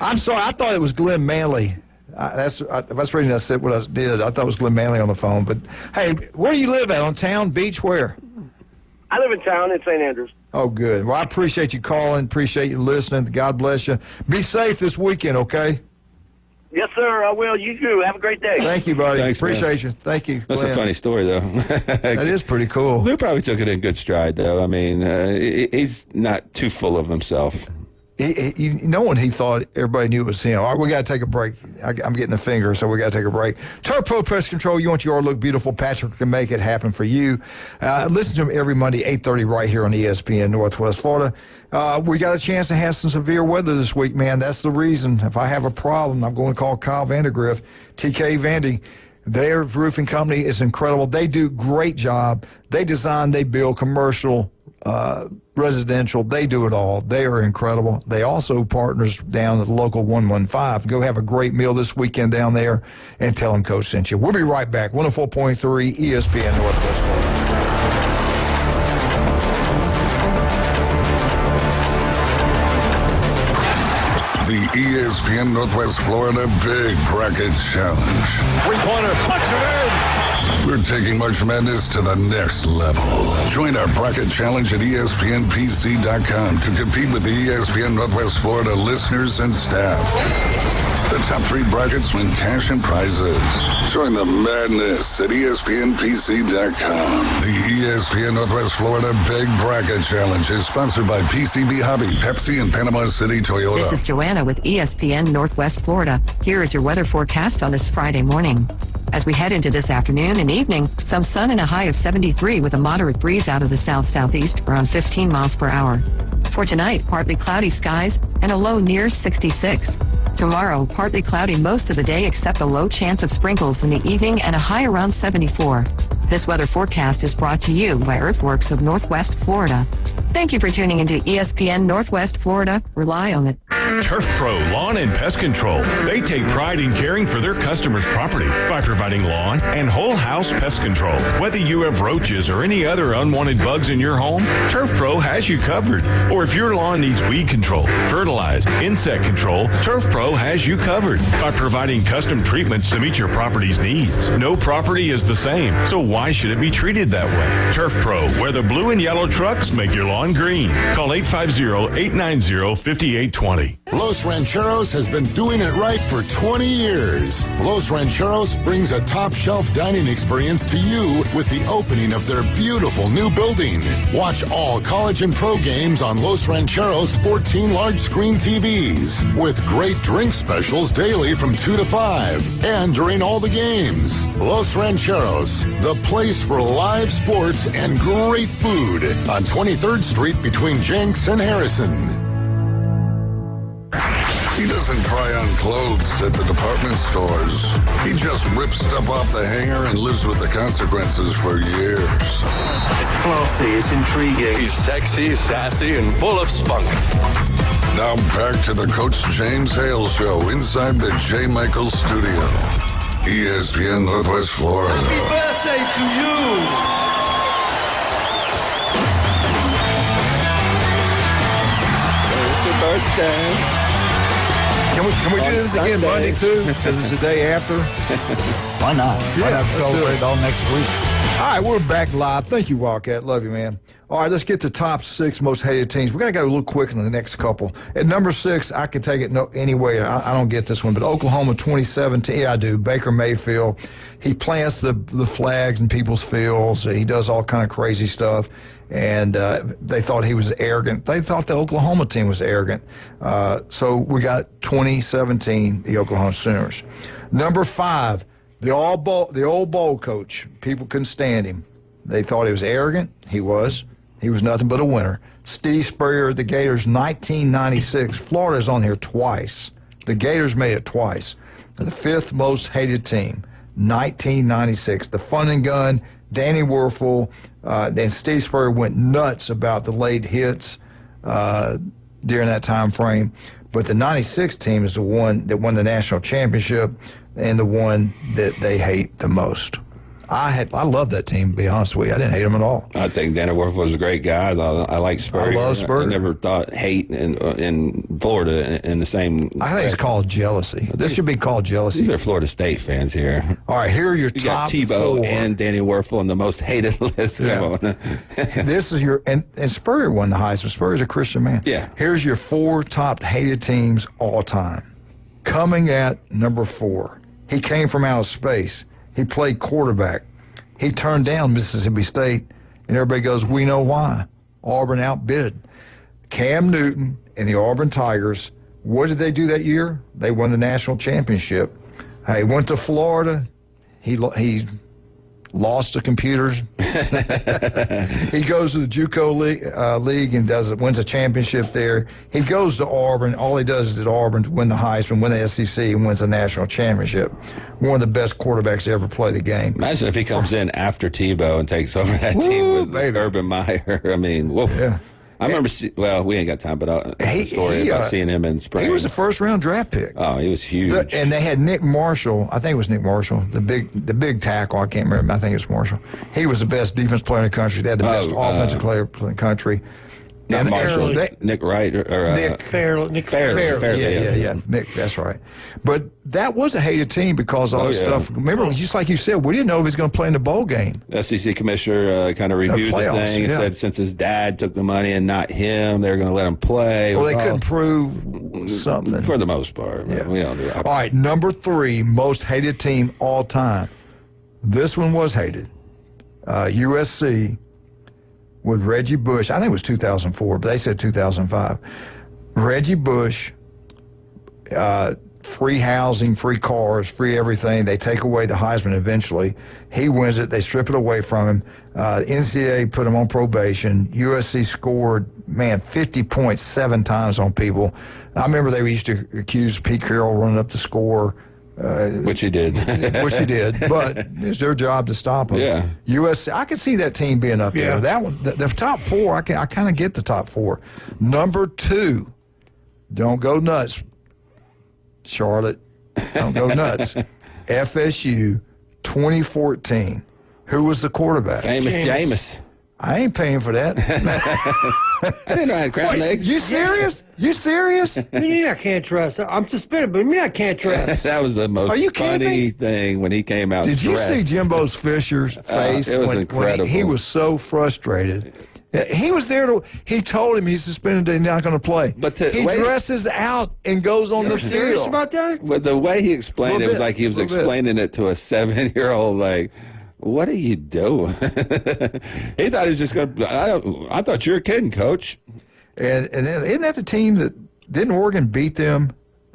I'm sorry. I thought it was Glenn Manley. That's the reason I said what I did. I thought it was Glenn Manley on the phone. But hey, where do you live at? On town, beach, where? I live in town in St. Andrews. Oh, good. Well, I appreciate you calling. Appreciate you listening. God bless you. Be safe this weekend, okay? Yes, sir. I will. You too. Have a great day. Thank you, buddy. Thanks, appreciate man. you. Thank you. That's Glenn. a funny story, though. That is pretty cool. Lou probably took it in good stride, though. I mean, he's not too full of himself. When he thought everybody knew it was him. All right, we got to take a break. I'm getting a finger, so we got to take a break. Turf Pro Pest Control, you want your yard to look beautiful. Patrick can make it happen for you. Listen to him every Monday, 8:30 right here on ESPN Northwest Florida. We got a chance to have some severe weather this week, man. That's the reason. If I have a problem, I'm going to call Kyle Vandergriff, TK Vandy. Their roofing company is incredible. They do a great job. They design, they build commercial residential. They do it all. They are incredible. They also partners down at local 115. Go have a great meal this weekend down there and tell them Coach sent you. We'll be right back. 104.3 ESPN Northwest Florida. The ESPN Northwest Florida Big Bracket Challenge. Three-pointer, puts it in. We're taking March Madness to the next level. Join our bracket challenge at ESPNPC.com to compete with the ESPN Northwest Florida listeners and staff. The top 3 brackets win cash and prizes. Join the madness at ESPNPC.com. The ESPN Northwest Florida Big Bracket Challenge is sponsored by PCB Hobby, Pepsi, and Panama City Toyota. This is Joanna with ESPN Northwest Florida. Here is your weather forecast on this Friday morning. As we head into this afternoon and evening, some sun and a high of 73 with a moderate breeze out of the south-southeast around 15 miles per hour. For tonight, partly cloudy skies and a low near 66. Tomorrow, partly cloudy most of the day except a low chance of sprinkles in the evening and a high around 74. This weather forecast is brought to you by Earthworks of Northwest Florida. Thank you for tuning into ESPN Northwest Florida. Rely on it. Turf Pro Lawn and Pest Control. They take pride in caring for their customers' property by providing lawn and whole house pest control. Whether you have roaches or any other unwanted bugs in your home, Turf Pro has you covered. Or if your lawn needs weed control, fertilize, insect control, Turf Pro has you covered by providing custom treatments to meet your property's needs. No property is the same, so why should it be treated that way? Turf Pro, where the blue and yellow trucks make your lawn green. Call 850-890-5820. Los Rancheros has been doing it right for 20 years. Los Rancheros brings a top-shelf dining experience to you with the opening of their beautiful new building. Watch all college and pro games on Los Rancheros' 14 large-screen TVs with great drink specials daily from 2 to 5 and during all the games. Los Rancheros, the place for live sports and great food on 23rd Street between Jenks and Harrison. He doesn't try on clothes at the department stores. He just rips stuff off the hanger and lives with the consequences for years. It's classy, it's intriguing. He's sexy, sassy, and full of spunk. Now back to the Coach James Hale Show inside the J. Michaels Studio. ESPN Northwest Florida. Happy birthday to you! It's a birthday. Can we do this again Monday too? Because it's the day after. Why not? Why not celebrate it all next week? All right, we're back live. Thank you, Wildcat. Love you, man. All right, let's get to top 6 most hated teams. We're going to go a little quick in the next couple. At number 6, I can take it any way. I don't get this one, but Oklahoma 2017. Yeah, I do. Baker Mayfield. He plants the flags in people's fields. He does all kind of crazy stuff. And they thought he was arrogant. They thought the Oklahoma team was arrogant. So we got 2017, the Oklahoma Sooners. Number 5, the old bowl coach. People couldn't stand him. They thought he was arrogant. He was. He was nothing but a winner. Steve Spurrier, the Gators, 1996. Florida's on here twice. The Gators made it twice. The 5th most hated team, 1996. The Fun and Gun, Danny Werfel, then Steve Spurrier went nuts about the late hits during that time frame. But the 96 team is the one that won the national championship and the one that they hate the most. I love that team, to be honest with you. I didn't hate them at all. I think Danny Werfel was a great guy. I like Spurrier. I love Spurrier. I never thought hate in Florida in the same. I think it's called jealousy. This should be called jealousy. These are Florida State fans here. All right, here are your top got Tebow 4. and Danny Werfel on the most hated list. Yeah. This is your and Spurrier won the Heisman. Spurrier's a Christian man. Yeah. Here's your 4 top hated teams all time. Coming at number 4, he came from outer space. He played quarterback. He turned down Mississippi State, and everybody goes, we know why. Auburn outbid. Cam Newton and the Auburn Tigers, what did they do that year? They won the national championship. He went to Florida. He lost to computers. He goes to the JUCO league and wins a championship there. He goes to Auburn. All he does is at Auburn to win the Heisman, win the SEC, and wins a national championship. One of the best quarterbacks to ever play the game. Imagine if he comes in after Tebow and takes over that team with Urban Meyer. I mean, whoa. Yeah. I remember, we ain't got time, but I have a story about seeing him in spring. He was a first-round draft pick. Oh, he was huge. And they had Nick Marshall. I think it was Nick Marshall, the big tackle. I can't remember. I think it was Marshall. He was the best defense player in the country. They had the best offensive player in the country. Not Marshall, Nick Wright or Nick Fairley. Yeah. Nick, that's right. But that was a hated team because all this stuff. Remember, just like you said, we didn't know if he was going to play in the bowl game. The SEC commissioner kind of reviewed the thing and said since his dad took the money and not him, they're going to let him play. Well, they couldn't prove something. For the most part. Yeah. We don't do that. All right, number 3, most hated team all time. This one was hated. USC. With Reggie Bush, I think it was 2004, but they said 2005. Reggie Bush, free housing, free cars, free everything. They take away the Heisman eventually. He wins it. They strip it away from him. NCAA put him on probation. USC scored, 50 points 7 times on people. I remember they used to accuse Pete Carroll running up the score. Which he did. But it's their job to stop him. Yeah. USC, I could see that team being up there. That one, the top 4, I kind of get the top 4. Number 2, don't go nuts, Charlotte. Don't go nuts. FSU, 2014. Who was the quarterback? Famous Jameis. I ain't paying for that. I didn't know I had crab legs. You serious? You serious? You mean I can't trust? I'm suspended, but you mean I can't trust? That was the most funny thing when he came out. Did you see Jimbo's Fisher's face? It was incredible. He was so frustrated. He was there he told him he's suspended, he's not going to play. But he dresses out and goes on the field. Serious about that? But the way he explained it was like he was explaining it to a 7-year-old, like, what are you doing? He thought he was just going to, I thought you were kidding, Coach. And then, isn't that the team that, didn't Oregon beat them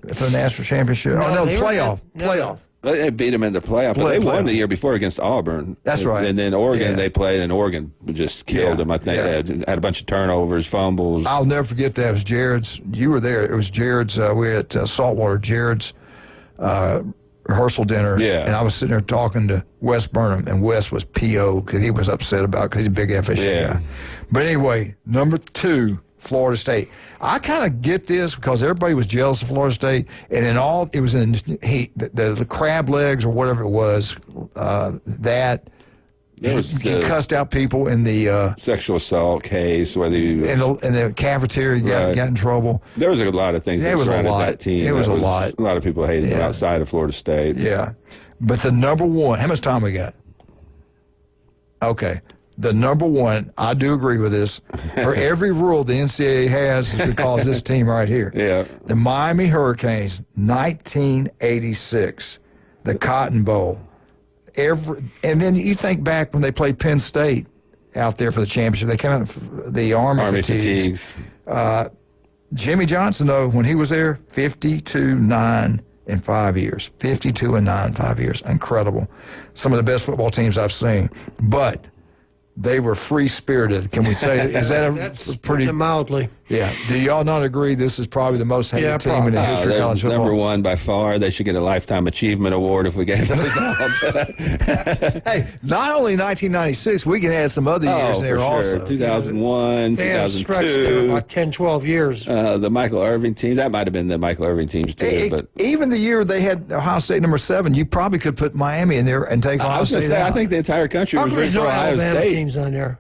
for the national championship? Playoff. They beat them in the playoff, but they won the year before against Auburn. That's right. And then Oregon, they played, and Oregon just killed them. I think they had a bunch of turnovers, fumbles. I'll never forget that. It was Jared's. You were there. It was Jared's. We were at Saltwater. Jared's rehearsal dinner. Yeah. And I was sitting there talking to Wes Burnham, and Wes was P.O. because he was upset about it because he's a big FSU guy. But anyway, number 2, Florida State. I kind of get this because everybody was jealous of Florida State, and then it was in the crab legs or whatever it was. He cussed out people in the sexual assault case, whether you in the cafeteria, got in trouble. There was a lot of things. There was a lot. That team. It was a lot. A lot of people hated them outside of Florida State. Yeah, but the number 1. How much time we got? Okay. The number 1, I do agree with this. For every rule the NCAA has is because this team right here. Yeah. The Miami Hurricanes, 1986, the Cotton Bowl. And then you think back when they played Penn State out there for the championship. They came out the Army fatigues. Jimmy Johnson, though, when he was there, 52-9 in 5 years. 52-9 5 years. Incredible. Some of the best football teams I've seen. But they were free-spirited. Can we say is that That's pretty mildly? Yeah. Do y'all not agree this is probably the most hated team in the history of college football? Number 1 by far. They should get a Lifetime Achievement Award if we gave those out. Hey, not only 1996, we can add some other years in there also. 2001, They had 2002. stretched there about 10, 12 years. The Michael Irving teams. That might have been the Michael Irving teams too. But even the year they had Ohio State number 7, you probably could put Miami in there and take Ohio State out. I think the entire country was there's rooting no for Ohio Alabama State. teams on there?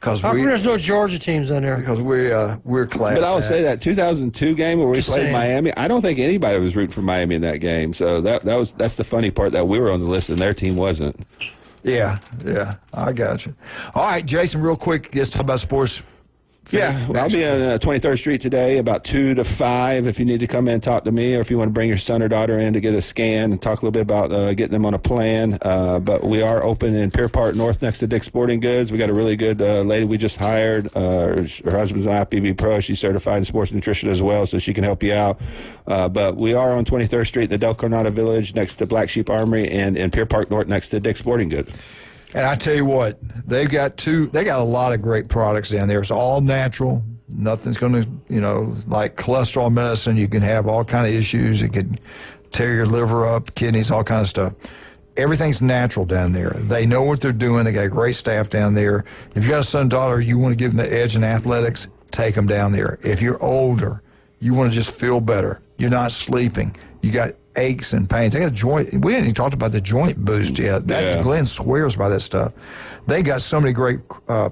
How come there's no Georgia teams on there? Because we're class. But I would say that 2002 game where we Just played saying. Miami, I don't think anybody was rooting for Miami in that game. So that's the funny part, that we were on the list and their team wasn't. Yeah, I got you. All right, Jason, real quick, let's talk about sports. Yeah, I'll be on 23rd Street today about 2 to 5 if you need to come in and talk to me, or if you want to bring your son or daughter in to get a scan and talk a little bit about getting them on a plan. But we are open in Pier Park North next to Dick's Sporting Goods. We got a really good lady we just hired. Her husband's an IFBB pro. She's certified in sports nutrition as well, so she can help you out. But we are on 23rd Street in the Del Coronado Village next to Black Sheep Armory, and in Pier Park North next to Dick's Sporting Goods. And I tell you what, they got a lot of great products down there. It's all natural. Nothing's going to, like cholesterol medicine. You can have all kind of issues. It could tear your liver up, kidneys, all kind of stuff. Everything's natural down there. They know what they're doing. They got a great staff down there. If you got a son, daughter, you want to give them the edge in athletics, take them down there. If you're older, you want to just feel better. You're not sleeping. You got aches and pains. They got a joint. We hadn't even talked about the joint boost yet. Glenn swears by that stuff. They got so many great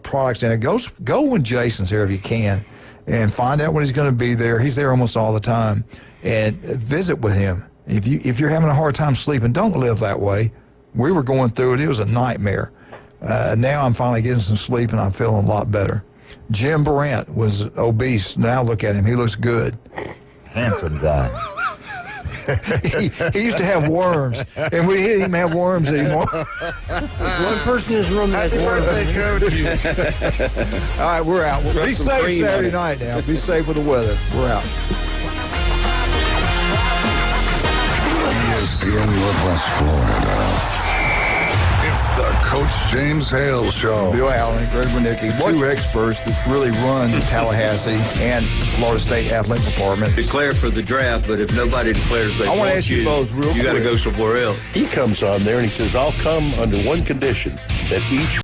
products down there. Go when Jason's here if you can, and find out when he's going to be there. He's there almost all the time, and visit with him. If you're having a hard time sleeping, don't live that way. We were going through it. It was a nightmare. Now I'm finally getting some sleep, and I'm feeling a lot better. Jim Brandt was obese. Now look at him. He looks good. Handsome guy. he used to have worms, and we didn't even have worms anymore. One person in this room has worms. All right, we're out. Be safe Saturday night now. Be safe with the weather. We're out. ESPN Northwest Florida. It's the Coach James Hale Show. Bill Allen, Greg Wernicke, two experts that really run Tallahassee and Florida State Athletic Department. Declare for the draft, but if nobody declares they want want to ask you both real quick. You got to go somewhere else. He comes on there and he says, I'll come under one condition, that each